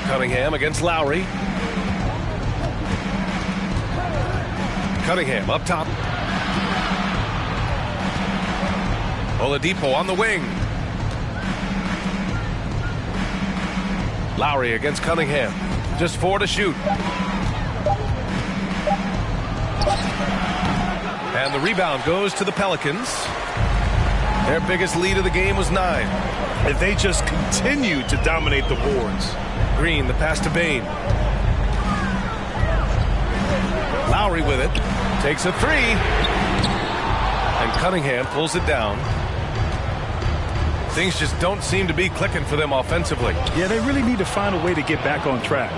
Cunningham against Lowry. Cunningham up top. Oladipo on the wing. Lowry against Cunningham. Just 4 to shoot. And the rebound goes to the Pelicans. Their biggest lead of the game was 9. And they just continue to dominate the boards. Green, the pass to Bain. Lowry with it. Takes a 3. And Cunningham pulls it down. Things just don't seem to be clicking for them offensively. Yeah, they really need to find a way to get back on track.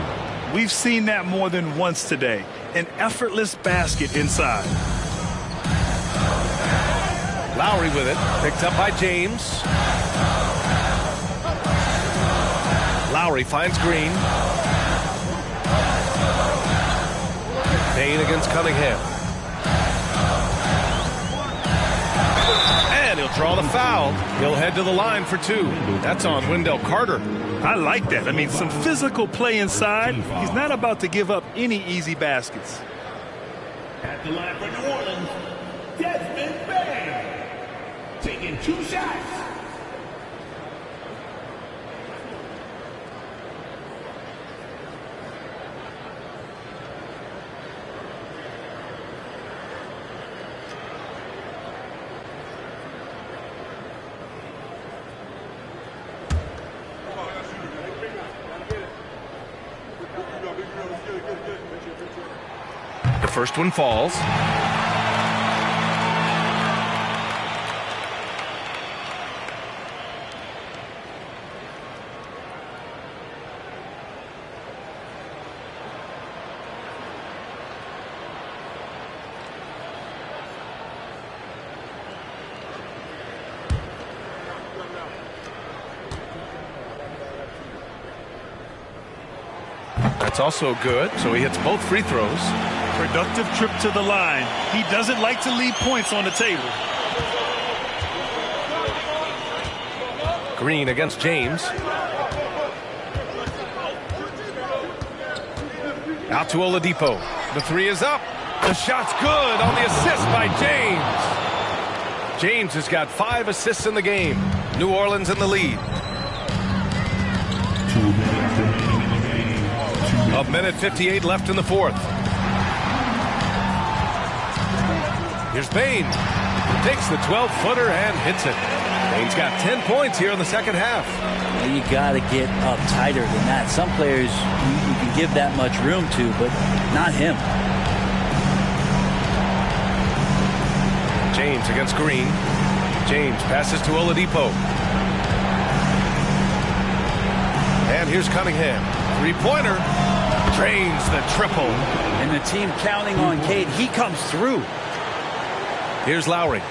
We've seen that more than once today. An effortless basket inside. Lowry with it. Picked up by James. Lowry finds Green. Bain against Cunningham. And he'll draw the foul. He'll head to the line for 2. That's on Wendell Carter. I like that. I mean, some physical play inside. He's not about to give up any easy baskets. At the line for New Orleans, Desmond Bain. Taking 2 shots. first one falls. That's also good, so he hits both free throws. Productive trip to the line. He doesn't like to leave points on the table. Green against James. Out to Oladipo. The three is up. The shot's good on the assist by James. James has got 5 assists in the game. New Orleans in the lead. 2 minutes remaining in the game. 1:58 left in the fourth. Here's Bane. Takes the 12-footer and hits it. Bane's got 10 points here in the second half. You got to get up tighter than that. Some players you can give that much room to, but not him. James against Green. James passes to Oladipo. And here's Cunningham. Three-pointer. Drains the triple. And the team counting on Cade. He comes through. Here's Lowry.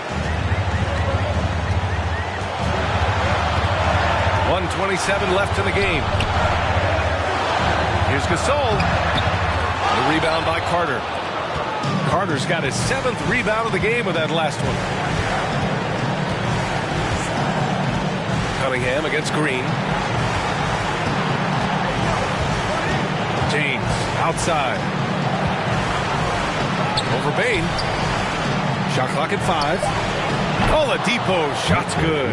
1:27 left in the game. Here's Gasol. The rebound by Carter. Carter's got his 7th rebound of the game with that last one. Cunningham against Green. James outside. Over Bane. Shot clock at 5. Oladipo, shot's good.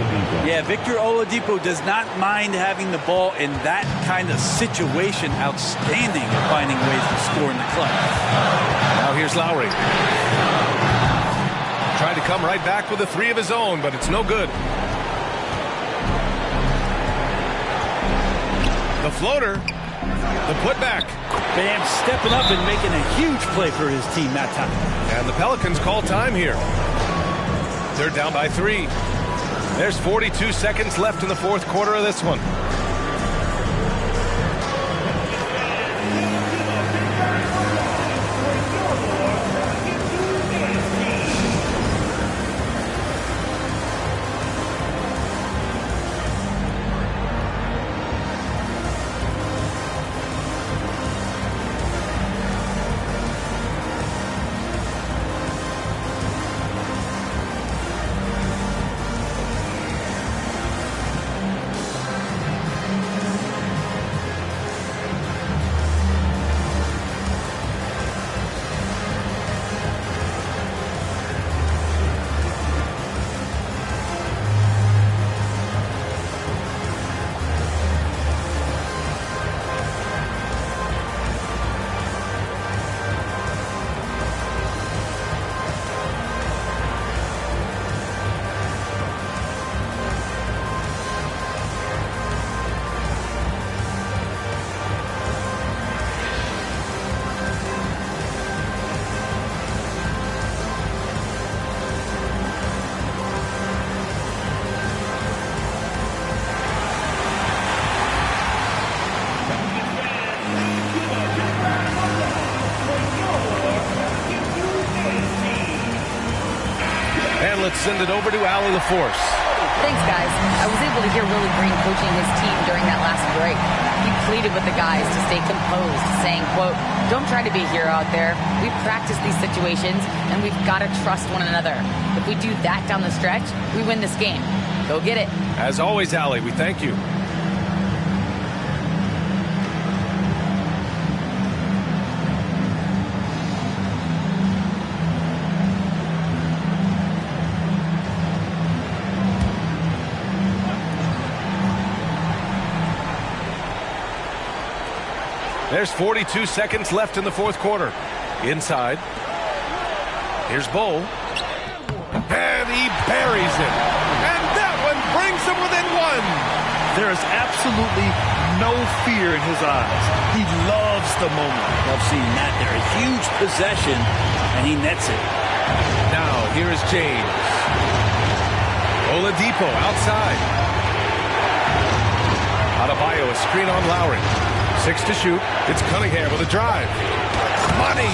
Yeah, Victor Oladipo does not mind having the ball in that kind of situation. Outstanding at finding ways to score in the clutch. Now here's Lowry. Tried to come right back with a 3 of his own, but it's no good. The floater. The putback. Bam stepping up and making a huge play for his team that time. And the Pelicans call time here. They're down by 3. There's 42 seconds left in the fourth quarter of this one. Let's send it over to Allie LaForce. Thanks, guys. I was able to hear Willie Green coaching his team during that last break. He pleaded with the guys to stay composed, saying, quote, "Don't try to be a hero out there. We practice these situations, and we've got to trust one another. If we do that down the stretch, we win this game. Go get it." As always, Allie, we thank you. There's 42 seconds left in the fourth quarter. Inside. Here's Bowl. And he buries it. And that one brings them within 1. There is absolutely no fear in his eyes. He loves the moment. Love seeing that there. A huge possession, and he nets it. Now, here is James. Oladipo outside. Adebayo, a screen on Lowry. 6 to shoot. It's Cunningham with a drive. Money!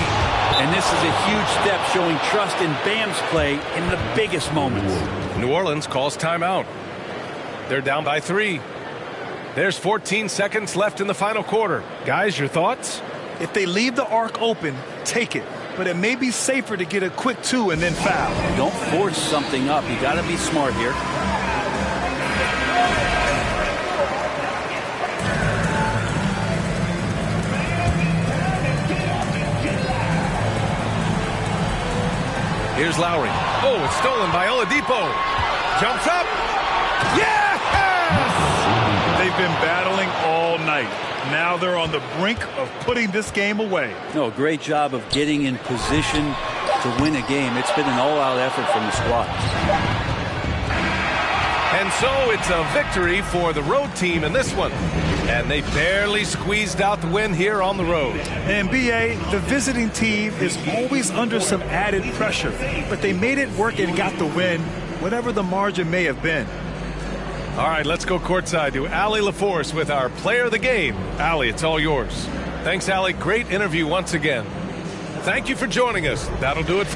And this is a huge step showing trust in Bam's play in the biggest moments. New Orleans calls timeout. They're down by 3. There's 14 seconds left in the final quarter. Guys, your thoughts? If they leave the arc open, take it. But it may be safer to get a quick 2 and then foul. Don't force something up. You got to be smart here. Here's Lowry. Oh, it's stolen by Oladipo. Jumps up. Yes! They've been battling all night. Now they're on the brink of putting this game away. No, great job of getting in position to win a game. It's been an all-out effort from the squad. And so it's a victory for the road team in this one. And they barely squeezed out the win here on the road. And BA, the visiting team is always under some added pressure. But they made it work and got the win, whatever the margin may have been. All right, let's go courtside to Allie LaForce with our player of the game. Allie, it's all yours. Thanks, Allie. Great interview once again. Thank you for joining us. That'll do it.